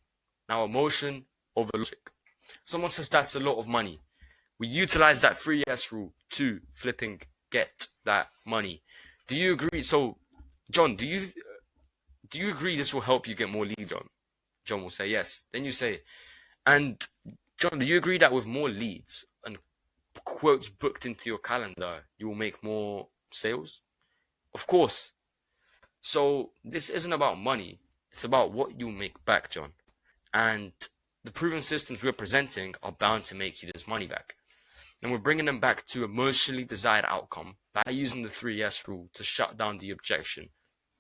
Now emotion over logic. Someone says that's a lot of money. We utilize that 3S rule to flipping get that money. Do you agree? So, John, do you agree this will help you get more leads on? John will say yes. Then you say, and John, do you agree that with more leads and quotes booked into your calendar, you will make more sales? Of course. So this isn't about money. It's about what you make back, John. And the proven systems we're presenting are bound to make you this money back. then we're bringing them back to emotionally desired outcome by using the 3S rule to shut down the objection.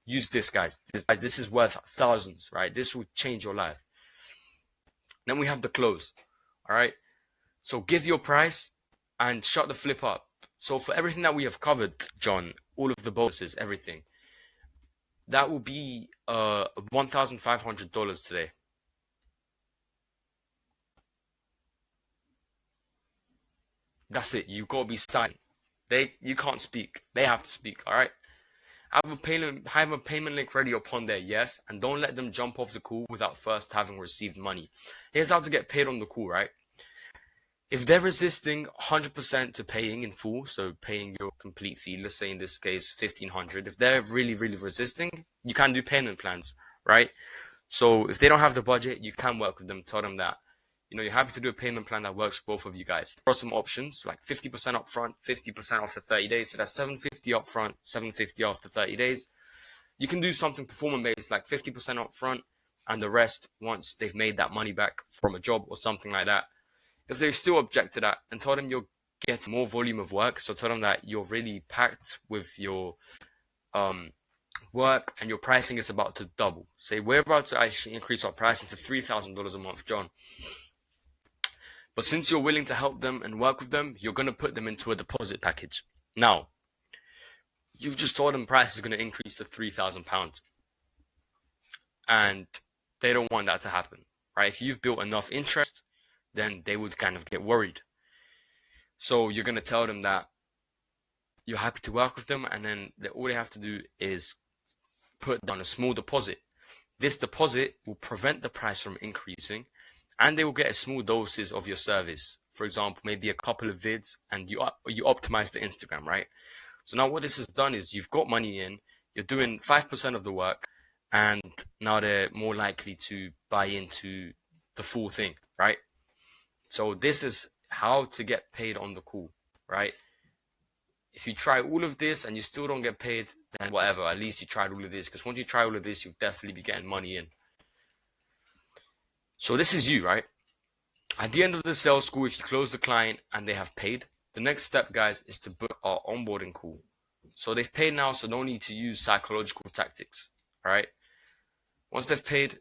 Use this, guys. This is worth thousands, right? This will change your life. Then we have the close, all right? So give your price and shut the flip up. So for everything that we have covered, John, all of the bonuses, everything, that will be $1,500 today. That's it. You gotta be silent. You can't speak. They have to speak. All right. Have a payment link ready upon their yes, and don't let them jump off the call without first having received money. Here's how to get paid on the call, right? If they're resisting 100% to paying in full, so paying your complete fee, let's say in this case $1,500, if they're really resisting, you can do payment plans, right? So if they don't have the budget, you can work with them. Tell them that, you're happy to do a payment plan that works for both of you guys. There are some options like 50% upfront, 50% after 30 days. So that's $750 upfront, $750 after 30 days. You can do something performance-based like 50% upfront and the rest once they've made that money back from a job or something like that. If they still object to that, and tell them you're getting more volume of work, so tell them that you're really packed with your work and your pricing is about to double. Say, we're about to actually increase our pricing to $3,000 a month, John. But since you're willing to help them and work with them, you're going to put them into a deposit package. Now, you've just told them price is going to increase to £3,000. And they don't want that to happen, right? If you've built enough interest, then they would kind of get worried. So you're going to tell them that you're happy to work with them, and then all they have to do is put down a small deposit. This deposit will prevent the price from increasing, and they will get a small doses of your service. For example, maybe a couple of vids, and you optimize the Instagram, right? So now what this has done is you've got money in, you're doing 5% of the work, and now they're more likely to buy into the full thing, right? So this is how to get paid on the call, right? If you try all of this and you still don't get paid, then whatever, at least you tried all of this. Because once you try all of this, you'll definitely be getting money in. So this is you, right? At the end of the sales call, if you close the client and they have paid, the next step, guys, is to book our onboarding call. So they've paid now, so no need to use psychological tactics, all right? Once they've paid,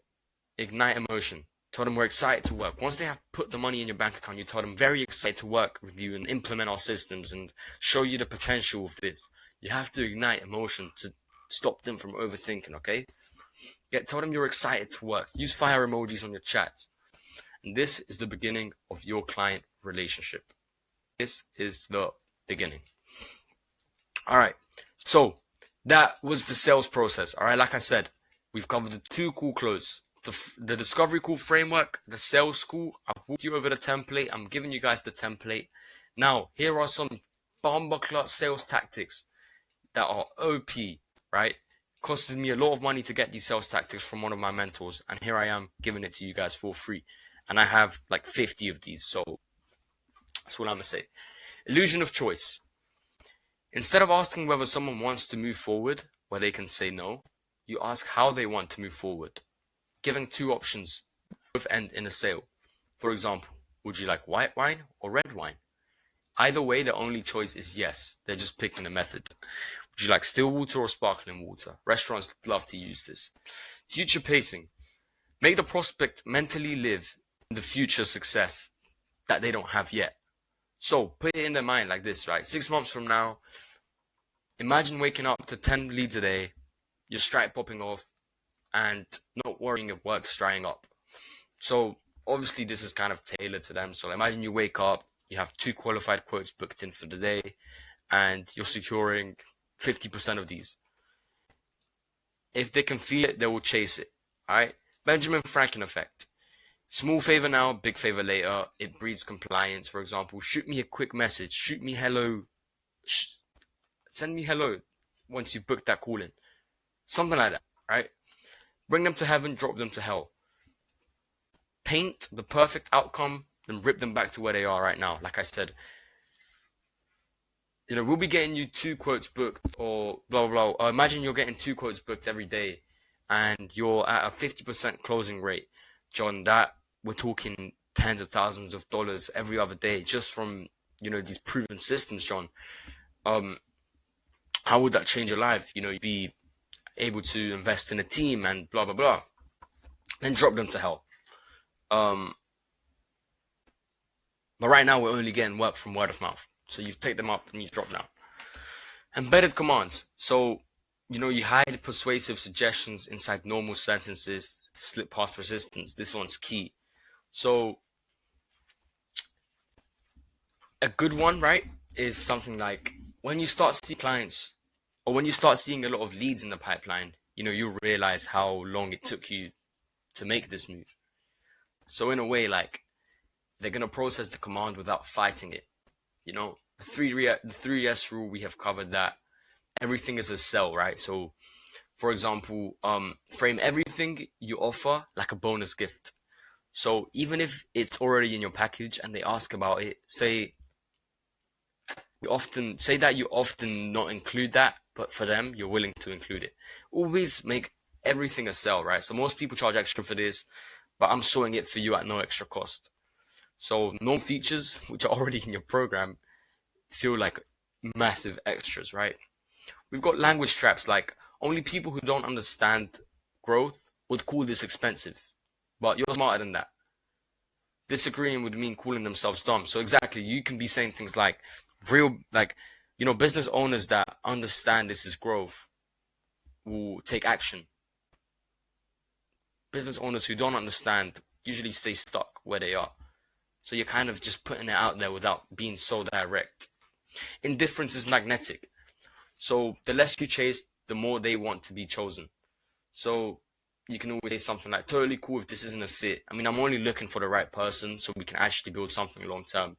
ignite emotion. Tell them we're excited to work. Once they have put the money in your bank account, you tell them very excited to work with you and implement our systems and show you the potential of this. You have to ignite emotion to stop them from overthinking, okay? Tell them you're excited to work. Use fire emojis on your chats. And this is the beginning of your client relationship. This is the beginning. All right. So that was the sales process. All right. Like I said, we've covered the 2 call close. The discovery call framework, the sales call. I've walked you over the template. I'm giving you guys the template. Now, here are some bomber clot sales tactics that are OP, right? Costed me a lot of money to get these sales tactics from one of my mentors. And here I am giving it to you guys for free. And I have like 50 of these. So that's what I'm going to say. Illusion of choice. Instead of asking whether someone wants to move forward, where they can say no, you ask how they want to move forward. Giving 2 options, both end in a sale. For example, would you like white wine or red wine? Either way, the only choice is yes. They're just picking a method. Would you like still water or sparkling water? Restaurants love to use this. Future pacing. Make the prospect mentally live in the future success that they don't have yet. So put it in their mind like this, right? 6 months from now, imagine waking up to 10 leads a day, your Stripe popping off, and not worrying if work's drying up. So obviously this is kind of tailored to them. So imagine you wake up, you have 2 qualified quotes booked in for the day, and you're securing 50% of these. If they can feel it, they will chase it. All right? Benjamin Franklin effect. Small favor now, big favor later. It breeds compliance. For example, shoot me a quick message. Shoot me hello. Send me hello once you book that call in. Something like that, right? Bring them to heaven, drop them to hell. Paint the perfect outcome, then rip them back to where they are right now. Like I said, we'll be getting you 2 quotes booked or blah, blah, blah. Imagine you're getting 2 quotes booked every day and you're at a 50% closing rate. John, that we're talking tens of thousands of dollars every other day just from these proven systems, John, how would that change your life? You'd be able to invest in a team and blah, blah, blah. Then drop them to hell. But right now, we're only getting work from word of mouth. So you take them up and you drop down. Embedded commands. So, you hide persuasive suggestions inside normal sentences to slip past resistance. This one's key. So, a good one, right, is something like when you start seeing clients or when you start seeing a lot of leads in the pipeline, you'll realize how long it took you to make this move. So in a way, like, they're going to process the command without fighting it. The 3S rule, we have covered that. Everything is a sell, right? So, for example, frame everything you offer like a bonus gift. So even if it's already in your package and they ask about it, say that you often not include that, but for them, you're willing to include it. Always make everything a sell, right? So most people charge extra for this, but I'm sorting it for you at no extra cost. So normal features, which are already in your program, feel like massive extras, right? We've got language traps, like only people who don't understand growth would call this expensive, but you're smarter than that. Disagreeing would mean calling themselves dumb. So exactly, you can be saying things like business owners that understand this is growth will take action. Business owners who don't understand usually stay stuck where they are. So you're kind of just putting it out there without being so direct. Indifference is magnetic. So the less you chase, the more they want to be chosen. So you can always say something like, totally cool if this isn't a fit. I mean, I'm only looking for the right person so we can actually build something long term.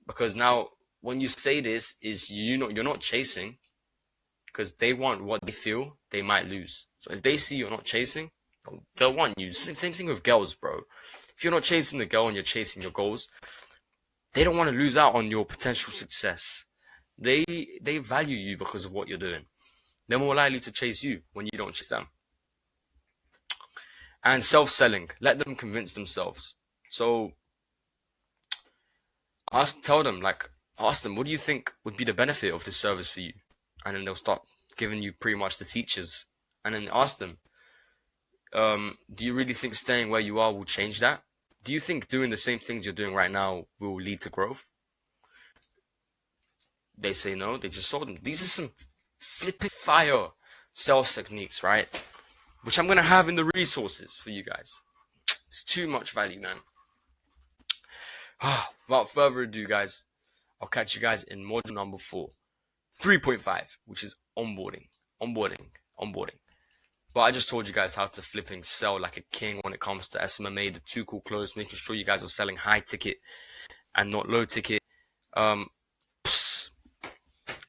Because now when you say this, you're not chasing, because they want what they feel they might lose. So if they see you're not chasing, they'll want you. Same thing with girls, bro. If you're not chasing the girl and you're chasing your goals, they don't want to lose out on your potential success. They value you because of what you're doing. They're more likely to chase you when you don't chase them. And self-selling, let them convince themselves. So ask them, what do you think would be the benefit of this service for you? And then they'll start giving you pretty much the features. And then ask them, do you really think staying where you are will change that? Do you think doing the same things you're doing right now will lead to growth? They say no, they just sold them. These are some flipping fire sales techniques, right? Which I'm going to have in the resources for you guys. It's too much value, man. Without further ado, guys, I'll catch you guys in module number 4, 3.5, which is onboarding. But I just told you guys how to flipping sell like a king when it comes to SMMA, the 2 call close, making sure you guys are selling high ticket and not low ticket.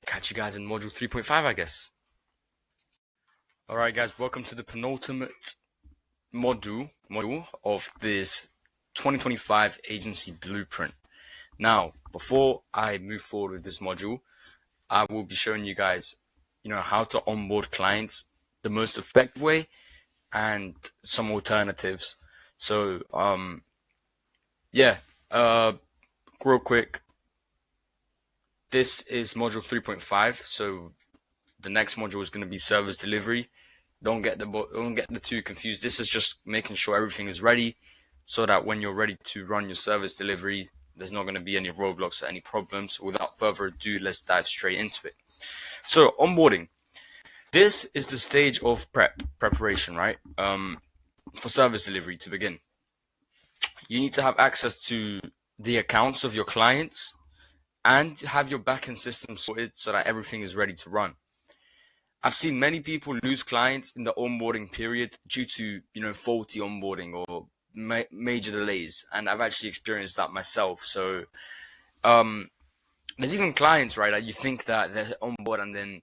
Catch you guys in module 3.5, I guess. Alright guys, welcome to the penultimate module of this 2025 agency blueprint. Now, before I move forward with this module, I will be showing you guys, how to onboard clients the most effective way and some alternatives. So, real quick, this is module 3.5. So the next module is going to be service delivery. Don't get the two confused. This is just making sure everything is ready so that when you're ready to run your service delivery, there's not going to be any roadblocks or any problems. Without further ado, let's dive straight into it. So onboarding. This is the stage of preparation, right? For service delivery to begin. You need to have access to the accounts of your clients and have your backend system sorted so that everything is ready to run. I've seen many people lose clients in the onboarding period due to, faulty onboarding or major delays. And I've actually experienced that myself. So there's even clients, right, that you think that they're on board and then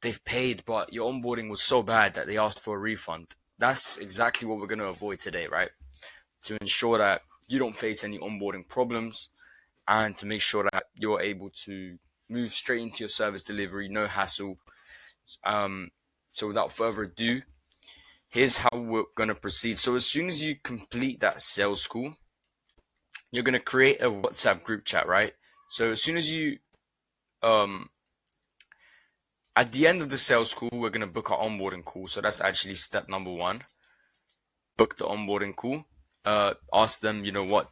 they've paid, but your onboarding was so bad that they asked for a refund. That's exactly what we're going to avoid today, right? To ensure that you don't face any onboarding problems and to make sure that you're able to move straight into your service delivery, no hassle. So without further ado, here's how we're going to proceed. So as soon as you complete that sales call, you're going to create a WhatsApp group chat, right? So as soon as you, at the end of the sales call, we're going to book our onboarding call. So that's actually step number 1. Book the onboarding call. Ask them, what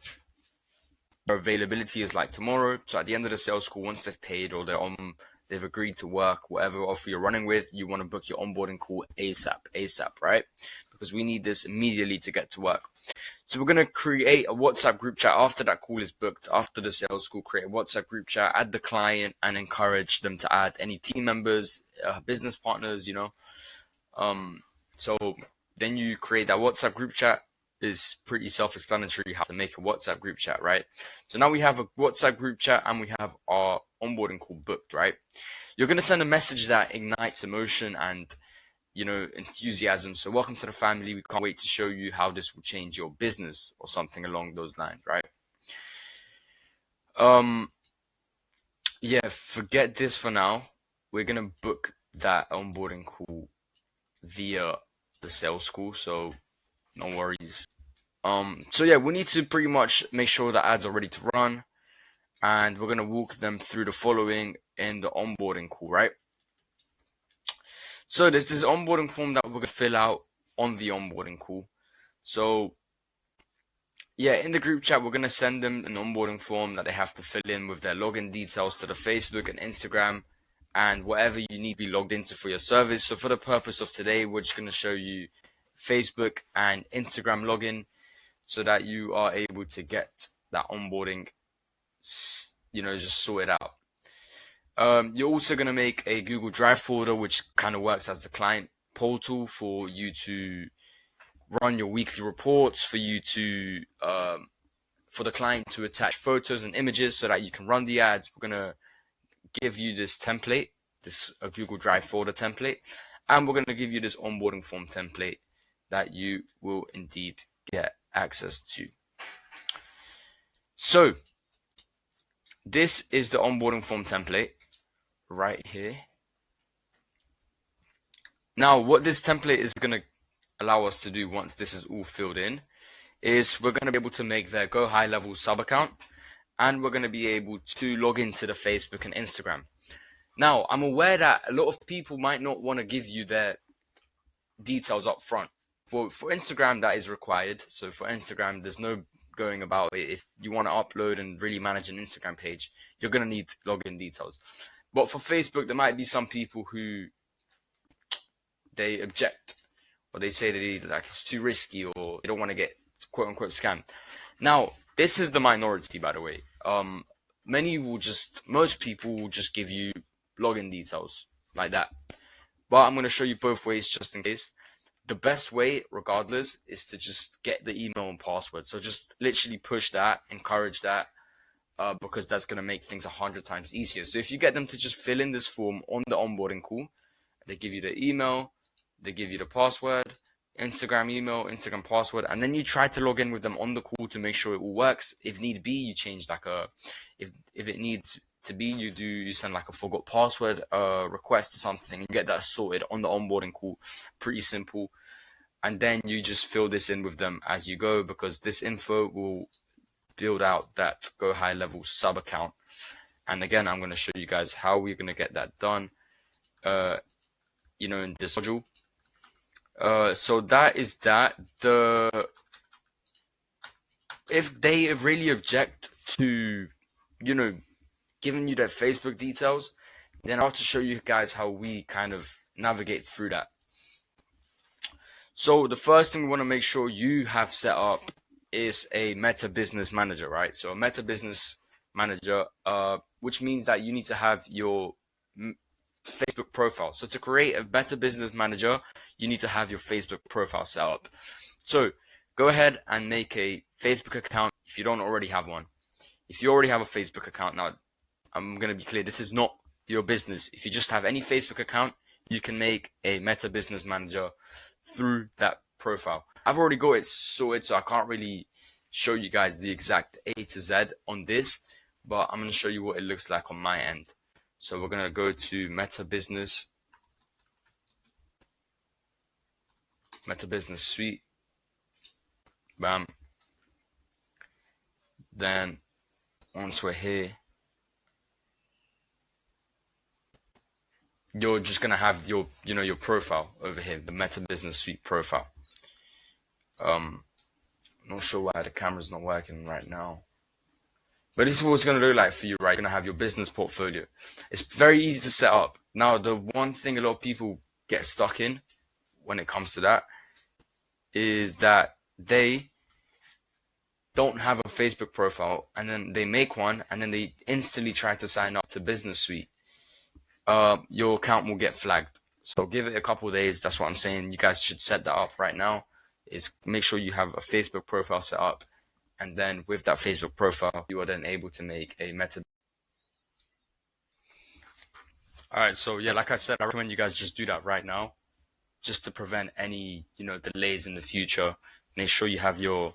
their availability is like tomorrow. So at the end of the sales call, once they've paid or they've agreed to work, whatever offer you're running with, you want to book your onboarding call ASAP, right? Because we need this immediately to get to work. So we're going to create a WhatsApp group chat after that call is booked, after the sales call, create a WhatsApp group chat, add the client and encourage them to add any team members, business partners, So then you create that WhatsApp group chat. Is pretty self-explanatory how to make a WhatsApp group chat, right? So now we have a WhatsApp group chat and we have our onboarding call booked, right? You're going to send a message that ignites emotion and, enthusiasm. So welcome to the family. We can't wait to show you how this will change your business or something along those lines, right? Yeah, forget this for now. We're going to book that onboarding call via the sales call. So no worries. So yeah, we need to pretty much make sure that ads are ready to run, and we're gonna walk them through the following in the onboarding call, right? So there's this onboarding form that we're gonna fill out on the onboarding call. So yeah, in the group chat, we're gonna send them an onboarding form that they have to fill in with their login details to the Facebook and Instagram and whatever you need to be logged into for your service. So for the purpose of today, we're just gonna show you Facebook and Instagram login, so that you are able to get that onboarding, just sorted out. You're also going to make a Google Drive folder, which kind of works as the client portal for you to run your weekly reports, for you to, for the client to attach photos and images so that you can run the ads. We're going to give you this template, this Google Drive folder template, and we're going to give you this onboarding form template that you will indeed get access to. So this is the onboarding form template right here. Now, what this template is going to allow us to do once this is all filled in is we're going to be able to make their Go High Level sub account, and we're going to be able to log into the Facebook and Instagram. Now, I'm aware that a lot of people might not want to give you their details up front. Well, for Instagram, that is required. So for Instagram, there's no going about it. If you want to upload and really manage an Instagram page, you're going to need login details. But for Facebook, there might be some people who they object, or they say that it's too risky, or they don't want to get quote unquote scammed. Now, this is the minority, by the way. Most people will just give you login details like that. But I'm going to show you both ways just in case. The best way, regardless, is to just get the email and password. So just literally push that, encourage that, because that's going to make things 100 times easier. So if you get them to just fill in this form on the onboarding call, they give you the email, they give you the password, Instagram email, Instagram password, and then you try to log in with them on the call to make sure it all works. If need be, you change if it needs to be, you send like a forgot password request or something, and get that sorted on the onboarding call. Pretty simple. And then you just fill this in with them as you go, because this info will build out that Go High Level sub account. And again, I'm going to show you guys how we're going to get that done, in this module. So that is that. If they really object to, giving you their Facebook details, then I'll have to show you guys how we kind of navigate through that. So the first thing we want to make sure you have set up is a Meta Business Manager, right? So a Meta Business Manager, which means that you need to have your Facebook profile. So to create a Meta Business Manager, you need to have your Facebook profile set up. So go ahead and make a Facebook account if you don't already have one. If you already have a Facebook account, now I'm going to be clear, this is not your business. If you just have any Facebook account, you can make a Meta Business Manager through that profile. I've already got it sorted, so I can't really show you guys the exact A to Z on this, but I'm going to show you what it looks like on my end. So we're going to go to Meta Business Suite. Bam. Then once we're here, you're just gonna have your, your profile over here, the Meta Business Suite profile. I'm not sure why the camera's not working right now. But this is what it's going to look like for you, right? You're going to have your business portfolio. It's very easy to set up. Now, the one thing a lot of people get stuck in when it comes to that is that they don't have a Facebook profile, and then they make one, and then they instantly try to sign up to Business Suite. Your account will get flagged. So give it a couple of days. That's what I'm saying. You guys should set that up right now. Is make sure you have a Facebook profile set up. And then with that Facebook profile, you are then able to make a Meta. All right, so yeah, like I said, I recommend you guys just do that right now, just to prevent any, delays in the future. Make sure you have your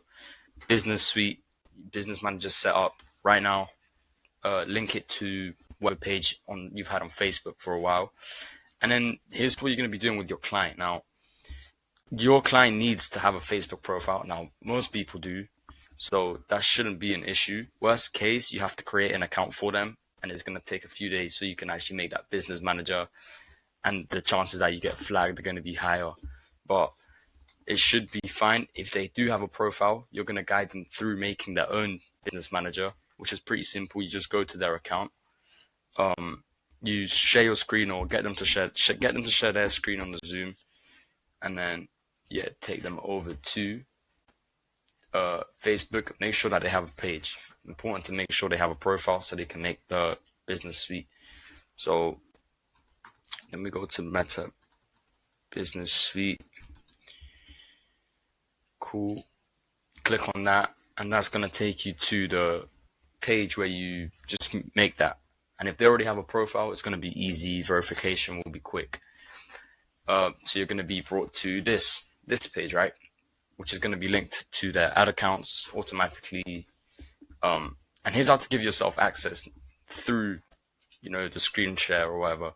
business suite, business manager set up right now. Link it to web page you've had on Facebook for a while, and then here's what you're going to be doing with your client. Now, your client needs to have a Facebook profile. Now, most people do, so that shouldn't be an issue. Worst case, you have to create an account for them, and it's going to take a few days so you can actually make that business manager, and the chances that you get flagged are going to be higher. But it should be fine. If they do have a profile, you're going to guide them through making their own business manager, which is pretty simple. You just go to their account, you share your screen, or get them to share their screen on the Zoom, and then take them over to Facebook. Make sure that they have a page. Important to make sure they have a profile so they can make the business suite. So let me go to Meta Business Suite. Cool. Click on that, and that's going to take you to the page where you just make that. And if they already have a profile, it's going to be easy. Verification will be quick. So you're going to be brought to this page, right? Which is going to be linked to their ad accounts automatically. And here's how to give yourself access through, the screen share or whatever.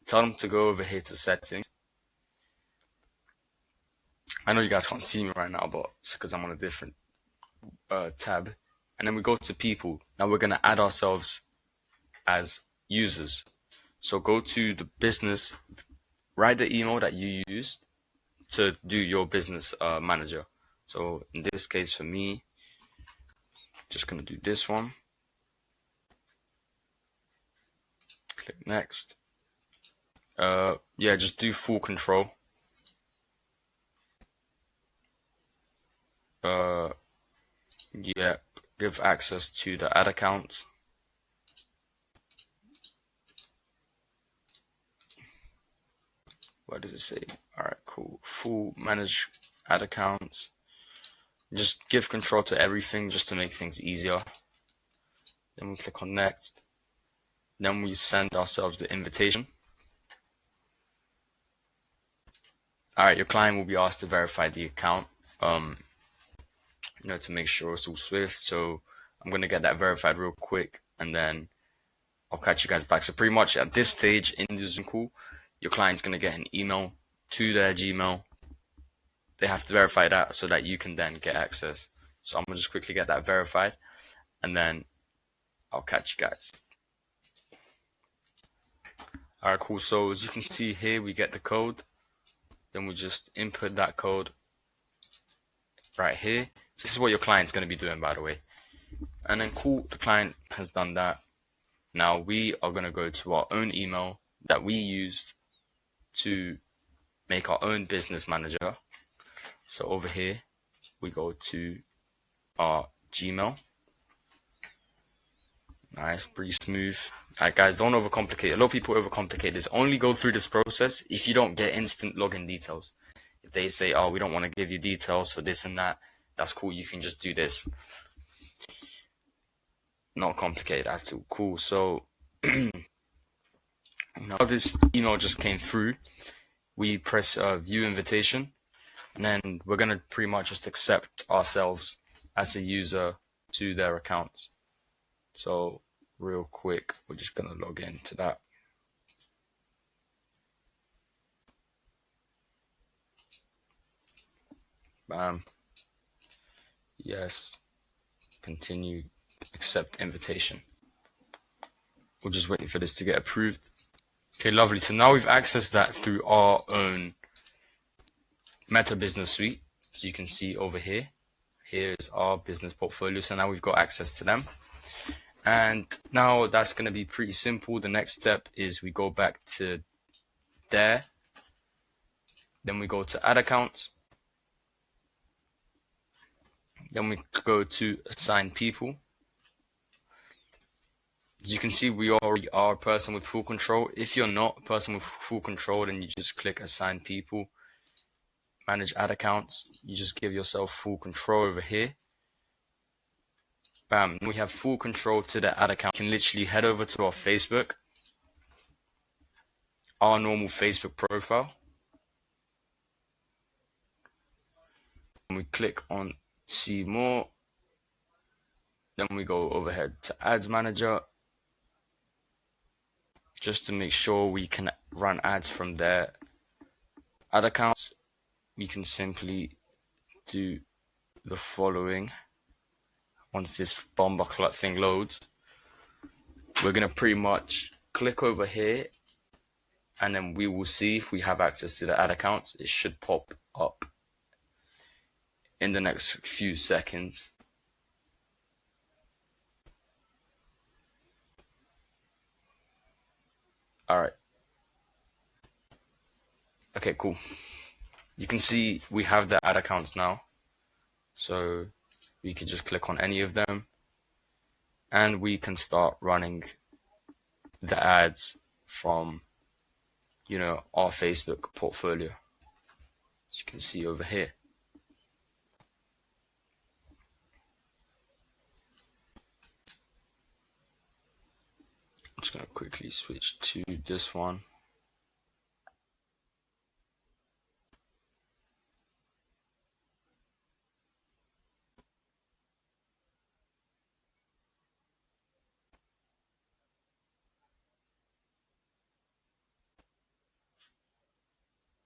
Tell them to go over here to settings. I know you guys can't see me right now, but it's because I'm on a different tab. And then we go to people. Now we're going to add ourselves as users. So go to the business, write the email that you used to do your business manager. So in this case for me, just going to do this one. Click next. Just do full control. Give access to the ad account. What does it say? All right, cool. Full manage ad accounts. Just give control to everything just to make things easier. Then we click on next. Then we send ourselves the invitation. All right, your client will be asked to verify the account, to make sure it's all Swift. So I'm going to get that verified real quick, and then I'll catch you guys back. So pretty much at this stage in the Zoom call, your client's going to get an email to their Gmail. They have to verify that so that you can then get access. So I'm going to just quickly get that verified, and then I'll catch you guys. All right, cool. So as you can see here, we get the code. Then we just input that code right here. This is what your client's going to be doing, by the way. And then cool, the client has done that. Now we are going to go to our own email that we used to make our own business manager. So over here, we go to our Gmail. Nice, pretty smooth. Alright guys, don't overcomplicate. A lot of people overcomplicate this. Only go through this process if you don't get instant login details. If they say, oh, we don't want to give you details for this and that, that's cool. You can just do this. Not complicated at all. Cool. So now this email just came through. We press view invitation, and then we're going to pretty much just accept ourselves as a user to their accounts. So real quick, we're just going to log into that. Bam. Yes. Continue. Accept invitation. We're just waiting for this to get approved. Okay, lovely. So now we've accessed that through our own Meta Business Suite. So you can see over here, here's our business portfolio. So now we've got access to them. And now that's going to be pretty simple. The next step is we go back to there. Then we go to add accounts. Then we go to assign people. As you can see, we already are a person with full control. If you're not a person with full control, then you just click assign people, manage ad accounts. You just give yourself full control over here. Bam, we have full control to the ad account. You can literally head over to our Facebook, our normal Facebook profile. And we click on see more. Then we go overhead to ads manager, just to make sure we can run ads from their ad accounts. We can simply do the following. Once this bomber clot thing loads, we're going to pretty much click over here, and then we will see if we have access to the ad accounts. It should pop up in the next few seconds. All right. Okay, cool. You can see we have the ad accounts now. So we can just click on any of them and we can start running the ads from, our Facebook portfolio. As you can see over here. I'm just going to quickly switch to this one.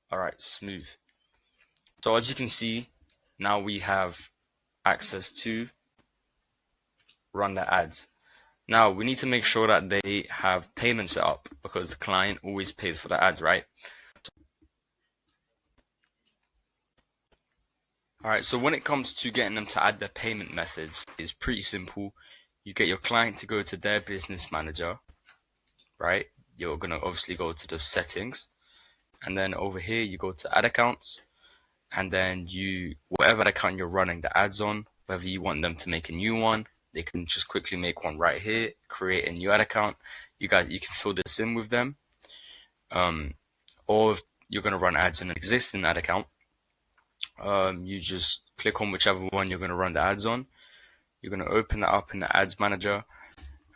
All right, smooth. So as you can see, now we have access to run the ads. Now we need to make sure that they have payment set up because the client always pays for the ads, right? All right, so when it comes to getting them to add their payment methods, it's pretty simple. You get your client to go to their business manager, right? You're going to obviously go to the settings, and then over here you go to ad accounts, and then whatever account you're running the ads on, whether you want them to make a new one, they can just quickly make one right here, create a new ad account. You can fill this in with them. Or if you're going to run ads in an existing ad account, you just click on whichever one you're going to run the ads on. You're going to open that up in the ads manager,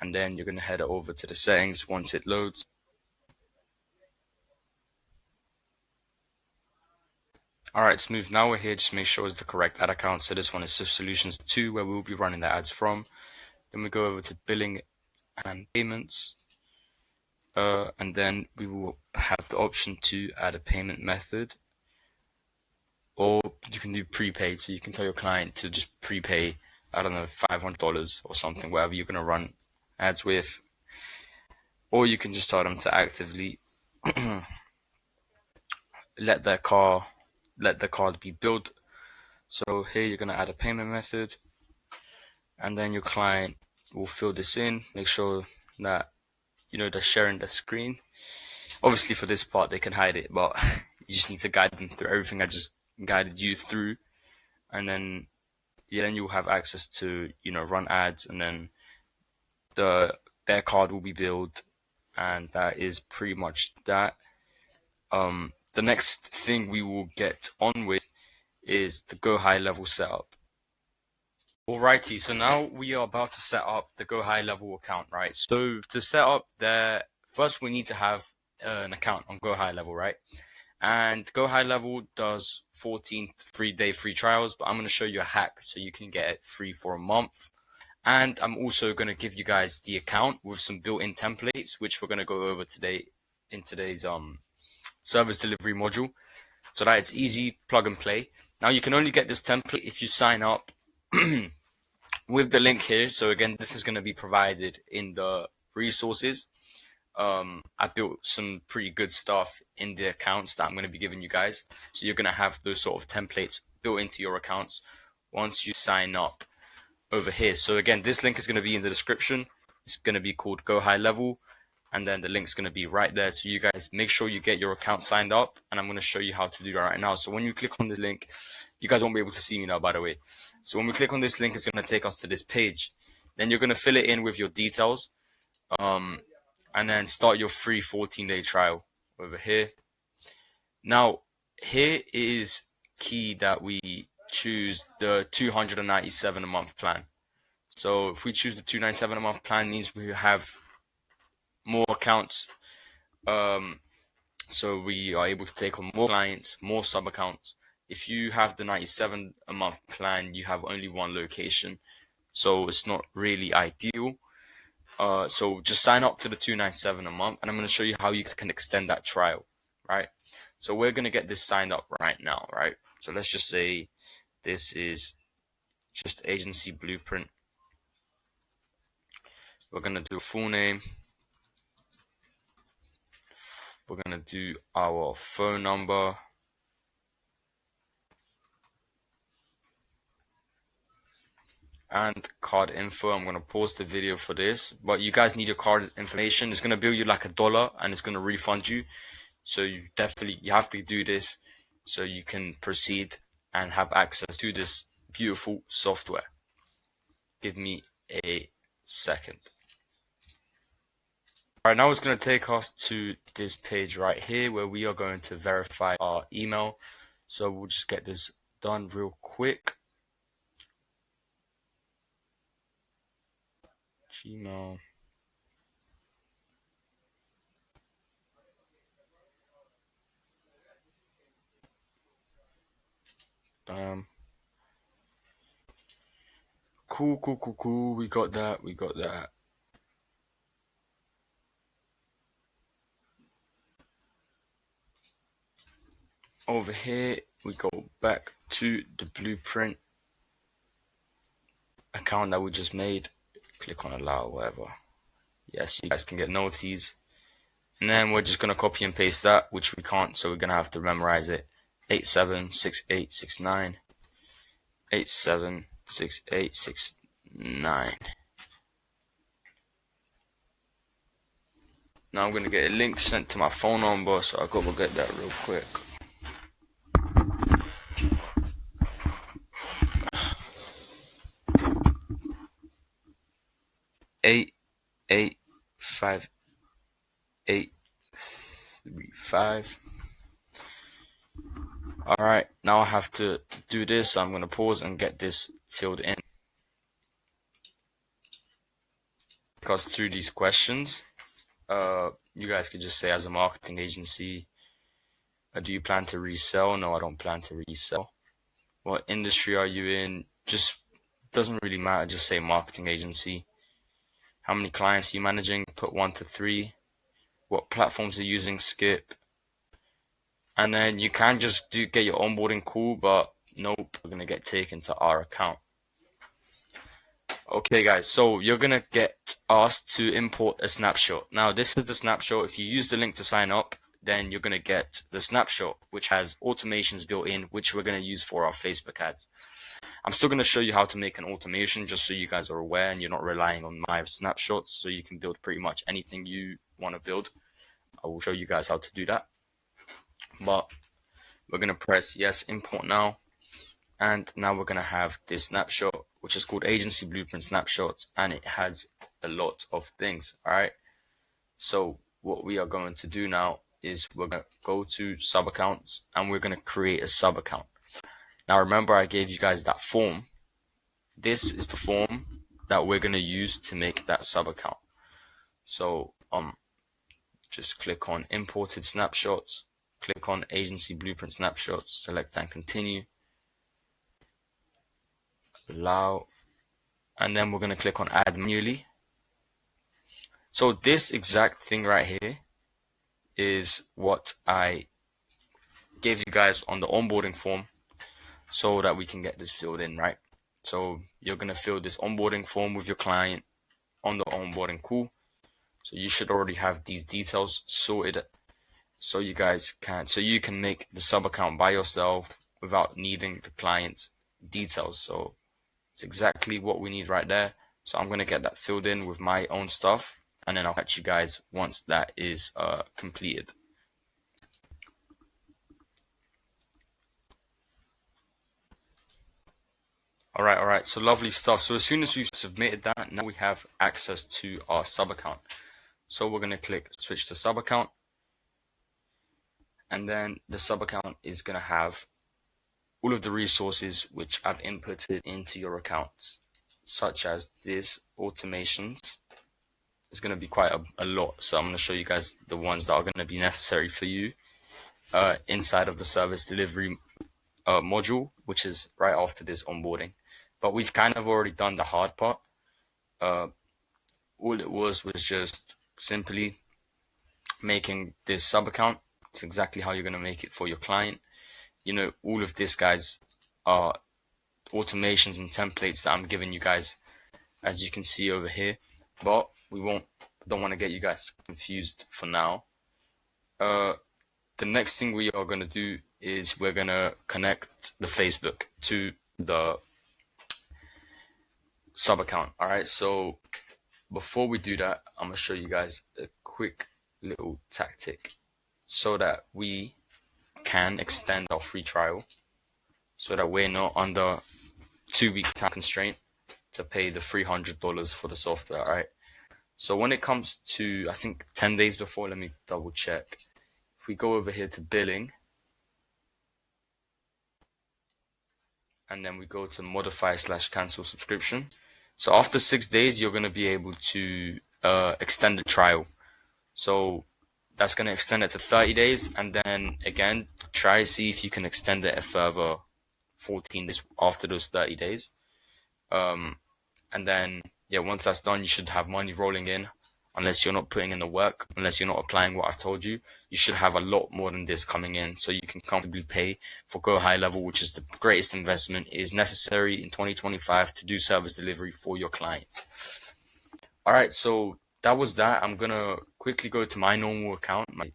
and then you're going to head over to the settings once it loads. All right, smooth. Now we're here. Just make sure it's the correct ad account. So this one is Swift Solutions 2, where we'll be running the ads from. Then we go over to billing and payments. And then we will have the option to add a payment method. Or you can do prepaid. So you can tell your client to just prepay, I don't know, $500 or something, whatever you're going to run ads with. Or you can just tell them to actively let the card be billed. So here you're going to add a payment method, and then your client will fill this in. Make sure that they're sharing the screen. Obviously for this part they can hide it, but you just need to guide them through everything I just guided you through, and then then you'll have access to run ads, and then their card will be billed, and that is pretty much that. The next thing we will get on with is the Go High level setup. Alrighty, so now we are about to set up the Go High level account, right? So to set up first we need to have an account on Go High level, right? And Go High level does 14 3-day free trials, but I'm going to show you a hack so you can get it free for a month. And I'm also going to give you guys the account with some built-in templates, which we're going to go over today in today's service delivery module, so that it's easy, plug and play. Now you can only get this template if you sign up with the link here. So again, this is going to be provided in the resources. I built some pretty good stuff in the accounts that I'm going to be giving you guys. So you're going to have those sort of templates built into your accounts once you sign up over here. So again, this link is going to be in the description. It's going to be called Go High Level, and then the link's going to be right there. So you guys make sure you get your account signed up, and I'm going to show you how to do that right now. So when you click on this link, you guys won't be able to see me now, by the way. So when we click on this link, it's going to take us to this page. Then you're going to fill it in with your details, and then start your free 14-day trial over here. Now, here is key that we choose the 297 a month plan. So if we choose the 297 a month plan, means we have more accounts. So we are able to take on more clients, more sub accounts. If you have the 97 a month plan, you have only one location, so it's not really ideal. So just sign up to the 297 a month, and I'm going to show you how you can extend that trial, right? So we're going to get this signed up right now, right? So let's just say this is just Agency Blueprint. We're going to do a full name. We're going to do our phone number. And card info. I'm going to pause the video for this, but you guys need your card information. It's going to bill you like $1 and it's going to refund you. So you have to do this so you can proceed and have access to this beautiful software. Give me a second. All right, now it's going to take us to this page right here where we are going to verify our email. So we'll just get this done real quick. Gmail. Cool. We got that. Over here, we go back to the Blueprint account that we just made. Click on allow, whatever. Yes, you guys can get noties. And then we're just going to copy and paste that, which we can't, so we're going to have to memorize it. 876869. 876869. Now I'm going to get a link sent to my phone number, so I'll go get that real quick. Eight 5835. Alright, now I have to do this, so I'm going to pause and get this filled in. Because through these questions, you guys could just say, as a marketing agency, do you plan to resell? No, I don't plan to resell. What industry are you in? Just doesn't really matter, just say marketing agency. How many clients are you managing? Put 1 to 3. What platforms are you using? Skip. And then you can just get your onboarding call, but nope, we're gonna get taken to our account. Okay guys, so you're gonna get asked to import a snapshot. Now this is the snapshot. If you use the link to sign up, then you're gonna get the snapshot, which has automations built in, which we're gonna use for our Facebook ads. I'm still gonna show you how to make an automation just so you guys are aware and you're not relying on my snapshots, so you can build pretty much anything you want to build. I will show you guys how to do that. But we're going to press yes, import now. And now we're going to have this snapshot, which is called Agency Blueprint Snapshots. And it has a lot of things. All right. So what we are going to do now is we're going to go to sub accounts and we're going to create a sub account. Now, remember, I gave you guys that form. This is the form that we're going to use to make that sub account. So just click on imported snapshots. Click on Agency Blueprint Snapshots, select and continue, allow, and then we're going to click on add manually. So this exact thing right here is what I gave you guys on the onboarding form so that we can get this filled in, right? So you're going to fill this onboarding form with your client on the onboarding call. So you should already have these details sorted so you can make the sub account by yourself without needing the client's details. So it's exactly what we need right there. So I'm going to get that filled in with my own stuff, and then I'll catch you guys once that is completed. All right. So lovely stuff. So as soon as we've submitted that, now we have access to our sub account. So we're going to click switch to sub account, and then the sub account is going to have all of the resources which I've inputted into your accounts, such as this automations. It's going to be quite a lot, so I'm going to show you guys the ones that are going to be necessary for you inside of the service delivery module, which is right after this onboarding. But we've kind of already done the hard part. All it was just simply making this sub account. It's exactly how you're going to make it for your client. You know, all of this, guys, are automations and templates that I'm giving you guys, as you can see over here. But don't want to get you guys confused for now. The next thing we are going to do is we're going to connect the Facebook to the sub account. All right, so before we do that, I'm going to show you guys a quick little tactic so that we can extend our free trial, so that we're not under 2-week time constraint to pay the $300 for the software. All right, so when it comes to, I think 10 days before, let me double check. If we go over here to billing, and then we go to modify/cancel subscription. So after 6 days, you're going to be able to extend the trial. So that's going to extend it to 30 days. And then again, try to see if you can extend it a further 14 days after those 30 days. And then, yeah, once that's done, you should have money rolling in. Unless you're not putting in the work, unless you're not applying what I've told you, you should have a lot more than this coming in, so you can comfortably pay for Go High Level, which is the greatest investment is necessary in 2025 to do service delivery for your clients. All right, so that was that. I'm gonna quickly go to my normal account, my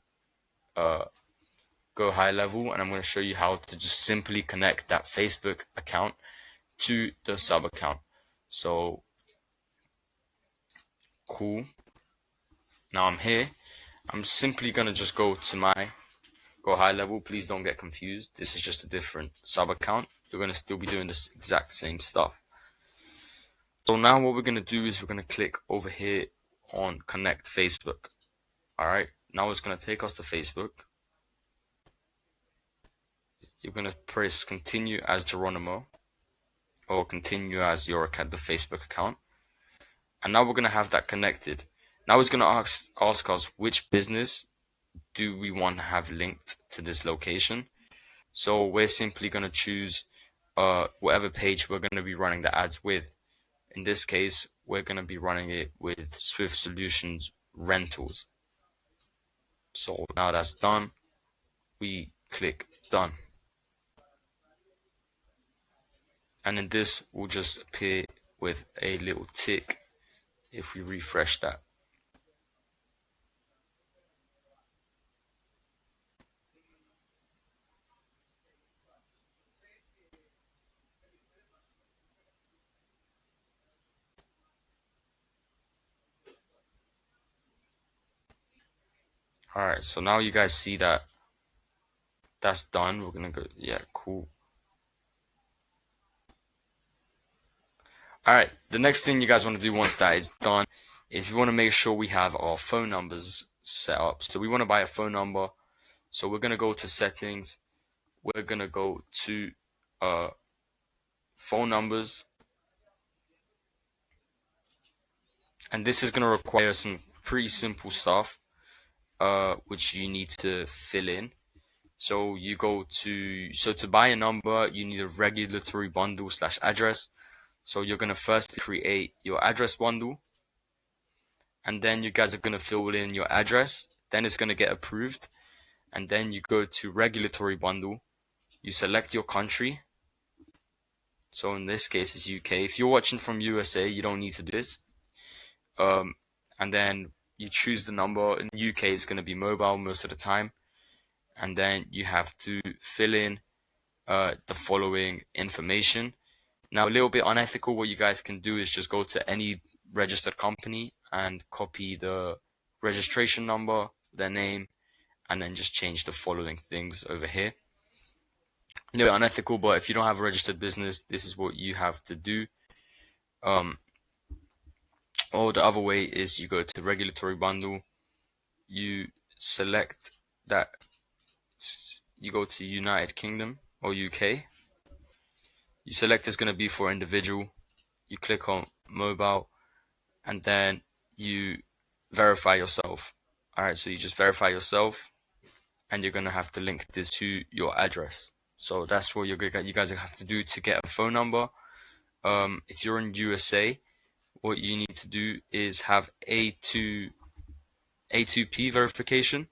Go High Level, and I'm gonna show you how to just simply connect that Facebook account to the sub account. So cool. Now I'm here. I'm simply going to just go to my Go High Level. Please don't get confused. This is just a different sub account. You're going to still be doing this exact same stuff. So now what we're going to do is we're going to click over here on Connect Facebook. All right. Now it's going to take us to Facebook. You're going to press Continue as Geronimo or Continue as the Facebook account. And now we're going to have that connected. Now it's going to ask us which business do we want to have linked to this location. So we're simply going to choose whatever page we're going to be running the ads with. In this case, we're going to be running it with Swift Solutions Rentals. So now that's done, we click Done. And then this will just appear with a little tick if we refresh that. All right, so now you guys see that that's done. We're gonna go, yeah, cool. All right, the next thing you guys want to do once that is done is we want to make sure we have our phone numbers set up. So we want to buy a phone number. So we're gonna go to settings. We're gonna go to phone numbers, and this is gonna require some pretty simple stuff, which you need to fill in. So you go to buy a number, you need a regulatory bundle / address. So you're gonna first create your address bundle, and then you guys are gonna fill in your address. Then it's gonna get approved, and then you go to regulatory bundle. You select your country. So in this case, it's UK. If you're watching from USA, you don't need to do this. And then you choose the number. In the UK, it's going to be mobile most of the time. And then you have to fill in the following information. Now, a little bit unethical, what you guys can do is just go to any registered company and copy the registration number, their name, and then just change the following things over here. A little bit unethical, but if you don't have a registered business, this is what you have to do. Or the other way is you go to regulatory bundle, you select that, you go to United Kingdom or UK, you select it's going to be for individual, you click on mobile, and then you verify yourself. Alright, so you just verify yourself, and you're going to have to link this to your address. So that's what you guys have to do to get a phone number. If you're in USA, what you need to do is have A2P verification,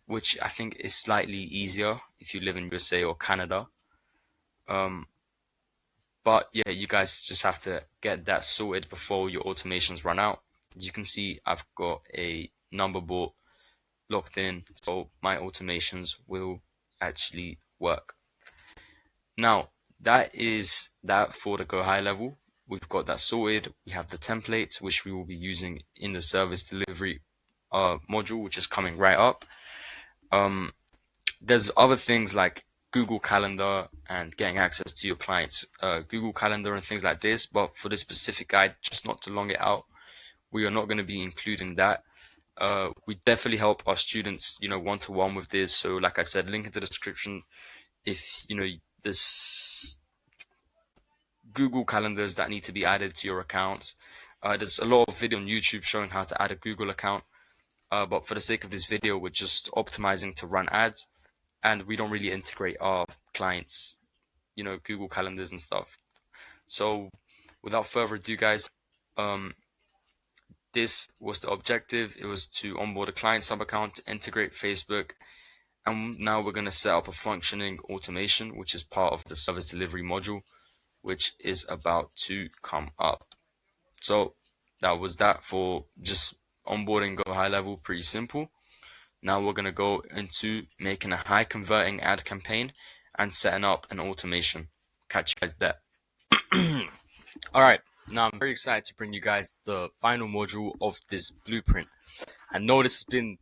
which I think is slightly easier if you live in USA or Canada. But yeah, you guys just have to get that sorted before your automations run out. As you can see, I've got a number board locked in, so my automations will actually work. Now, that is that for the Go High level. We've got that sorted. We have the templates, which we will be using in the service delivery module, which is coming right up. There's other things like Google Calendar and getting access to your clients' Google Calendar and things like this. But for this specific guide, just not to long it out, we are not going to be including that. We definitely help our students, one-to-one with this. So like I said, link in the description. If, there's Google calendars that need to be added to your accounts. There's a lot of video on YouTube showing how to add a Google account. But for the sake of this video, we're just optimizing to run ads, and we don't really integrate our clients, Google calendars and stuff. So without further ado, guys, this was the objective. It was to onboard a client sub account, to integrate Facebook, and now we're going to set up a functioning automation, which is part of the service delivery module, which is about to come up. So that was that for just onboarding Go High level, pretty simple. Now we're going to go into making a high converting ad campaign and setting up an automation. Catch you guys there. All right, now I'm very excited to bring you guys the final module of this blueprint. I know this has been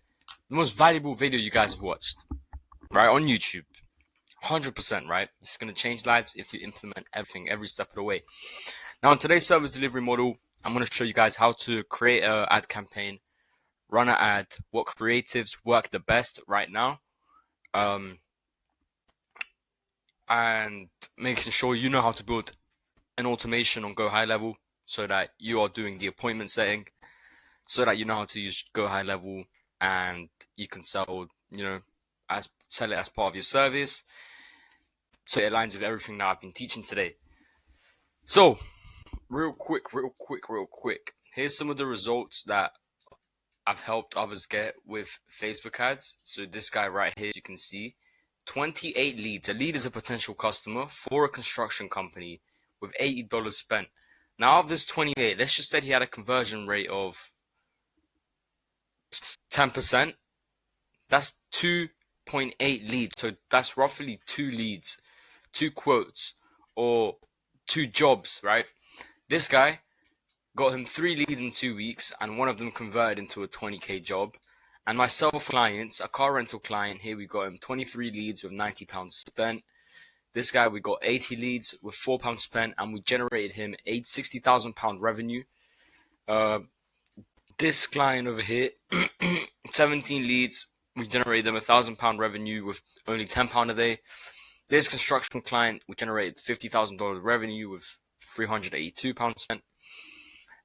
the most valuable video you guys have watched, right, on YouTube. 100%, right? This is going to change lives if you implement everything, every step of the way. Now, in today's service delivery model, I'm going to show you guys how to create an ad campaign, run an ad, what creatives work the best right now, and making sure you know how to build an automation on Go High level so that you are doing the appointment setting, so that you know how to use Go High level and you can sell, sell it as part of your service. So it aligns with everything that I've been teaching today. So, real quick. Here's some of the results that I've helped others get with Facebook ads. So this guy right here, as you can see, 28 leads. A lead is a potential customer for a construction company with $80 spent. Now, of this 28, let's just say he had a conversion rate of 10%. That's 2.8 leads. So that's roughly 2 leads, 2 quotes, or 2 jobs, right? This guy got him 3 leads in 2 weeks, and one of them converted into a 20k job. And myself clients, a car rental client, here we got him 23 leads with £90 spent. This guy, we got 80 leads with £4 spent, and we generated him £60,000 revenue. This client over here, 17 leads, we generated them £1,000 revenue with only £10 a day. This construction client, we generated $50,000 revenue with £382 spent.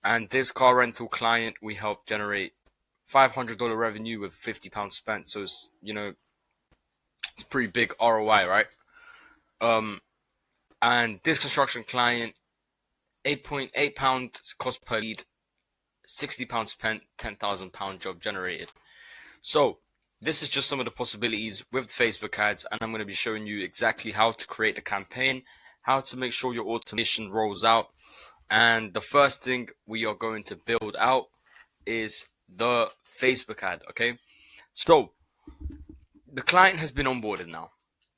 And this car rental client, we helped generate $500 revenue with £50 spent. So it's, it's pretty big ROI, right? And this construction client, £8.8 cost per lead, £60 spent, £10,000 job generated. So this is just some of the possibilities with Facebook ads, and I'm going to be showing you exactly how to create a campaign, how to make sure your automation rolls out. And the first thing we are going to build out is the Facebook ad, okay? So the client has been onboarded now.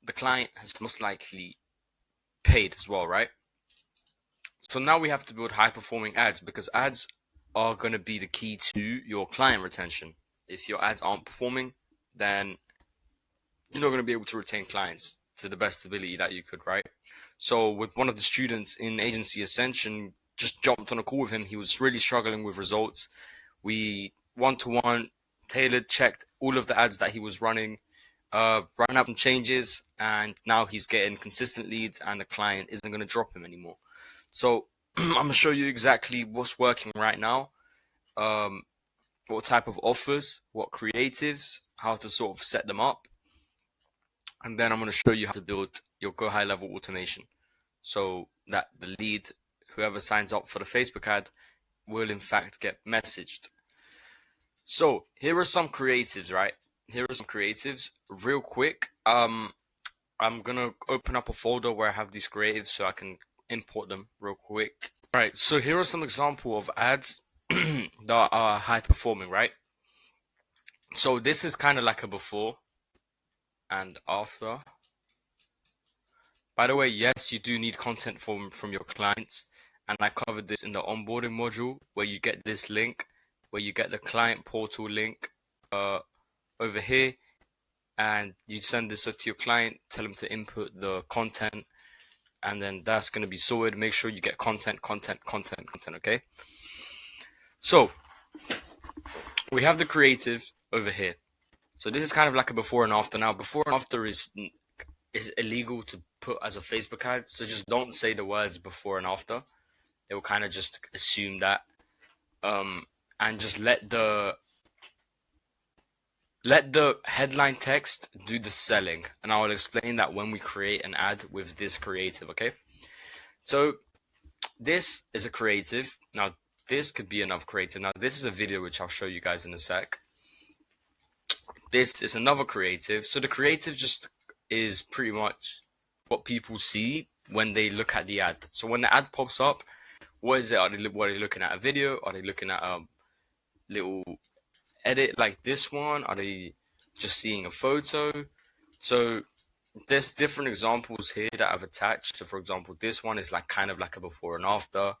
The client has most likely paid as well, right? So now we have to build high performing ads, because ads are going to be the key to your client retention. If your ads aren't performing, then you're not going to be able to retain clients to the best ability that you could, right? So with one of the students in Agency Ascension, just jumped on a call with him. He was really struggling with results. We one-to-one tailored, checked all of the ads that he was running, ran up some changes, and now he's getting consistent leads, and the client isn't going to drop him anymore. So I'm going to show you exactly what's working right now, what type of offers, what creatives, how to sort of set them up, and then I'm going to show you how to build your Go High Level automation, so that the lead, whoever signs up for the Facebook ad, will in fact get messaged. So here are some creatives, right? Here are some creatives real quick. I'm gonna open up a folder where I have these creatives so I can import them real quick. All right, so here are some example of ads that are high performing, right? So this is kind of like a before and after. By the way, yes, you do need content from your clients, and I covered this in the onboarding module, where you get this link, where you get the client portal link over here, and you send this to your client, tell them to input the content, and then that's going to be sorted. Make sure you get content, okay? So we have the creative over here. So this is kind of like a before and after. Now, before and after is illegal to put as a Facebook ad, so just don't say the words before and after. They will kind of just assume that, and just let the headline text do the selling, and I will explain that when we create an ad with this creative, okay? So this is a creative. Now this could be another creative. Now this is a video which I'll show you guys in a sec. This is another creative. So the creative just is pretty much what people see when they look at the ad. So when the ad pops up, what is it? Are they looking at a video? Are they looking at a little edit like this one? Are they just seeing a photo? So there's different examples here that I've attached. So for example, this one is like kind of like a before and after.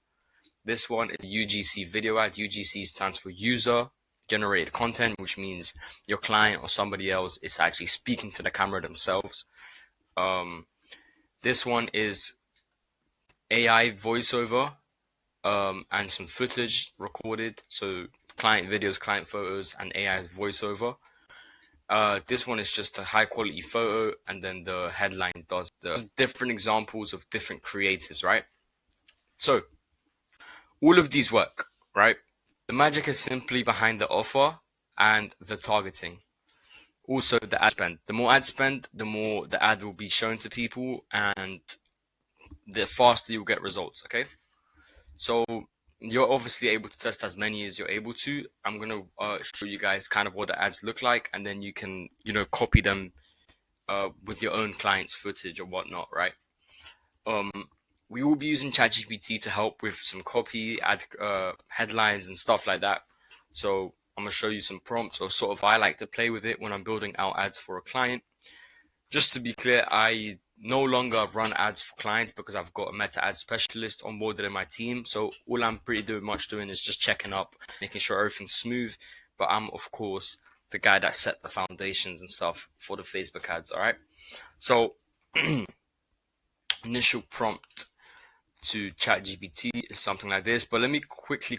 This one is UGC video ad. UGC stands for user generated content, which means your client or somebody else is actually speaking to the camera themselves. This one is AI voiceover, and some footage recorded. So client videos, client photos, and AI voiceover. This one is just a high quality photo, and then the headline does the different examples of different creatives, right? So all of these work, right? The magic is simply behind the offer and the targeting. Also the ad spend. The more ad spend, the more the ad will be shown to people, and the faster you'll get results, okay? So you're obviously able to test as many as you're able to. I'm going to show you guys kind of what the ads look like, and then you can, copy them with your own client's footage or whatnot, right? We will be using ChatGPT to help with some copy, ad headlines and stuff like that. So I'm going to show you some prompts, or sort of I like to play with it when I'm building out ads for a client. Just to be clear, I no longer run ads for clients because I've got a meta ad specialist onboarded in my team. So all I'm pretty much doing is just checking up, making sure everything's smooth. But I'm, of course, the guy that set the foundations and stuff for the Facebook ads, all right? So initial prompt to ChatGPT is something like this. But let me quickly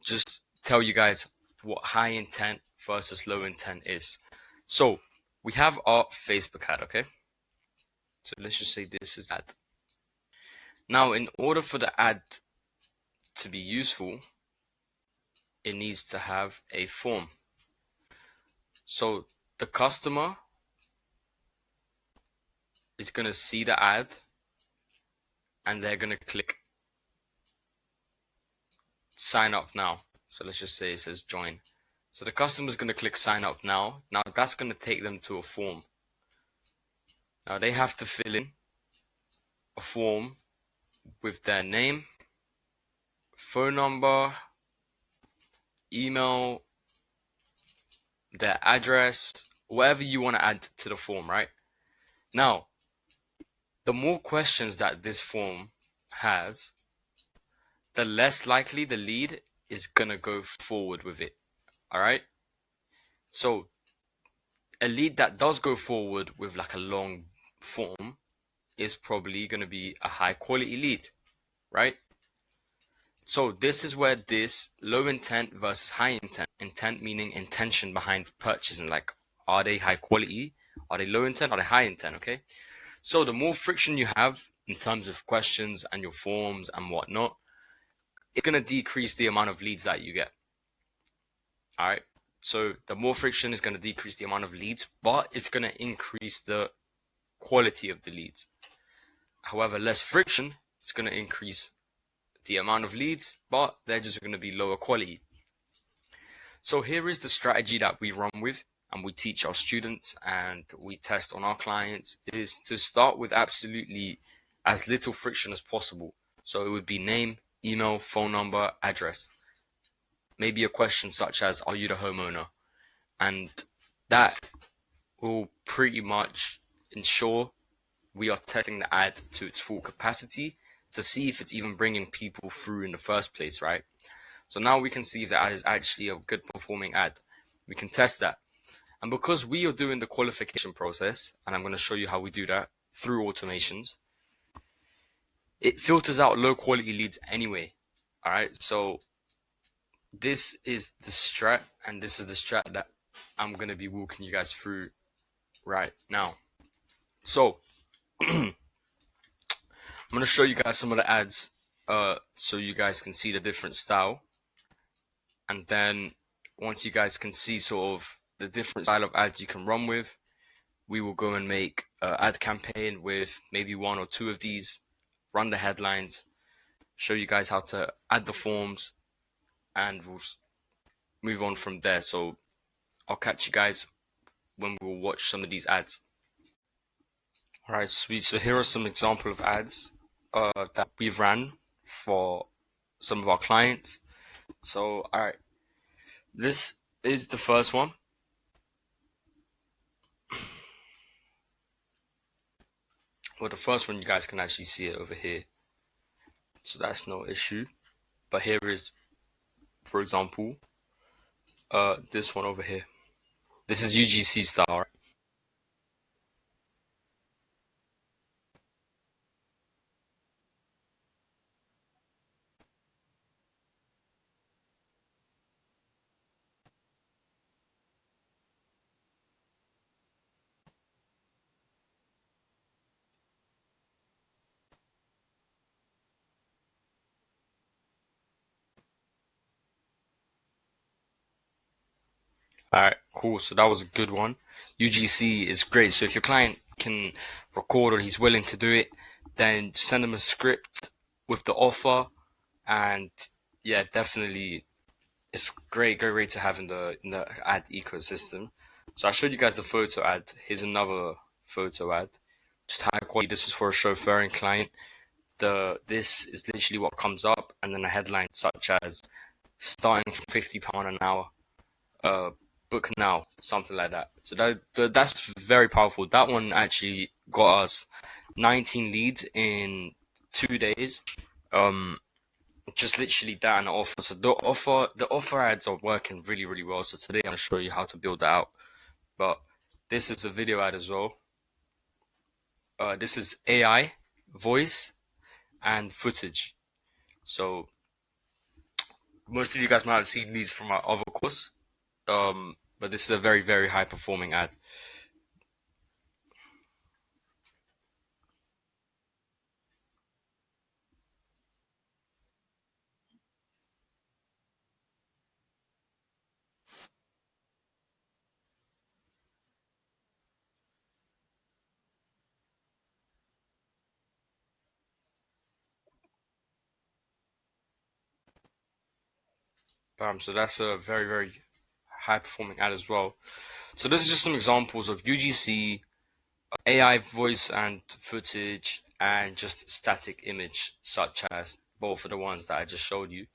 just tell you guys what high intent versus low intent is. So we have our Facebook ad, okay? So let's just say this is ad. Now, in order for the ad to be useful, it needs to have a form. So the customer is going to see the ad, and they're going to click sign up now. So let's just say it says join. So the customer is going to click sign up now. Now that's going to take them to a form. Now they have to fill in a form with their name, phone number, email, their address, whatever you want to add to the form, right? Now, the more questions that this form has, the less likely the lead is going to go forward with it. All right. So a lead that does go forward with like a long form is probably going to be a high quality lead, right? So this is where this low intent versus high intent meaning intention behind purchasing, like are they high quality? Are they low intent? Are they high intent? Okay. So the more friction you have in terms of questions and your forms and whatnot, it's going to decrease the amount of leads that you get. All right. So the more friction is going to decrease the amount of leads, but it's going to increase the quality of the leads. However, less friction, it's going to increase the amount of leads, but they're just going to be lower quality. So here is the strategy that we run with and we teach our students and we test on our clients, is to start with absolutely as little friction as possible. So it would be name, email, phone number, address. Maybe a question such as, are you the homeowner? And that will pretty much ensure we are testing the ad to its full capacity to see if it's even bringing people through in the first place, right? So now we can see if the ad is actually a good performing ad. We can test that. And because we are doing the qualification process, and I'm going to show you how we do that through automations, it filters out low quality leads anyway. All right. So this is the strat, and this is the strat that I'm going to be walking you guys through right now. So I'm going to show you guys some of the ads so you guys can see the different style. And then once you guys can see sort of the different style of ads you can run with, we will go and make an ad campaign with maybe one or two of these, run the headlines, show you guys how to add the forms, and we'll move on from there. So I'll catch you guys when we'll watch some of these ads. All right, sweet. So here are some example of ads that we've ran for some of our clients. So, all right, this is the first one. Well, the first one, you guys can actually see it over here. So that's no issue. But here is, for example, this one over here. This is UGC style, right? All right, cool. So that was a good one. UGC is great. So if your client can record or he's willing to do it, then send him a script with the offer, and yeah, definitely, it's great to have in the ad ecosystem. So I showed you guys the photo ad. Here's another photo ad, just high quality. This was for a chauffeuring client. This is literally what comes up, and then a headline such as starting from £50 an hour. Book now, something like that. So that's very powerful. That one actually got us 19 leads in 2 days. Just literally that and the offer. So the offer ads are working really well. So today I'm gonna show you how to build that out. But this is a video ad as well. This is AI, voice, and footage. So most of you guys might have seen these from our other course. But this is a very high performing ad. So that's a very high performing ad as well. So this is just some examples of UGC, AI voice and footage, and just static image, such as both of the ones that I just showed you.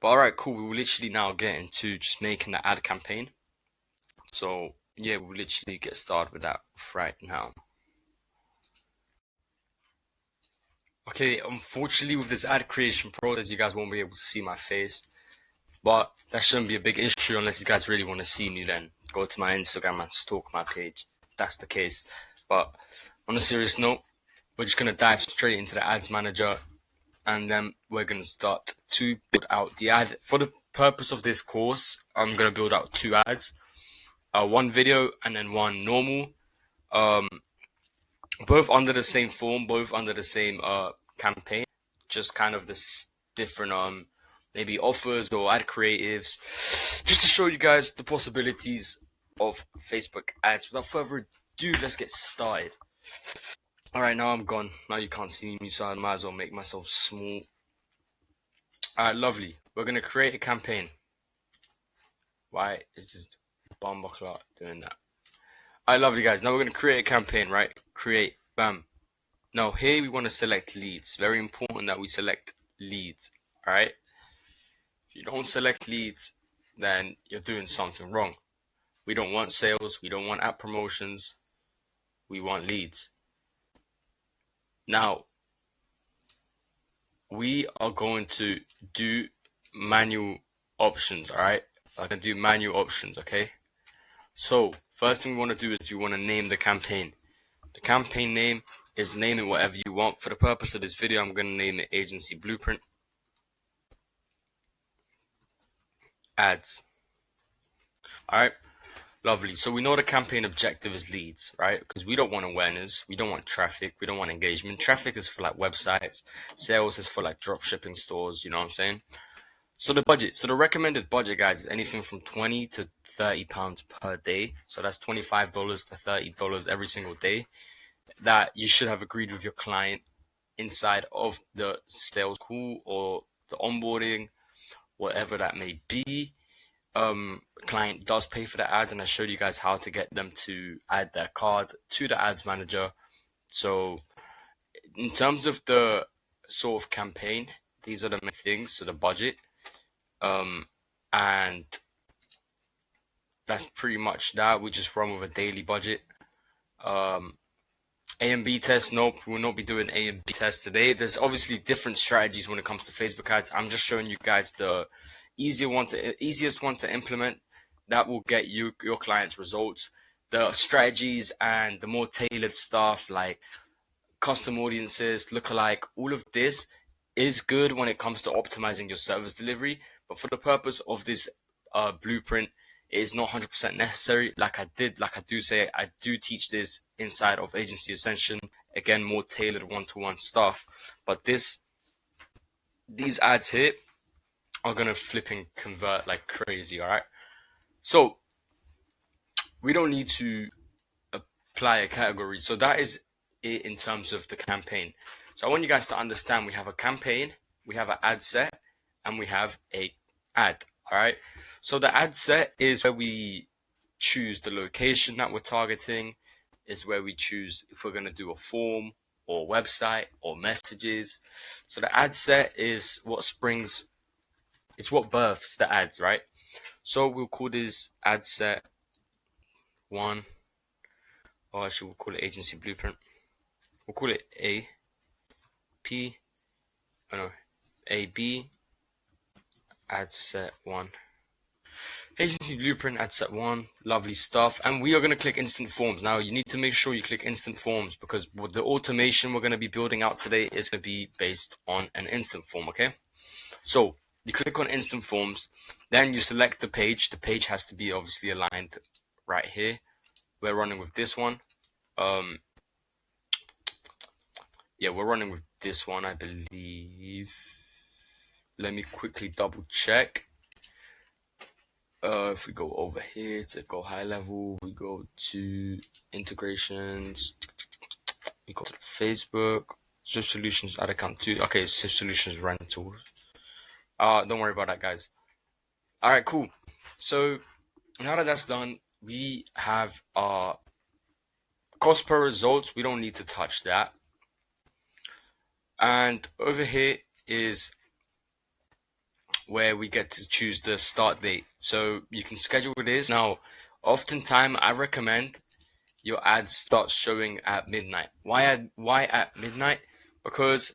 But all right, cool. We will literally now get into just making the ad campaign. So yeah, we'll literally get started with that right now. Okay, unfortunately with this ad creation process, you guys won't be able to see my face, but that shouldn't be a big issue unless you guys really want to see me. Then go to my Instagram and stalk my page, if that's the case. But on a serious note, we're just going to dive straight into the ads manager, and then we're going to start to build out the ad. For the purpose of this course, I'm going to build out 2 ads, one video and then one normal, both under the same form, both under the same campaign, just kind of this different maybe offers or ad creatives, just to show you guys the possibilities of Facebook ads. Without further ado, let's get started. All right, now I'm gone. Now you can't see me, so I might as well make myself small. All right, lovely. We're gonna create a campaign. Why is this bomber clock doing that? All right, lovely guys. Now we're gonna create a campaign, right? Create, bam. Now here we want to select leads. Very important that we select leads. All right. If you don't select leads, then you're doing something wrong. We don't want sales. We don't want app promotions. We want leads. Now, we are going to do manual options, all right? I'm going to do manual options, okay? So, first thing we want to do is we want to name the campaign. The campaign name is name it whatever you want. For the purpose of this video, I'm going to name it Agency Blueprint Ads. All right. Lovely. So we know the campaign objective is leads, right? Because we don't want awareness, we don't want traffic, we don't want engagement. Traffic is for like websites, sales is for like drop shipping stores, you know what I'm saying? So the budget, so the recommended budget, guys, is anything from 20 to 30 pounds per day. So that's $25 to $30 every single day that you should have agreed with your client inside of the sales call or the onboarding, whatever that may be. Client does pay for the ads, and I showed you guys how to get them to add their card to the ads manager. So in terms of the sort of campaign, these are the main things. So the budget, and that's pretty much that. We just run with a daily budget. A and B test, nope, we will not be doing A and B tests today. There's obviously different strategies when it comes to Facebook ads. I'm just showing you guys the easiest one to implement that will get you your clients results. The strategies and the more tailored stuff like custom audiences, lookalike, all of this is good when it comes to optimizing your service delivery. But for the purpose of this blueprint, it is not 100% necessary. Like I do say, I do teach this inside of Agency Ascension. Again, more tailored one-to-one stuff. But these ads here are gonna flipping convert like crazy. All right. So we don't need to apply a category. So that is it in terms of the campaign. So I want you guys to understand we have a campaign, we have an ad set, and we have a ad. All right. So the ad set is where we choose the location that we're targeting, is where we choose if we're going to do a form or website or messages. So the ad set is what births the ads, right? So we'll call this ad set 1, or actually we'll call it Agency Blueprint. We'll call it AB ad set 1. Agency Blueprint ad set 1, lovely stuff. And we are going to click instant forms. Now you need to make sure you click instant forms because the automation we're going to be building out today is going to be based on an instant form, okay? So you click on instant forms, then you select the page. The page has to be obviously aligned right here. We're running with this one. Yeah, we're running with this one, I believe. Let me quickly double check. If we go over here to go high level, we go to integrations, we go to Facebook, Swift Solutions, ad account 2. Okay, Swift Solutions rental. Don't worry about that, guys. All right, cool. So now that that's done, we have our cost per results. We don't need to touch that. And over here is where we get to choose the start date. So you can schedule this. Now, oftentimes I recommend your ads start showing at midnight. Why at midnight? Because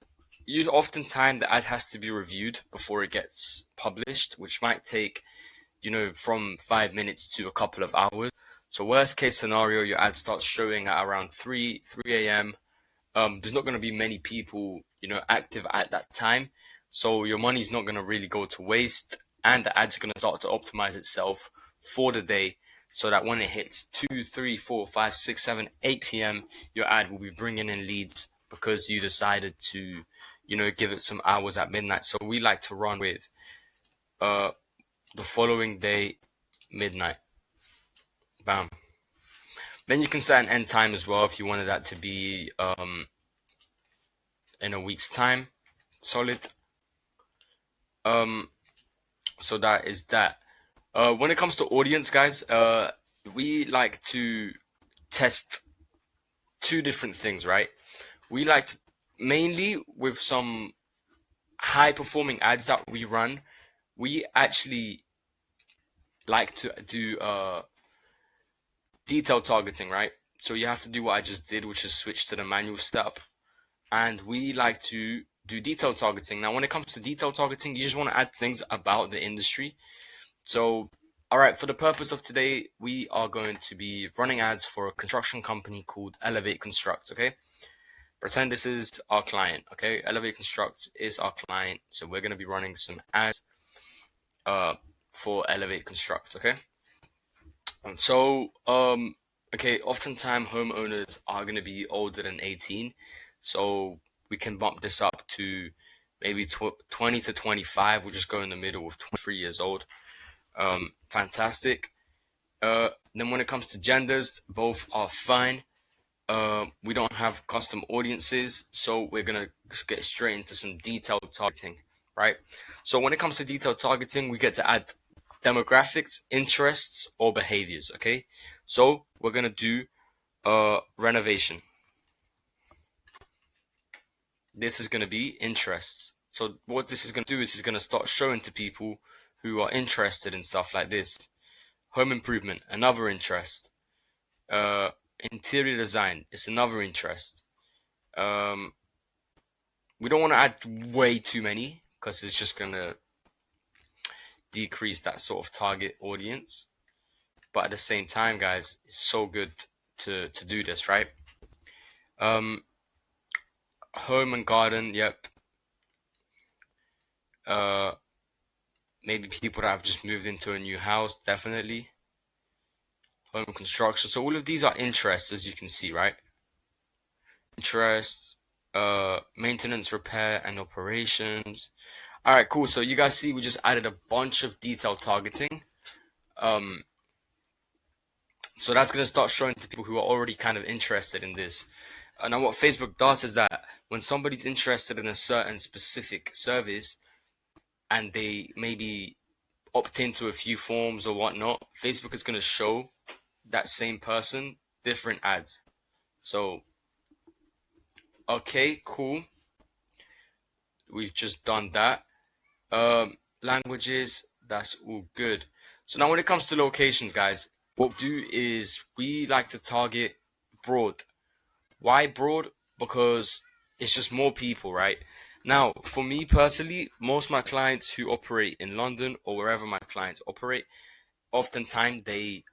oftentimes the ad has to be reviewed before it gets published, which might take, from 5 minutes to a couple of hours. So worst case scenario, your ad starts showing at around 3 a.m. There's not going to be many people, active at that time. So your money's not going to really go to waste, and the ad's going to start to optimize itself for the day, so that when it hits 2, 3, 4, 5, 6, 7, 8 p.m., your ad will be bringing in leads because you decided to, give it some hours at midnight. So we like to run with the following day, midnight. Bam. Then you can set an end time as well if you wanted that to be in a week's time. Solid. So that is that. When it comes to audience, guys, we like to test two different things, right? We like to, mainly with some high performing ads that we run, we actually like to do detailed targeting, right? So you have to do what I just did, which is switch to the manual setup. And we like to do detailed targeting. Now, when it comes to detailed targeting, you just want to add things about the industry. So, all right, for the purpose of today, we are going to be running ads for a construction company called Elevate Construct, okay? Pretend this is our client, okay? Elevate Construct is our client. So we're going to be running some ads for Elevate Construct, okay? And so, okay, oftentimes homeowners are going to be older than 18. So we can bump this up to maybe 20 to 25. We'll just go in the middle with 23 years old. Fantastic. Then when it comes to genders, both are fine. We don't have custom audiences, so we're gonna get straight into some detailed targeting, right? So when it comes to detailed targeting, we get to add demographics, interests, or behaviors, okay? So we're gonna do renovation. This is gonna be interests. So what this is gonna do is it's gonna start showing to people who are interested in stuff like this. Home improvement, another interest. Interior design is another interest. We don't want to add way too many because it's just gonna decrease that sort of target audience. But at the same time, guys, it's so good to do this, right? Home and garden, yep. Maybe people that have just moved into a new house, definitely. Home construction. So all of these are interests, as you can see, right? Interests, maintenance, repair, and operations. All right, cool. So you guys see, we just added a bunch of detailed targeting. So that's going to start showing to people who are already kind of interested in this. Now, what Facebook does is that when somebody's interested in a certain specific service and they maybe opt into a few forms or whatnot, Facebook is going to show that same person different ads. So, okay, cool. We've just done that. Languages, that's all good. So now when it comes to locations, guys, what we do is we like to target broad. Why broad? Because it's just more people, right? Now, for me personally, most of my clients who operate in London or wherever my clients operate, oftentimes they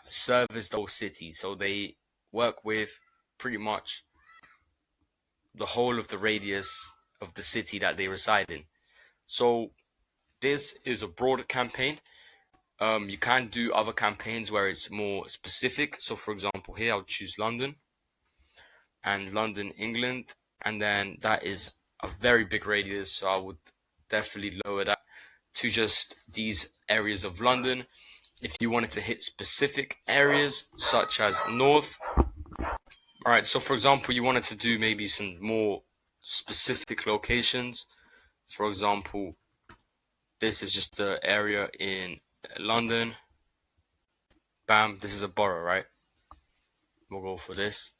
service those cities. So they work with pretty much the whole of the radius of the city that they reside in. So this is a broader campaign. You can do other campaigns where it's more specific. So for example, here I'll choose London and London, England, and then that is a very big radius. So I would definitely lower that to just these areas of London. If you wanted to hit specific areas such as North, all right. So for example, you wanted to do maybe some more specific locations. For example, this is just the area in London. Bam, this is a borough, right? We'll go for this.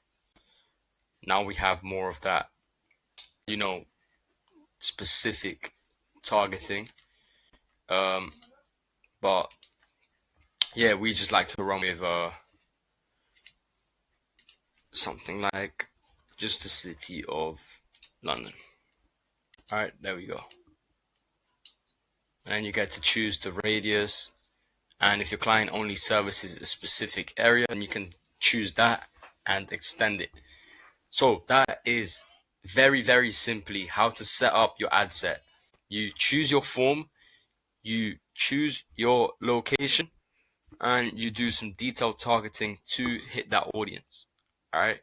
Now we have more of that, specific targeting. But yeah, we just like to run with something like just the city of London. All right, there we go. And you get to choose the radius. And if your client only services a specific area, then you can choose that and extend it. So that is very, very simply how to set up your ad set. You choose your form, you choose your location, and you do some detailed targeting to hit that audience. All right.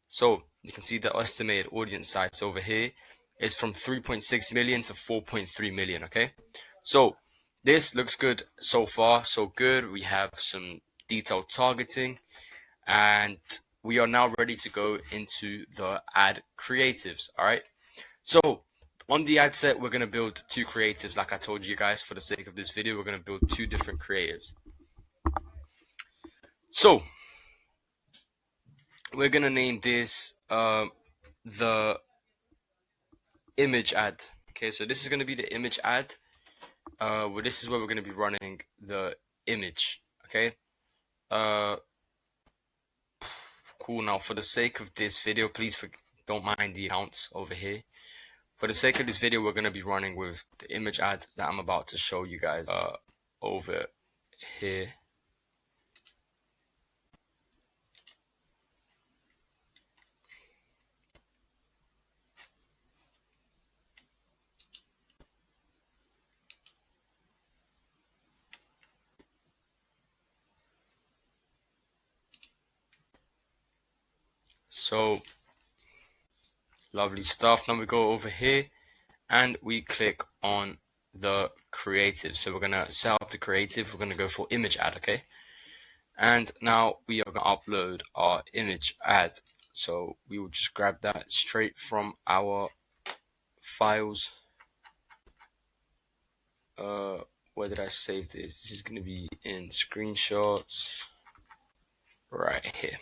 So you can see the estimated audience size over here is from 3.6 million to 4.3 million. Okay. So this looks good so far. So good. We have some detailed targeting, and we are now ready to go into the ad creatives. All right. So on the ad set, we're going to build two creatives. Like I told you guys, for the sake of this video, we're going to build two different creatives. So we're going to name this the image ad. Okay, so this is going to be the image ad. Well, this is where we're going to be running the image. Okay. Cool. Now, for the sake of this video, please don't mind the accounts over here. For the sake of this video, we're going to be running with the image ad that I'm about to show you guys over here. So lovely stuff. Now we go over here and we click on the creative. So we're going to set up the creative. We're going to go for image ad. Okay. And now we are going to upload our image ad. So we will just grab that straight from our files. Where did I save this? This is going to be in screenshots right here.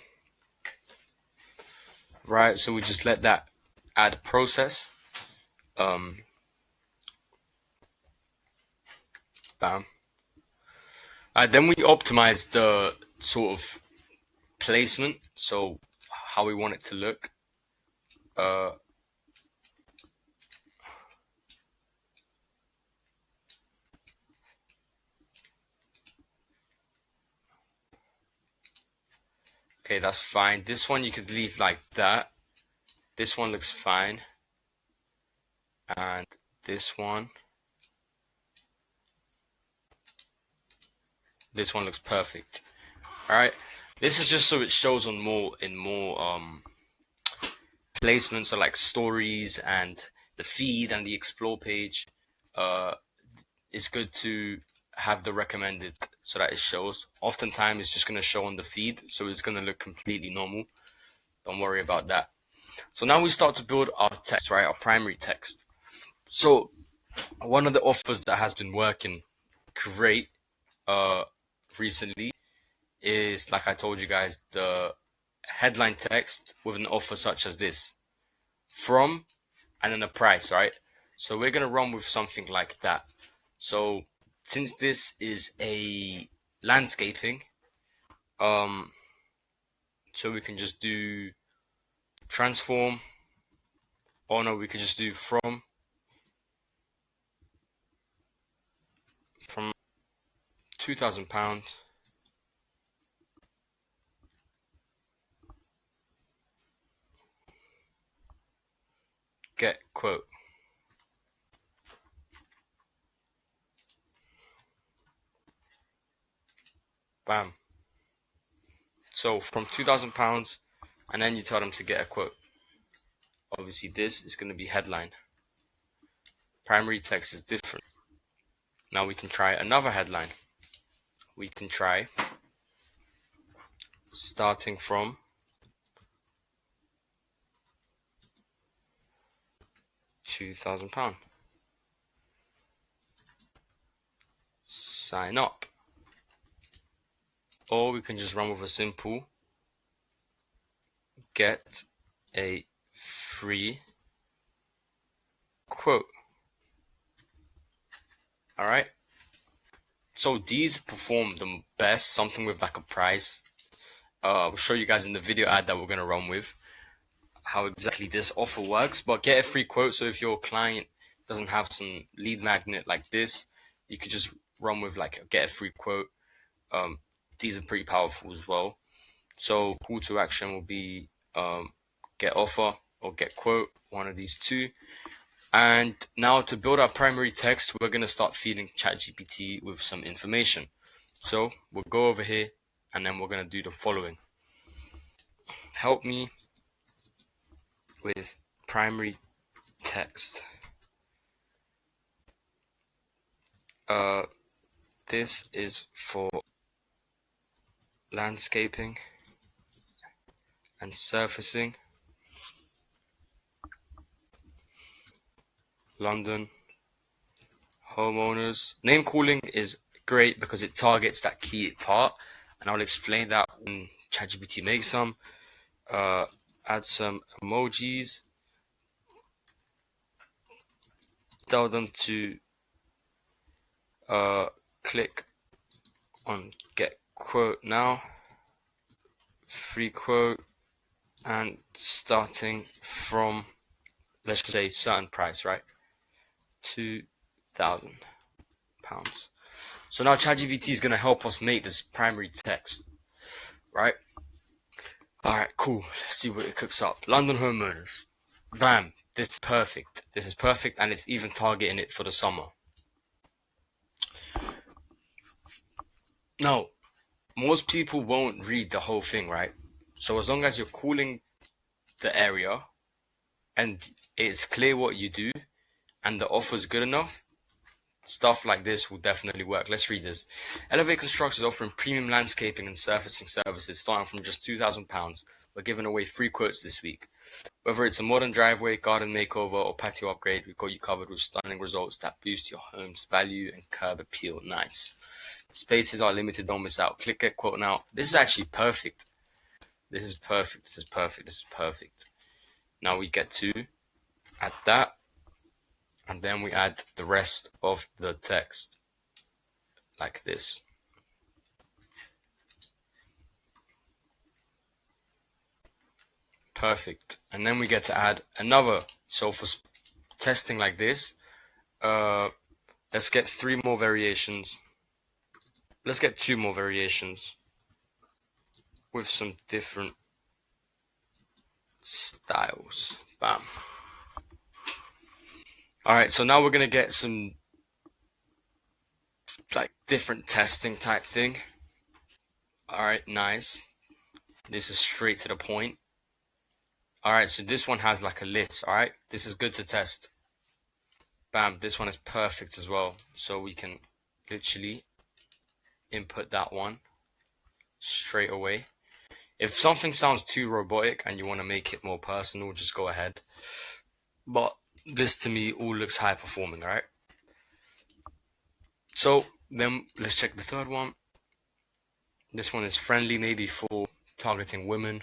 Right, so we just let that ad process. Bam. Then we optimize the sort of placement, so how we want it to look. Okay, that's fine. This one you could leave like that. This one looks fine. And this one looks perfect. All right. This is just so it shows on more placements, so like stories and the feed and the explore page. It's good to have the recommended so that it shows. Oftentimes it's just going to show on the feed, so it's going to look completely normal. Don't worry about that. So now we start to build our text, right? Our primary text. So one of the offers that has been working great recently is, like I told you guys, the headline text with an offer such as this. From and then a price, right? So we're going to run with something like that. So since this is a landscaping, so we can just do transform. Oh no, we could just do from £2,000. Get quote. Bam. So from £2,000, and then you tell them to get a quote. Obviously, this is going to be headline. Primary text is different. Now we can try another headline. We can try starting from £2,000. Sign up. Or we can just run with a simple get a free quote. All right. So these perform the best, something with like a price. I'll show you guys in the video ad that we're going to run with how exactly this offer works, but get a free quote. So if your client doesn't have some lead magnet like this, you could just run with like a get a free quote. These are pretty powerful as well. So call to action will be get offer or get quote, one of these two. And now to build our primary text, we're going to start feeding ChatGPT with some information. So we'll go over here and then we're going to do the following. Help me with primary text. This is for landscaping and surfacing. London homeowners. Name calling is great because it targets that key part, and I'll explain that when ChatGPT makes some. Add some emojis. Tell them to click on get quote now. Free quote, and starting from, let's just say, certain price, right? £2,000. So now ChatGPT is going to help us make this primary text, right? All right, cool. Let's see what it cooks up. London homeowners. Bam. This is perfect. This is perfect, and it's even targeting it for the summer. Now, most people won't read the whole thing, right? So as long as you're calling the area and it's clear what you do and the offer's good enough, stuff like this will definitely work. Let's read this. Elevate Construction is offering premium landscaping and surfacing services starting from just £2,000. We're giving away free quotes this week. Whether it's a modern driveway, garden makeover, or patio upgrade, we've got you covered with stunning results that boost your home's value and curb appeal. Nice. Spaces are limited, don't miss out. Click get quote now. This is actually perfect. This is perfect. This is perfect. This is perfect. Now we get to add that, and then we add the rest of the text like this. Perfect. And then we get to add another. So for testing like this, let's get 3 more variations. Let's get 2 more variations with some different styles. Bam. All right, so now we're gonna get some like different testing type thing. All right, nice. This is straight to the point. All right, so this one has like a list. All right, this is good to test. Bam, this one is perfect as well. So we can literally input that one straight away. If something sounds too robotic and you want to make it more personal, just go ahead. But this to me all looks high performing, all right? So then let's check the third one. This one is friendly, maybe for targeting women.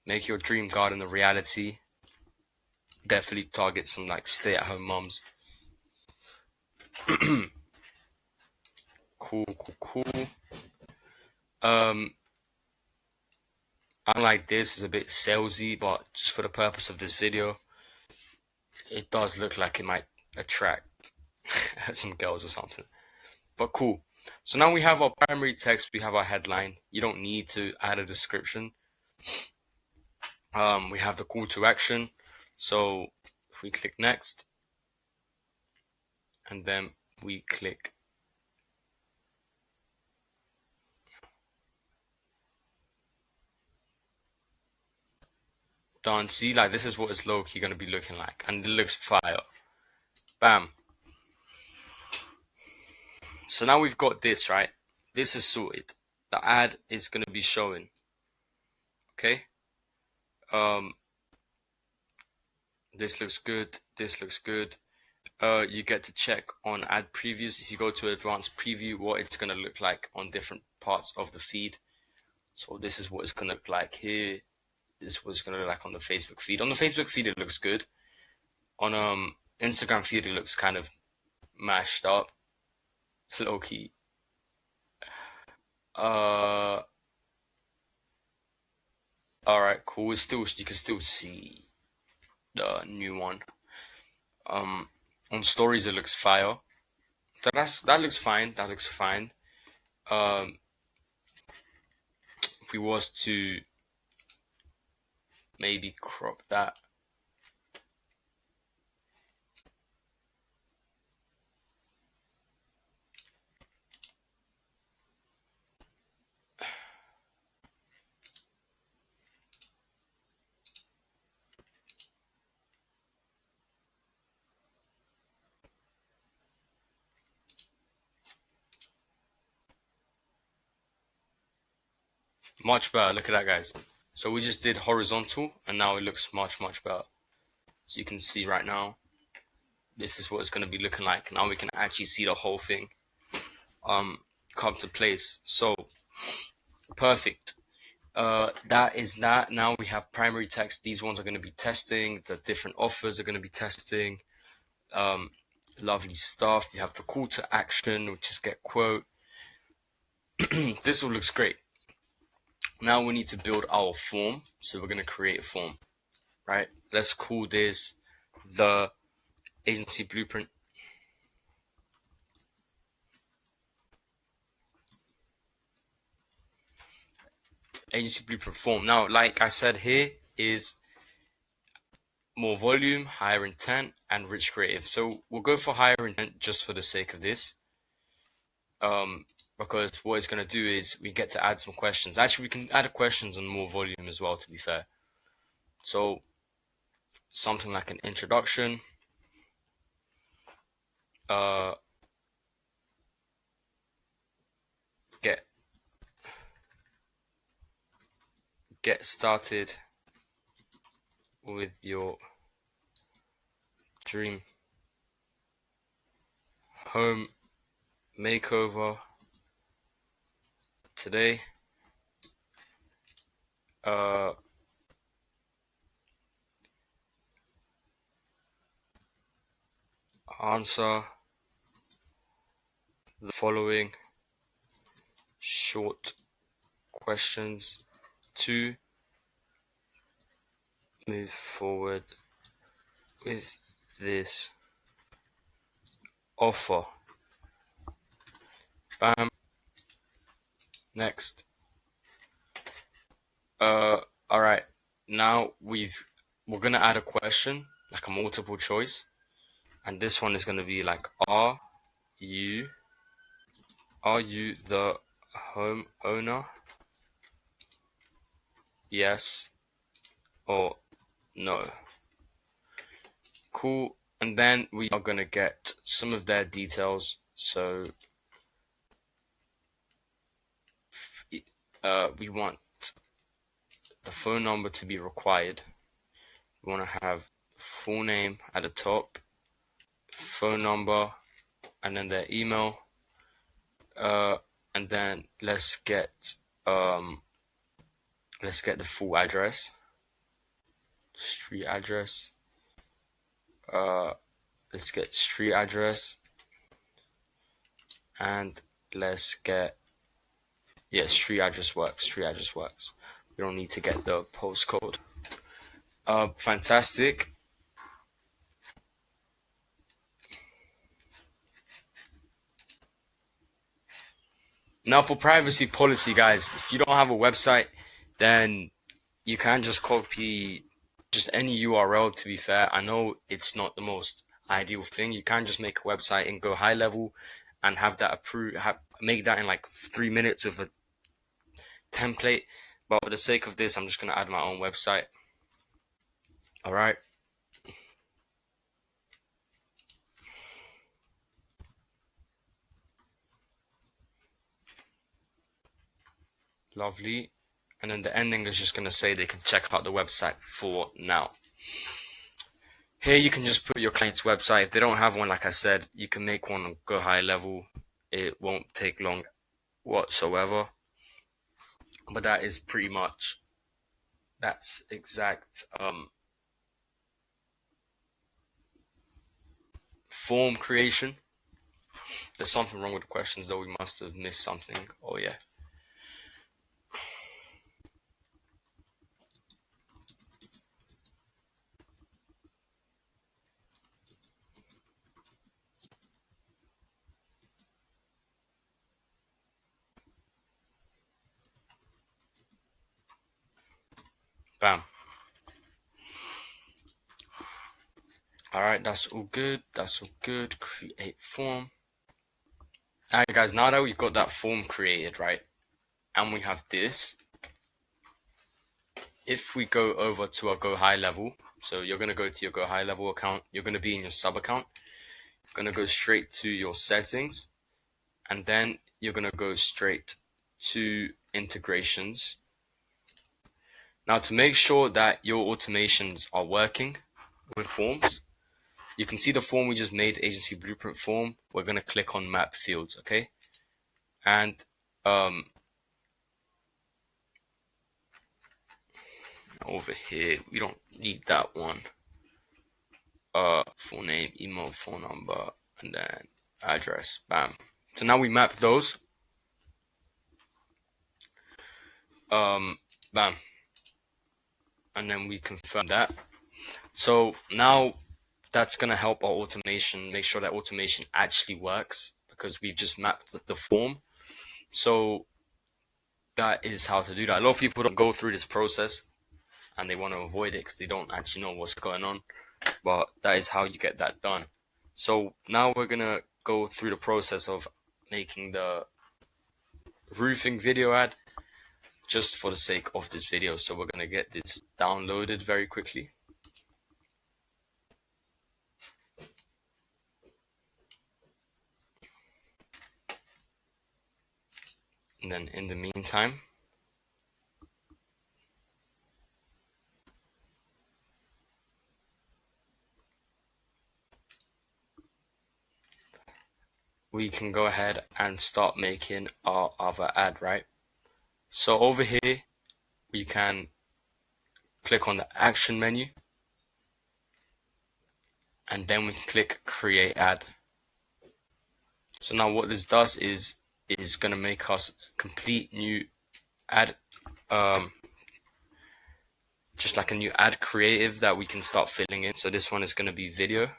Make your dream garden a reality. Definitely target some like stay-at-home moms. Cool. Unlike this, is a bit salesy, but just for the purpose of this video, it does look like it might attract some girls or something. But cool. So now we have our primary text, we have our headline. You don't need to add a description. We have the call to action. So if we click next, and then we click done. See, like this is what it's low-key going to be looking like, and it looks fire. Bam. So now we've got this, right? This is sorted. The ad is going to be showing. Okay. This looks good. This looks good. You get to check on ad previews. If you go to advanced preview, what it's going to look like on different parts of the feed. So this is what it's going to look like here. This is what it's going to look like on the Facebook feed. On the Facebook feed, it looks good. On Instagram feed, it looks kind of mashed up, low key. All right, cool. It's still, you can still see the new one. On stories it looks fire. That looks fine. That looks fine. If we was to maybe crop that. Much better. Look at that, guys. So we just did horizontal, and now it looks much, much better. So you can see right now, this is what it's going to be looking like. Now we can actually see the whole thing come to place. So perfect. That is that. Now we have primary text. These ones are going to be testing. The different offers are going to be testing. Lovely stuff. We have the call to action, which is get quote. This all looks great. Now we need to build our form. So we're going to create a form, right? Let's call this the agency blueprint. Agency blueprint form. Now, like I said, here is more volume, higher intent, and rich creative. So we'll go for higher intent just for the sake of this. Because what it's going to do is we get to add some questions. Actually, we can add questions on more volume as well, to be fair. So something like an introduction. Get started with your dream home makeover today. Answer the following short questions to move forward with this offer. Bam. Next. All right. Now we're gonna add a question, like a multiple choice, and this one is gonna be like, are you the homeowner? Yes or no. Cool. And then we are gonna get some of their details. So we want the phone number to be required. We want to have full name at the top, phone number, and then their email. And then let's get the full address, street address. Let's get street address, and let's get street address works. Street address works. We don't need to get the postcode. Fantastic. Now for privacy policy, guys, if you don't have a website, then you can just copy just any URL, to be fair. I know it's not the most ideal thing. You can just make a website and go high level and have that approved, make that in like 3 minutes with a template. But for the sake of this, I'm just going to add my own website. All right. Lovely. And then the ending is just going to say they can check out the website for now. Here you can just put your client's website. If they don't have one, like I said, you can make one and go high level. It won't take long whatsoever. But that is pretty much, that's exact form creation. There's something wrong with the questions though. We must have missed something. Oh yeah. Bam. All right, that's all good. That's all good. Create form. All right, guys, now that we've got that form created, right, and we have this, if we go over to our Go High level, so you're going to go to your Go High level account, you're going to be in your sub account, you're going to go straight to your settings, and then you're going to go straight to integrations. Now, to make sure that your automations are working with forms, you can see the form we just made, agency blueprint form. We're going to click on map fields, okay? And over here, we don't need that one. Full name, email, phone number, and then address. Bam. So now we map those. Bam. And then we confirm that. So now that's going to help our automation, make sure that automation actually works because we've just mapped the form. So that is how to do that. A lot of people don't go through this process and they want to avoid it because they don't actually know what's going on. But that is how you get that done. So now we're going to go through the process of making the roofing video ad just for the sake of this video. So we're going to get this downloaded very quickly. And then in the meantime, we can go ahead and start making our other ad, right? So over here, we can click on the action menu and then we click create ad. So now what this does is going to make us a complete new ad, just like a new ad creative that we can start filling in. So this one is going to be video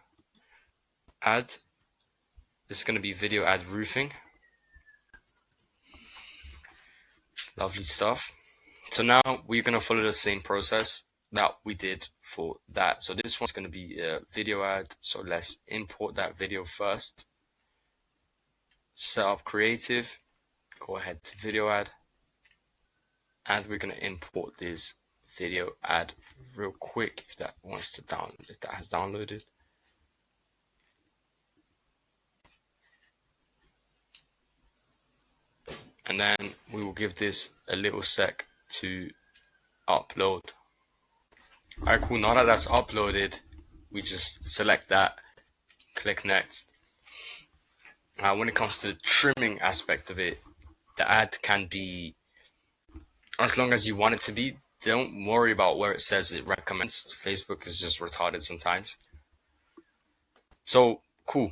ad. This is going to be video ad roofing. Lovely stuff. So now we're going to follow the same process that we did for that. So this one's going to be a video ad. So let's import that video first. Set up creative. Go ahead to video ad. And we're going to import this video ad real quick if that wants to download, if that has downloaded. And then we will give this a little sec to upload. Alright, cool. Now that that's uploaded, we just select that, click next. When it comes to the trimming aspect of it, the ad can be as long as you want it to be. Don't worry about where it says it recommends. Facebook is just retarded sometimes. So cool.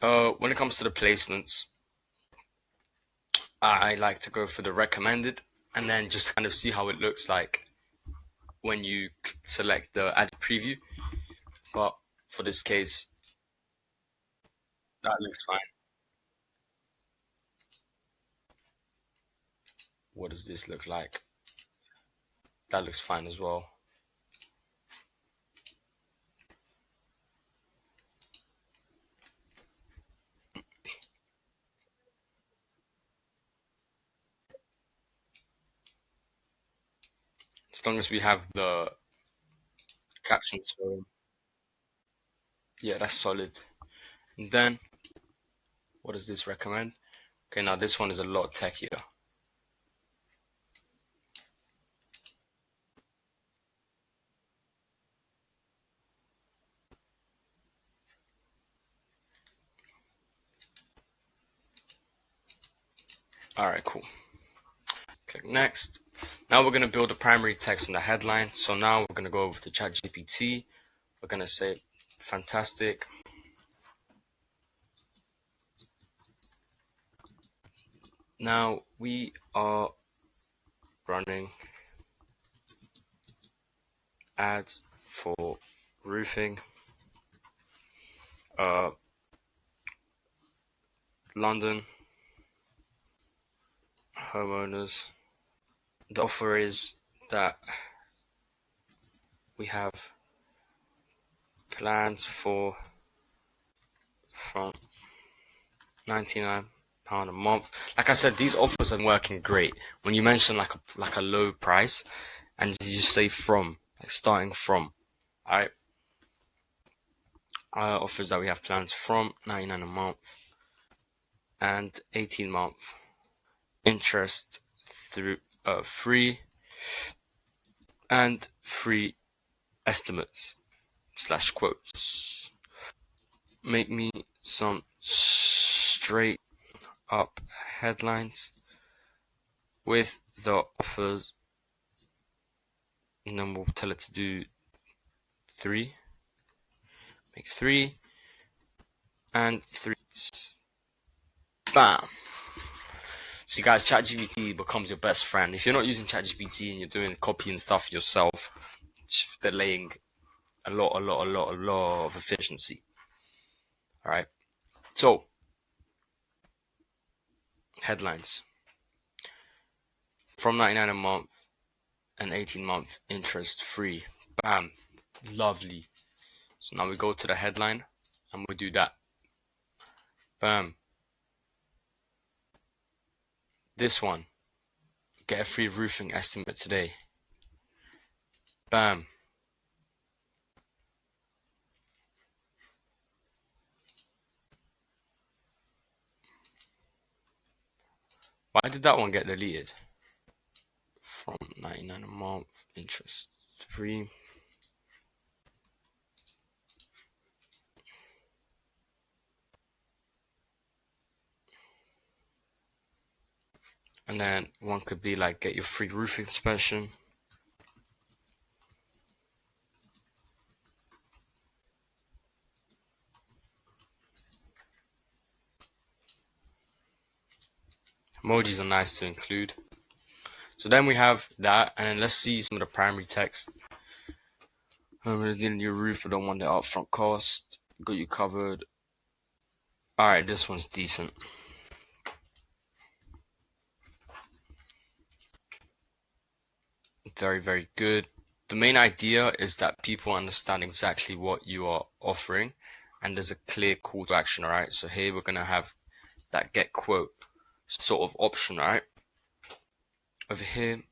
When it comes to the placements, I like to go for the recommended and then just kind of see how it looks like when you select the ad preview. But for this case, that looks fine. What does this look like? That looks fine as well. As long as we have the captions. So yeah, that's solid. And then what does this recommend? Okay, now this one is a lot techier. All right, cool. Click next. Now we're going to build a primary text in the headline. So now we're going to go over to ChatGPT. We're going to say, fantastic. Now we are running ads for roofing, London homeowners. The offer is that we have plans from £99 a month. Like I said, these offers are working great. When you mention like a low price, and you just say from, like starting from, alright. Offers that we have plans from £99 a month and 18-month interest through free and free estimates / quotes. Make me some straight up headlines with the offers, and then we'll tell it to do 3. Make 3 and 3. Bam. See, guys, ChatGPT becomes your best friend. If you're not using ChatGPT and you're doing copying stuff yourself, it's delaying a lot of efficiency. All right. So, headlines from 99 a month and 18-month interest free. Bam. Lovely. So now we go to the headline and we do that. Bam. This one. Get a free roofing estimate today. Bam. Why did that one get deleted? From 99 a month, interest free. And then one could be like, get your free roof inspection. Emojis are nice to include. So then we have that, and then let's see some of the primary text. I'm gonna deal your roof, but don't want the upfront cost. Got you covered. Alright, this one's decent. Very, very good. The main idea is that people understand exactly what you are offering, and there's a clear call to action, alright? So here we're gonna have that get quote sort of option, alright? Over here,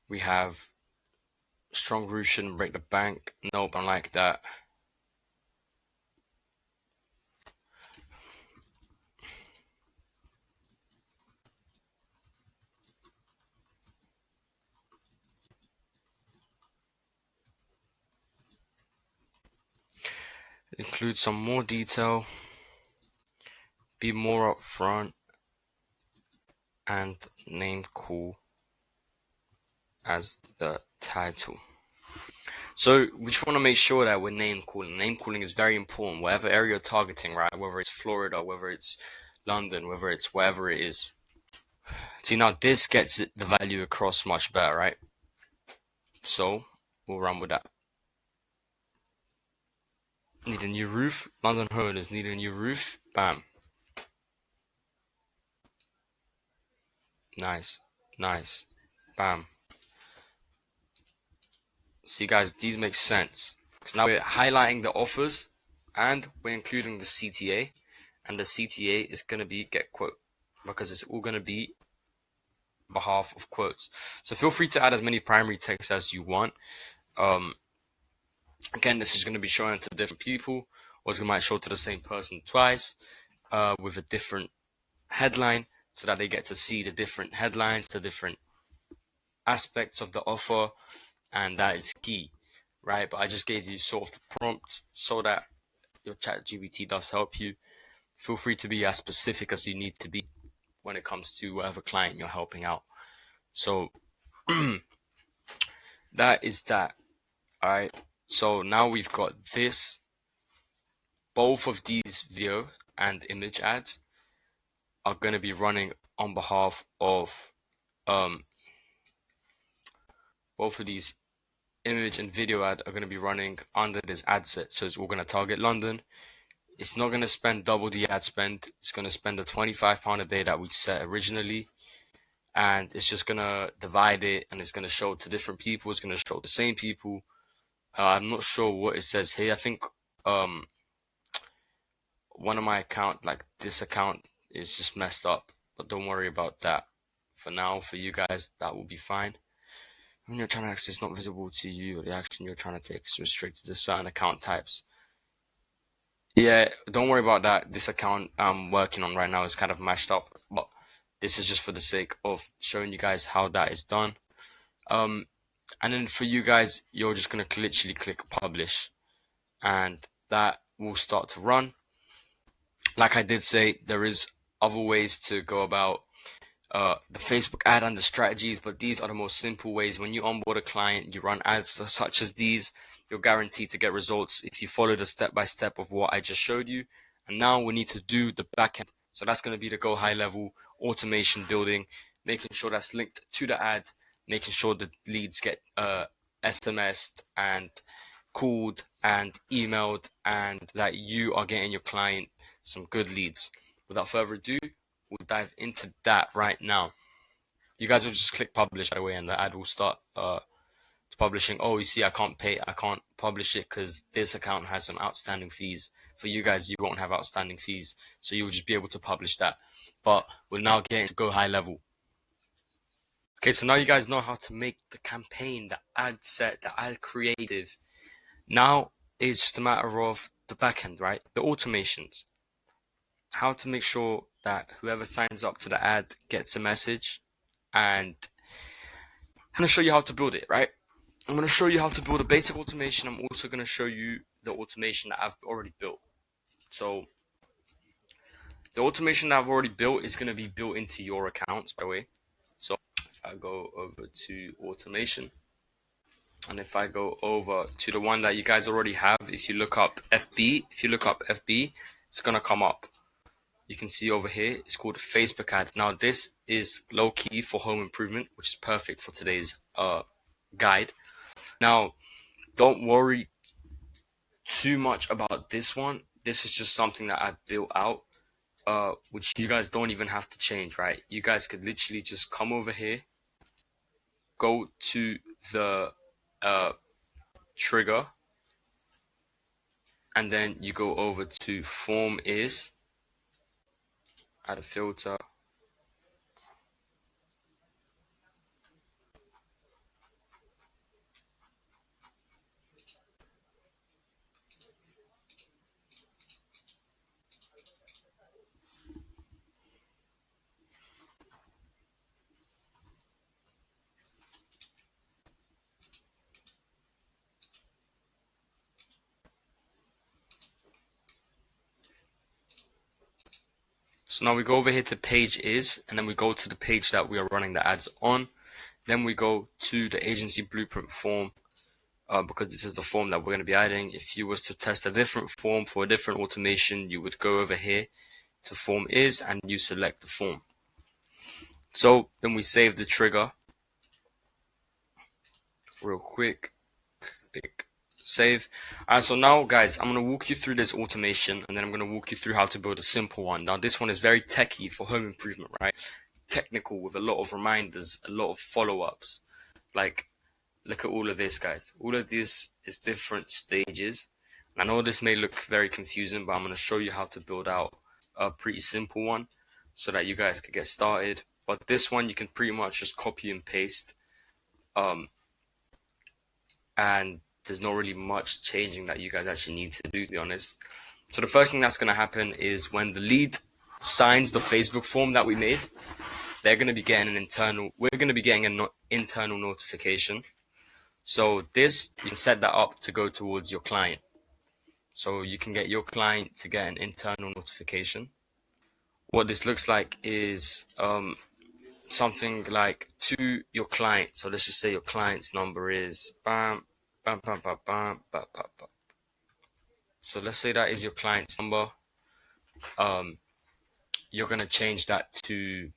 we have strong roof shouldn't break the bank. Nope, I like that. Include some more detail. Be more upfront. And name call as the title. So we just want to make sure that we're name calling. Name calling is very important, whatever area you're targeting, right? Whether it's Florida, whether it's London, whether it's wherever it is. See, now this gets the value across much better, right? So we'll run with that. Need a new roof. London homeowners need a new roof. Bam. Nice. Nice. Bam. See, guys, these make sense. Because now we're highlighting the offers and we're including the CTA. And the CTA is going to be get quote. Because it's all going to be on behalf of quotes. So feel free to add as many primary text as you want. Again, this is going to be showing to different people, or it might show to the same person twice with a different headline, so that they get to see the different headlines, the different aspects of the offer, and that is key, right? But I just gave you sort of the prompt so that your ChatGPT does help you. Feel free to be as specific as you need to be when it comes to whatever client you're helping out. So that is that. All right. So now we've got this. Both of these video and image ads are going to be running on behalf of both of these image and video ad are going to be running under this ad set. So we're going to target London. It's not going to spend double the ad spend. It's going to spend the £25 a day that we set originally. and it's just gonna divide it, and it's gonna show to different people. It's gonna show the same people. I'm not sure what it says here. I think one of my account, like this account, is just messed up, but don't worry about that. For now, for you guys, that will be fine. When you're trying to access not visible to you, or the action you're trying to take is restricted to certain account types. Yeah, don't worry about that. This account I'm working on right now is kind of mashed up, but this is just for the sake of showing you guys how that is done. And then for you guys, you're just gonna literally click publish, and that will start to run. Like I did say, there is other ways to go about the Facebook ad and the strategies, but these are the most simple ways. When you onboard a client, you run ads such as these, you're guaranteed to get results if you follow the step-by-step of what I just showed you. And now we need to do the backend. So that's going to be the go high level automation building, making sure that's linked to the ad, making sure the leads get SMS'd and called and emailed, and that you are getting your client some good leads. Without further ado, we'll dive into that right now. You guys will just click publish by the way, and the ad will start publishing. Oh, you see, I can't publish it because this account has some outstanding fees. For you guys, you won't have outstanding fees, so you'll just be able to publish that. But we're now getting to go high level. Okay, so now you guys know how to make the campaign, the ad set, the ad creative. Now it's just a matter of the backend, right? The automations. How to make sure that whoever signs up to the ad gets a message, and I'm going to show you how to build it, right? I'm going to show you how to build a basic automation. I'm also going to show you the automation that I've already built. So the automation that I've already built is going to be built into your accounts, by the way. So if I go over to automation, and if I go over to the one that you guys already have, if you look up FB, it's going to come up. You can see over here, it's called Facebook ad. Now this is low key for home improvement, which is perfect for today's guide. Now, don't worry too much about this one. This is just something that I built out, which you guys don't even have to change, right? You guys could literally just come over here, go to the trigger, and then you go over to form is, add a filter. So now we go over here to page is, and then we go to the page that we are running the ads on. Then we go to the agency blueprint form, because this is the form that we're going to be adding. If you was to test a different form for a different automation, you would go over here to form is, and you select the form. So then we save the trigger real quick, click save. Alright, so now guys, I'm going to walk you through this automation, and then I'm going to walk you through how to build a simple one. Now this one is very techy for home improvement, right? Technical, with a lot of reminders, a lot of follow-ups. Like, look at all of this, guys. All of this is different stages. I know this may look very confusing, but I'm going to show you how to build out a pretty simple one so that you guys can get started. But this one you can pretty much just copy and paste, and there's not really much changing that you guys actually need to do, to be honest. So the first thing that's going to happen is when the lead signs the Facebook form that we made, we're going to be getting an internal notification. So this, you can set that up to go towards your client. So you can get your client to get an internal notification. What this looks like is something like to your client. So let's just say your client's number is bam, bam, bam, bam, bam, bam, bam, bam. So let's say that is your client's number. You're going to change that to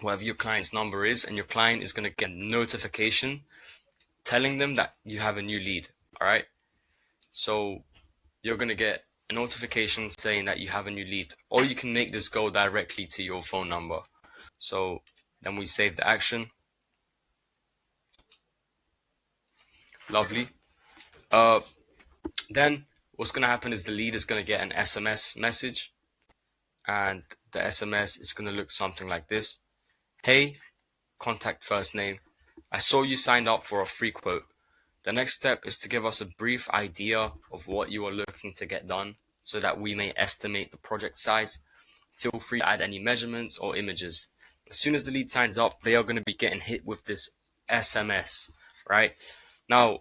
whatever your client's number is, and your client is going to get a notification telling them that you have a new lead. All right. So you're going to get a notification saying that you have a new lead, or you can make this go directly to your phone number. So Then we save the action. Lovely. Then what's going to happen is the lead is going to get an SMS message, and the SMS is going to look something like this. Hey, contact first name. I saw you signed up for a free quote. The next step is to give us a brief idea of what you are looking to get done so that we may estimate the project size. Feel free to add any measurements or images. As soon as the lead signs up, they are going to be getting hit with this SMS, right? Now,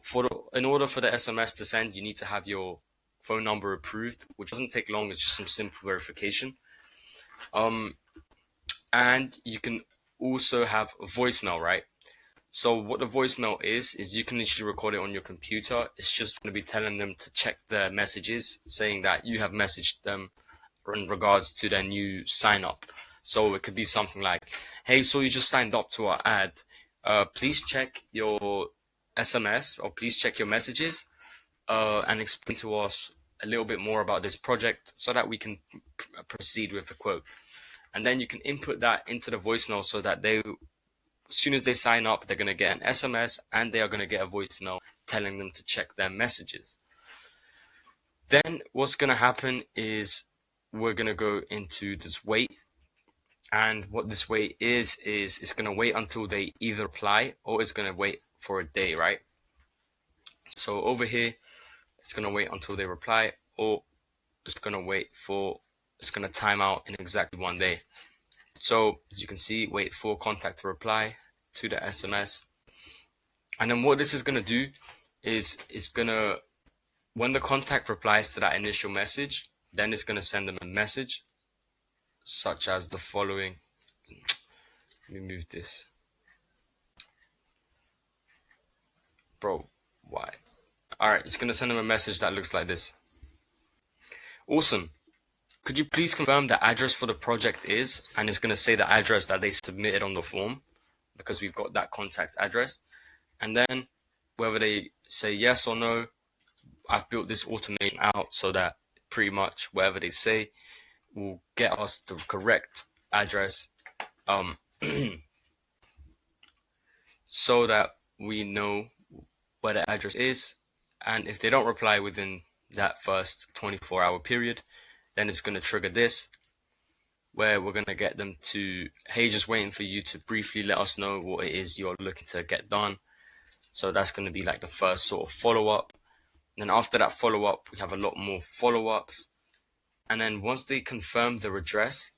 in order for the SMS to send, you need to have your phone number approved, which doesn't take long. It's just some simple verification. And you can also have a voicemail, right? So what the voicemail is you can literally record it on your computer. It's just going to be telling them to check their messages, saying that you have messaged them in regards to their new sign up. So it could be something like, hey, so you just signed up to our ad. Please check your SMS, or please check your messages and explain to us a little bit more about this project so that we can proceed with the quote. And then you can input that into the voicemail so that as soon as they sign up, they're going to get an SMS and they are going to get a voicemail telling them to check their messages. Then what's going to happen is we're going to go into this wait. And what this wait is it's going to wait until they either reply or it's going to wait for a day, right? So over here, it's going to wait until they reply, or it's going to time out in exactly 1 day. So as you can see, wait for contact to reply to the SMS. And then what this is going to do is when the contact replies to that initial message, then it's going to send them a message such as the following. Let me move this. Bro, why? Alright, it's going to send them a message that looks like this. Awesome. Could you please confirm the address for the project is? And it's going to say the address that they submitted on the form, because we've got that contact address. And then whether they say yes or no, I've built this automation out so that pretty much whatever they say will get us the correct address, so that we know where the address is. And if they don't reply within that first 24-hour period, then it's going to trigger this, where we're going to get them to, hey, just waiting for you to briefly let us know what it is you're looking to get done. So that's going to be like the first sort of follow-up. And then after that follow-up, we have a lot more follow-ups. And then once they confirm their address,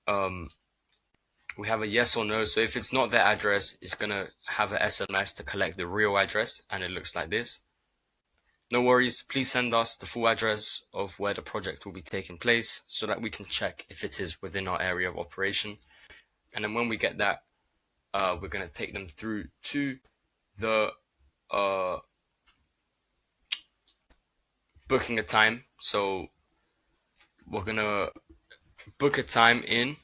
we have a yes or no. So if it's not their address, it's going to have an SMS to collect the real address, and it looks like this. No worries, please send us the full address of where the project will be taking place so that we can check if it is within our area of operation. And then when we get that, we're going to take them through to the booking a time. So we're going to book a time in,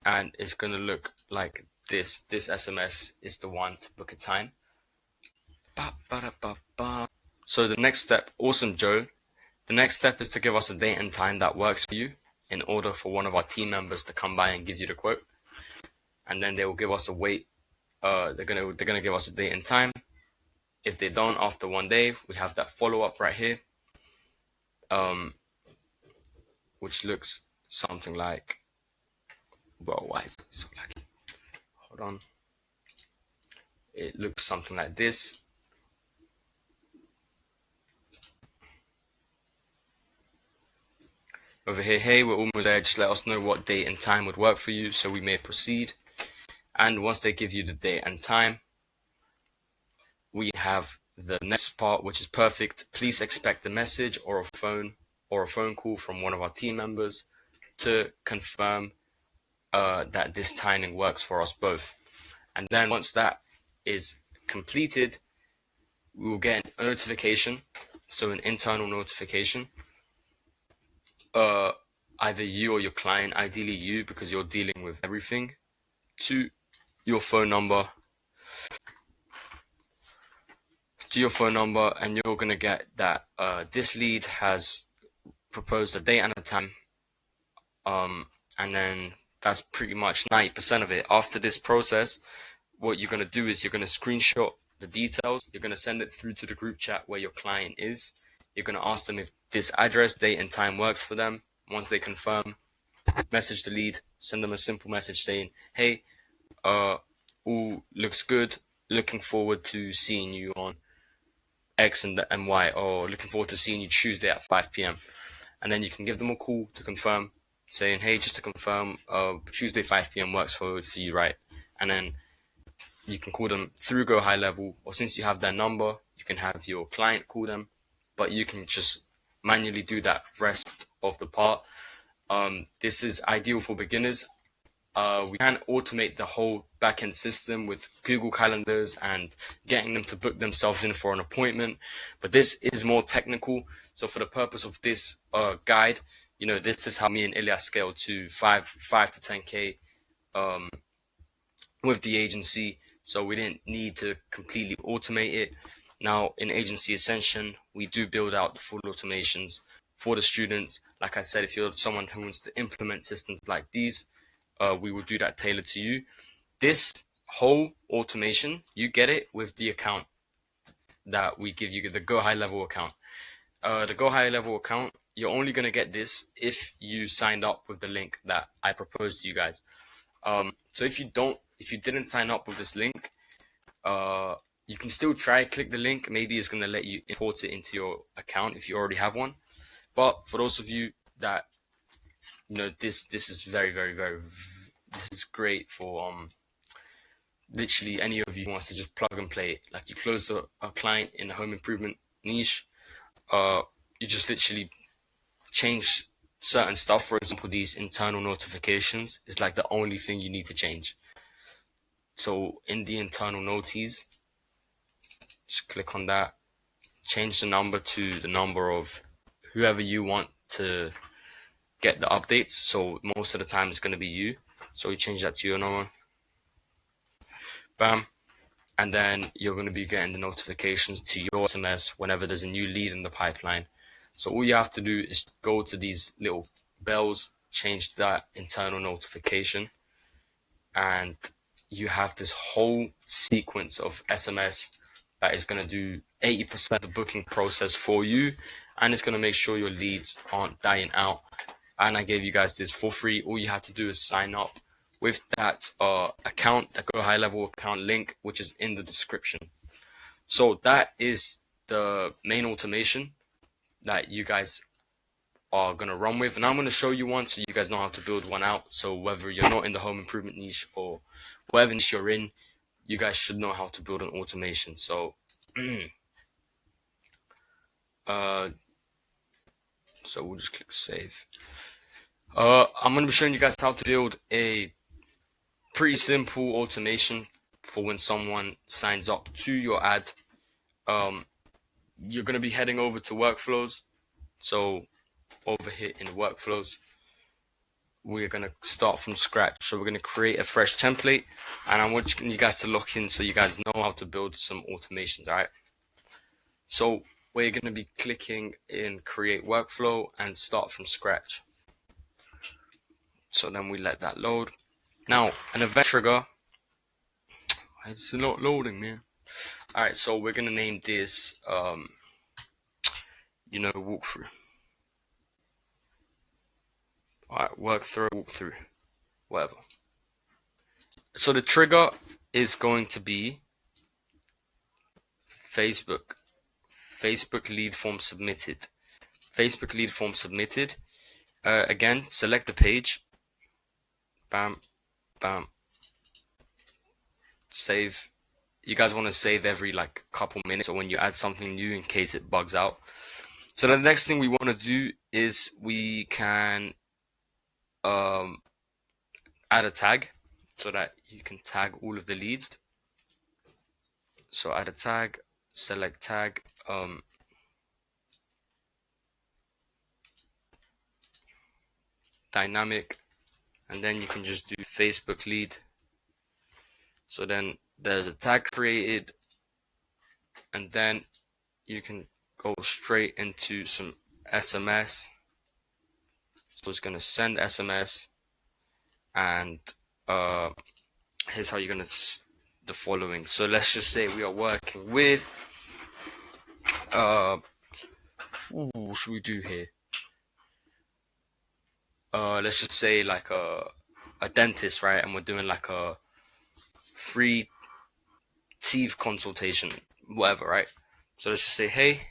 and it's going to look like this. This SMS is the one to book a time. So the next step, awesome, Joe. The next step is to give us a date and time that works for you in order for one of our team members to come by and give you the quote. And then they will give us a wait. They're gonna give us a date and time. If they don't, after 1 day, we have that follow-up right here, which looks something like, well, why is it so laggy? Hold on. It looks something like this. Over here, hey, we're almost there. Just let us know what date and time would work for you so we may proceed. And once they give you the date and time, we have the next part, which is perfect. Please expect a message or a phone call from one of our team members to confirm that this timing works for us both. And then once that is completed, we will get a notification, so an internal notification. Either you or your client, ideally you, because you're dealing with everything, to your phone number, and you're going to get that this lead has proposed a date and a time, and then that's pretty much 90% of it. After this process, what you're going to do is you're going to screenshot the details. You're going to send it through to the group chat where your client is. You're going to ask them if this address, date, and time works for them. Once they confirm, message the lead, send them a simple message saying, hey, all looks good. Looking forward to seeing you on X and Y, or looking forward to seeing you Tuesday at 5 p.m. And then you can give them a call to confirm, saying, hey, just to confirm, Tuesday 5 p.m. works for you, right? And then you can call them through Go High Level, or since you have their number, you can have your client call them, but you can just manually do that rest of the part. This is ideal for beginners. We can automate the whole backend system with Google Calendars and getting them to book themselves in for an appointment. But this is more technical. So for the purpose of this guide, this is how me and Ilya scaled to 5 to 10K with the agency. So we didn't need to completely automate it. Now in Agency Ascension, we do build out the full automations for the students. Like I said, if you're someone who wants to implement systems like these, we will do that tailored to you. This whole automation, you get it with the account that we give you, the Go High Level account. The Go High Level account, you're only going to get this if you signed up with the link that I proposed to you guys. So if you didn't sign up with this link, you can still try click the link. Maybe it's going to let you import it into your account if you already have one. But for those of you that this is very, very, very, this is great for literally any of you who wants to just plug and play. Like you close a client in the home improvement niche, you just literally change certain stuff. For example, these internal notifications is like the only thing you need to change. So in the internal noties, just click on that, change the number to the number of whoever you want to get the updates. So most of the time it's going to be you. So you change that to your number. Bam. And then you're going to be getting the notifications to your SMS whenever there's a new lead in the pipeline. So all you have to do is go to these little bells, change that internal notification, and you have this whole sequence of SMS that is going to do 80% of the booking process for you, and it's going to make sure your leads aren't dying out. And I gave you guys this for free. All you have to do is sign up with that account, that Go High Level account link, which is in the description. So that is the main automation that you guys are going to run with. And I'm going to show you one so you guys know how to build one out. So whether you're not in the home improvement niche or whatever niche you're in, you guys should know how to build an automation. So, so we'll just click save. I'm going to be showing you guys how to build a pretty simple automation for when someone signs up to your ad. You're going to be heading over to workflows. So over here in workflows, we're going to start from scratch. So we're going to create a fresh template, and I want you guys to lock in so you guys know how to build some automations. All right. So we're going to be clicking in create workflow and start from scratch. So then we let that load. Now an event trigger. It's not loading, man. All right. So we're going to name this, walkthrough. All right, walkthrough, whatever. So the trigger is going to be Facebook lead form submitted. Facebook lead form submitted. Again, select the page. Bam, bam. Save. You guys want to save every like couple minutes or when you add something new in case it bugs out. So the next thing we want to do is we can add a tag so that you can tag all of the leads. So add a tag, select tag, dynamic, and then you can just do Facebook lead. So then there's a tag created, and then you can go straight into some SMS. So it's going to send SMS, and here's how you're gonna the following. So let's just say we are working with what should we do here? Let's just say like a dentist, right? And we're doing like a free teeth consultation, whatever, right? So let's just say hey,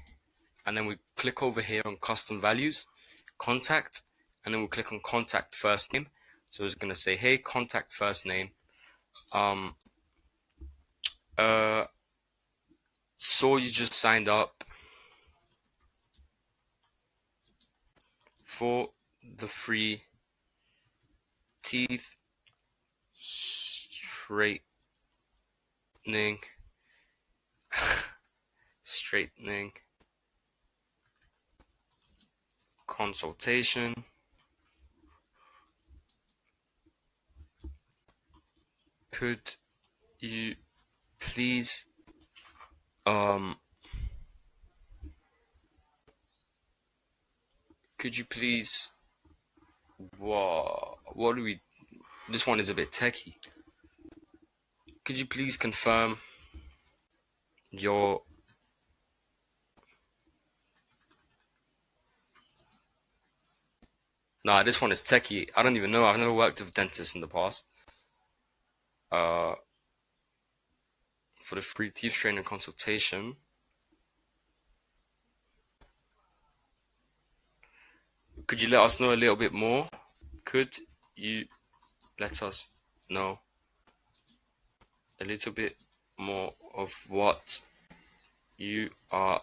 and then we click over here on custom values, contact, and then we click on contact first name. So it's gonna say hey, contact first name. So you just signed up for the free teeth straightening consultation. Could you please what do we, this one is a bit techie. Could you please confirm your Nah, this one is techie. I don't even know. I've never worked with dentists in the past. For the free teeth straightening consultation, could you let us know a little bit more? Could you let us know a little bit more of what you are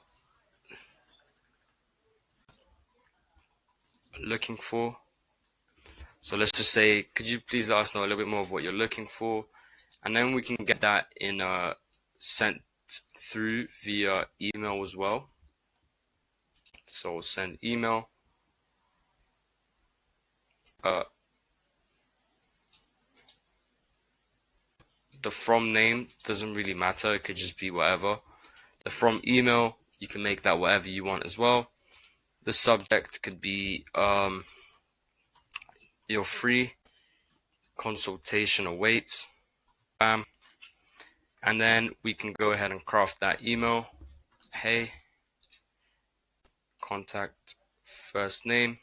looking for? So let's just say, could you please let us know a little bit more of what you're looking for? And then we can get that in sent through via email as well. So send email. The from name doesn't really matter. It could just be whatever. The from email, you can make that whatever you want as well. The subject could be your free consultation awaits. Bam. And then we can go ahead and craft that email. Hey, contact first name.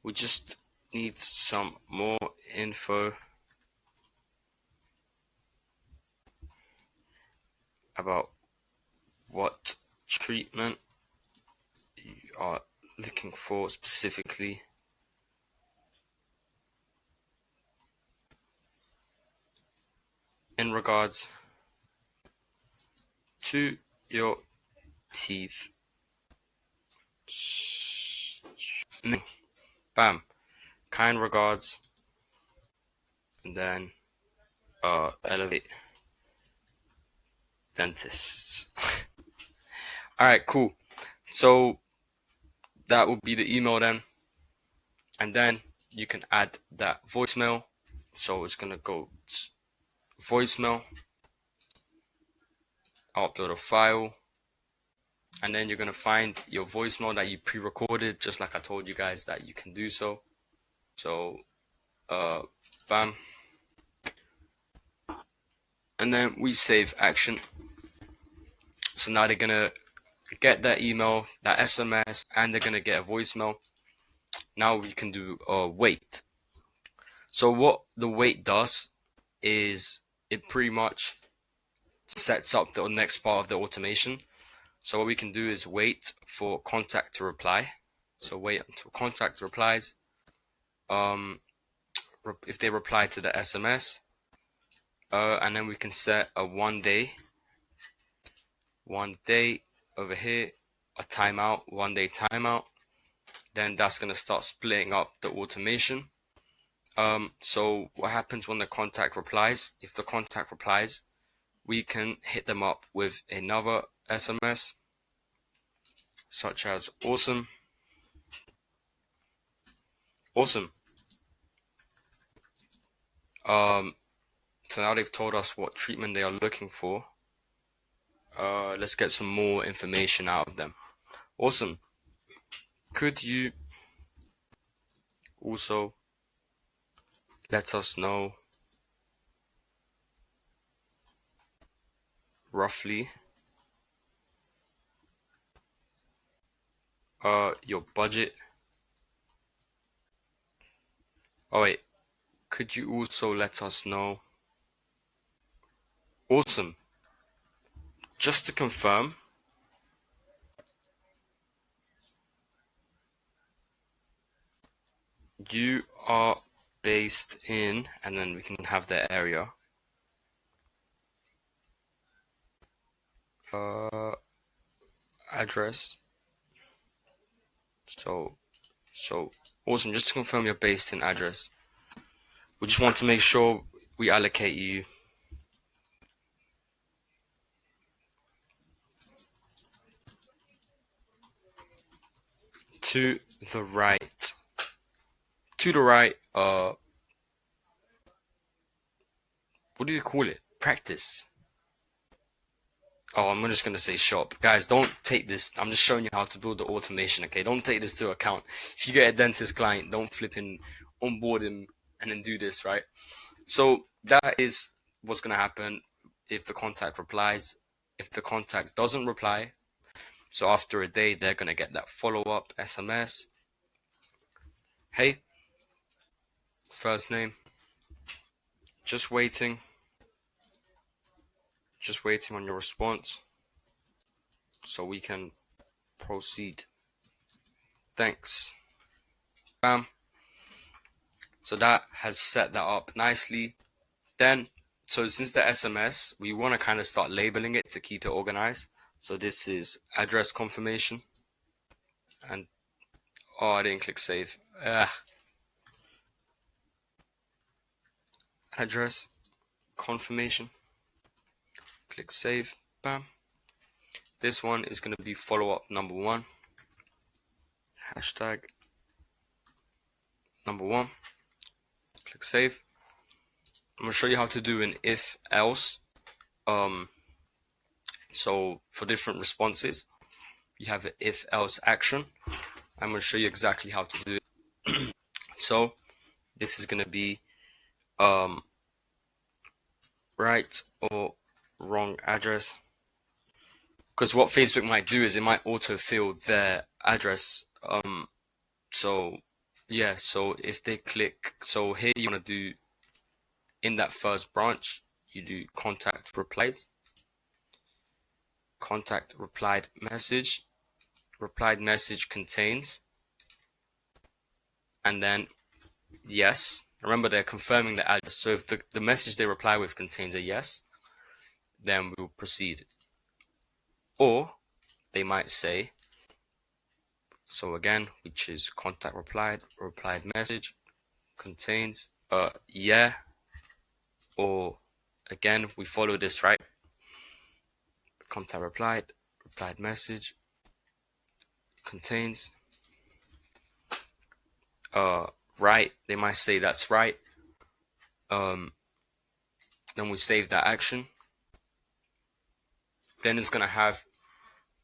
We just need some more info about what treatment you are looking for specifically. In regards to your teeth. Bam. Kind regards. And then elevate dentists. Alright, cool. So that will be the email then. And then you can add that voicemail. So it's gonna go voicemail. I'll upload a file. And then you're gonna find your voicemail that you pre-recorded, just like I told you guys that you can do so. So bam. And then we save action. So now they're gonna get that email, that SMS, and they're gonna get a voicemail. Now we can do wait. So what the wait does is it pretty much sets up the next part of the automation. So what we can do is wait for contact to reply. So wait until contact replies. If they reply to the SMS, and then we can set a 1 day over here, a timeout, 1 day timeout. Then that's gonna start splitting up the automation. So what happens when the contact replies? If the contact replies, we can hit them up with another SMS, such as awesome. So now they've told us what treatment they are looking for. Let's get some more information out of them. Awesome. Could you also let us know roughly your budget. Oh wait, could you also let us know? Awesome. Just to confirm, you are based in, and then we can have the area. Address. So awesome. Just to confirm you're based in address. We just want to make sure we allocate you to the right. To the right, what do you call it? Practice. Oh, I'm just gonna say shop. Guys, don't take this. I'm just showing you how to build the automation, okay? Don't take this to account. If you get a dentist client, don't flip in, onboard him, and then do this, right? So that is what's gonna happen if the contact replies. If the contact doesn't reply, so after a day, they're gonna get that follow-up SMS. Hey, first name. Just waiting. Just waiting on your response so we can proceed. Thanks. Bam. So that has set that up nicely. Then, so since the SMS, we want to kind of start labeling it to keep it organized. So this is address confirmation. And, oh, I didn't click save. Address confirmation. Click save. Bam. This one is going to be follow-up number 1. Hashtag number 1. Click save. I'm going to show you how to do an if else. So for different responses, you have an if else action. I'm going to show you exactly how to do it. So this is going to be right or wrong address. Because what Facebook might do is it might autofill their address. So yeah, so if they click, so here you want to do in that first branch, you do contact replied message. Replied message contains, and then yes. Remember, they're confirming the address. So if the message they reply with contains a yes, then we'll proceed. Or they might say, so again, we choose contact replied message contains yeah, or again, we follow this, right? Contact replied message contains right. They might say that's right. Then we save that action. Then it's gonna have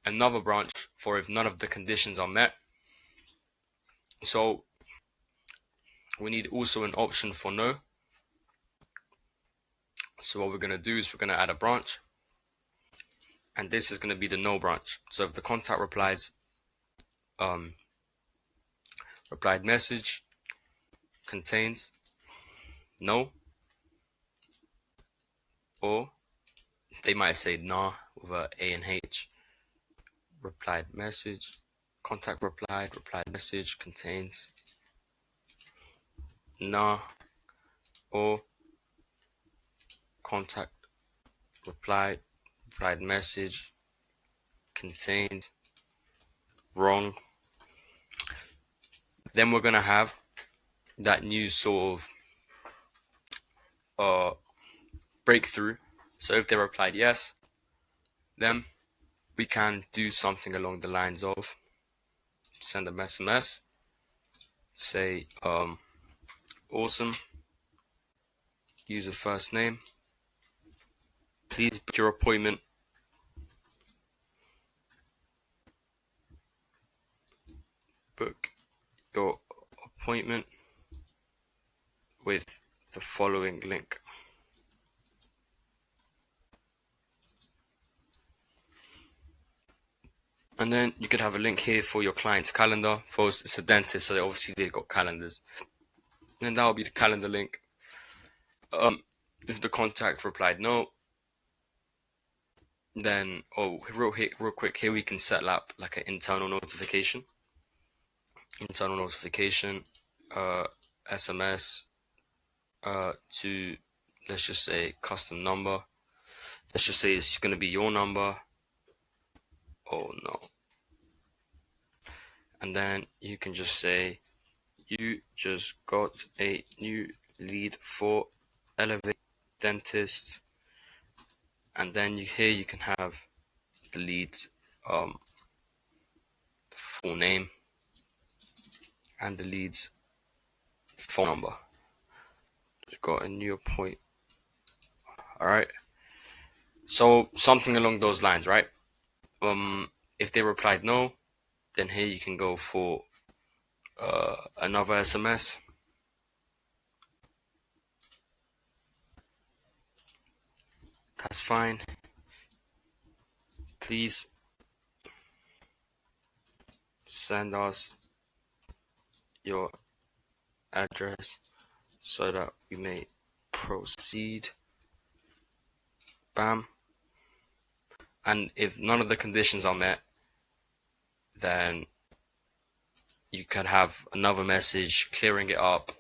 another branch for if none of the conditions are met. So we need also an option for no. So what we're gonna do is we're gonna add a branch, and this is gonna be the no branch. So if the contact replies replied message contains no, or they might say nah with a and H. Replied message, contact replied message contains nah, or contact replied message contains wrong. Then we're gonna have that new sort of breakthrough. So if they replied yes, then we can do something along the lines of send an SMS, say awesome, user first name, please book your appointment with the following link. And then you could have a link here for your client's calendar. Suppose it's a dentist, so obviously they've got calendars. And then that'll be the calendar link. If the contact replied no, then real quick here we can set up like an internal notification. SMS to, let's just say, custom number. Let's just say it's going to be your number. Oh no. And then you can just say, you just got a new lead for Elevate Dentist. And then here you can have the lead's full name and the lead's phone number. Just got a new appointment. All right. So something along those lines, right? If they replied no, then here you can go for another SMS. That's fine. Please send us your address so that we may proceed. Bam. And if none of the conditions are met, then you can have another message clearing it up,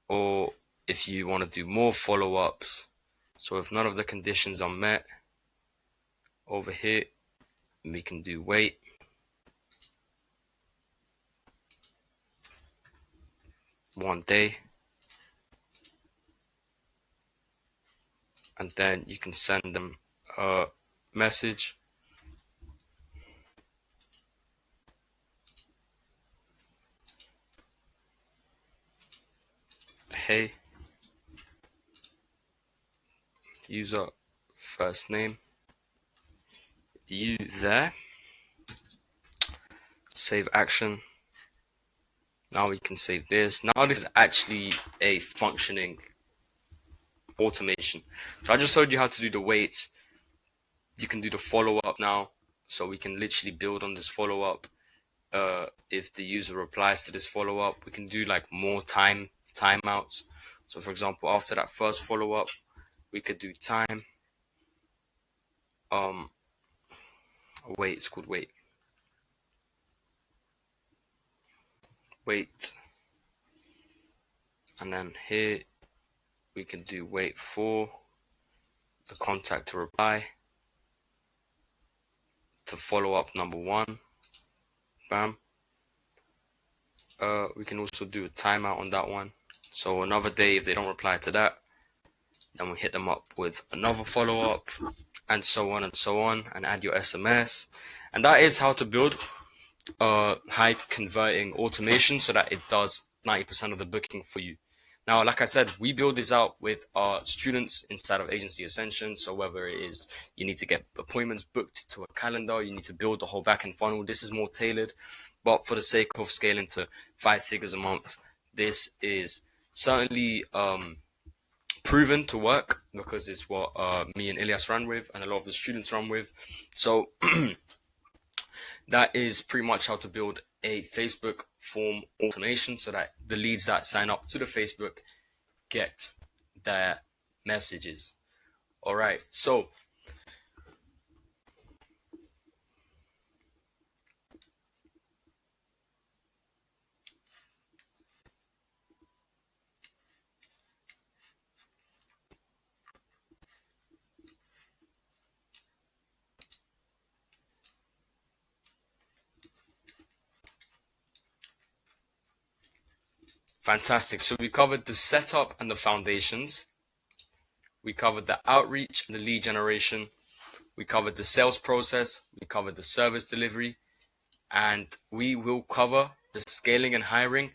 or if you want to do more follow-ups. So if none of the conditions are met, over here we can do wait. One day. And then you can send them a message. Hey, user first name, you there, save action. Now we can save this. Now this is actually a functioning automation. So I just showed you how to do the wait. You can do the follow-up now. So we can literally build on this follow-up. If the user replies to this follow-up, we can do like more timeouts. So for example, after that first follow-up, we could do time. Wait, it's called wait. Wait. And then here we can do wait for the contact to reply. The follow-up number one. Bam. We can also do a timeout on that one. So another day, if they don't reply to that, then we hit them up with another follow-up, and so on and so on, and add your SMS. And that is how to build high converting automation so that it does 90% of the booking for you. Now, like I said, we build this out with our students inside of Agency Ascension. So whether it is you need to get appointments booked to a calendar, you need to build the whole back-end funnel, this is more tailored. But for the sake of scaling to 5 figures a month, this is certainly proven to work, because it's what me and Ilyas run with and a lot of the students run with. So that is pretty much how to build a Facebook form automation so that the leads that sign up to the Facebook get their messages. All right, so fantastic. So we covered the setup and the foundations. We covered the outreach and the lead generation. We covered the sales process. We covered the service delivery. And we will cover the scaling and hiring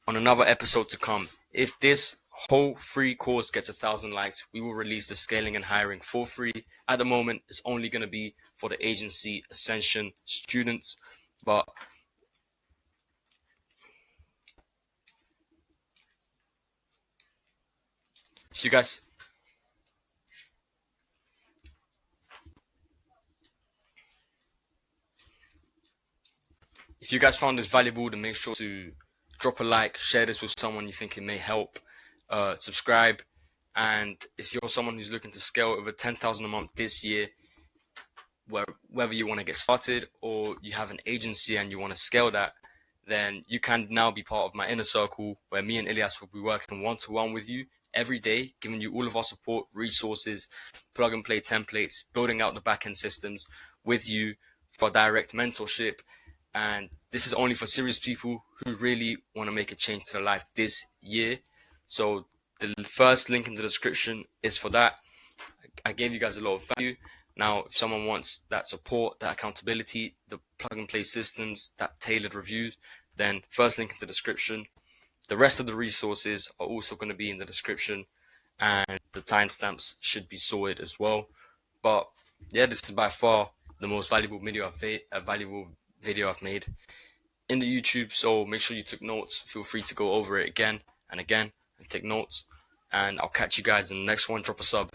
on another episode to come. If this whole free course gets 1,000 likes, we will release the scaling and hiring for free. At the moment, it's only going to be for the Agency Ascension students. But If you guys found this valuable, then make sure to drop a like, share this with someone you think it may help, subscribe, and if you're someone who's looking to scale over 10,000 a month this year, whether you want to get started or you have an agency and you want to scale that, then you can now be part of my inner circle where me and Ilyas will be working one-to-one with you every day, giving you all of our support, resources, plug and play templates, building out the back-end systems with you for direct mentorship. And this is only for serious people who really want to make a change to their life this year. So the first link in the description is for that. I gave you guys a lot of value. Now, if someone wants that support, that accountability, the plug and play systems, that tailored reviews, then first link in the description. The rest of the resources are also going to be in the description, and the timestamps should be sorted as well. But yeah, this is by far the most valuable video I've made in the YouTube. So make sure you took notes. Feel free to go over it again and again and take notes. And I'll catch you guys in the next one. Drop a sub.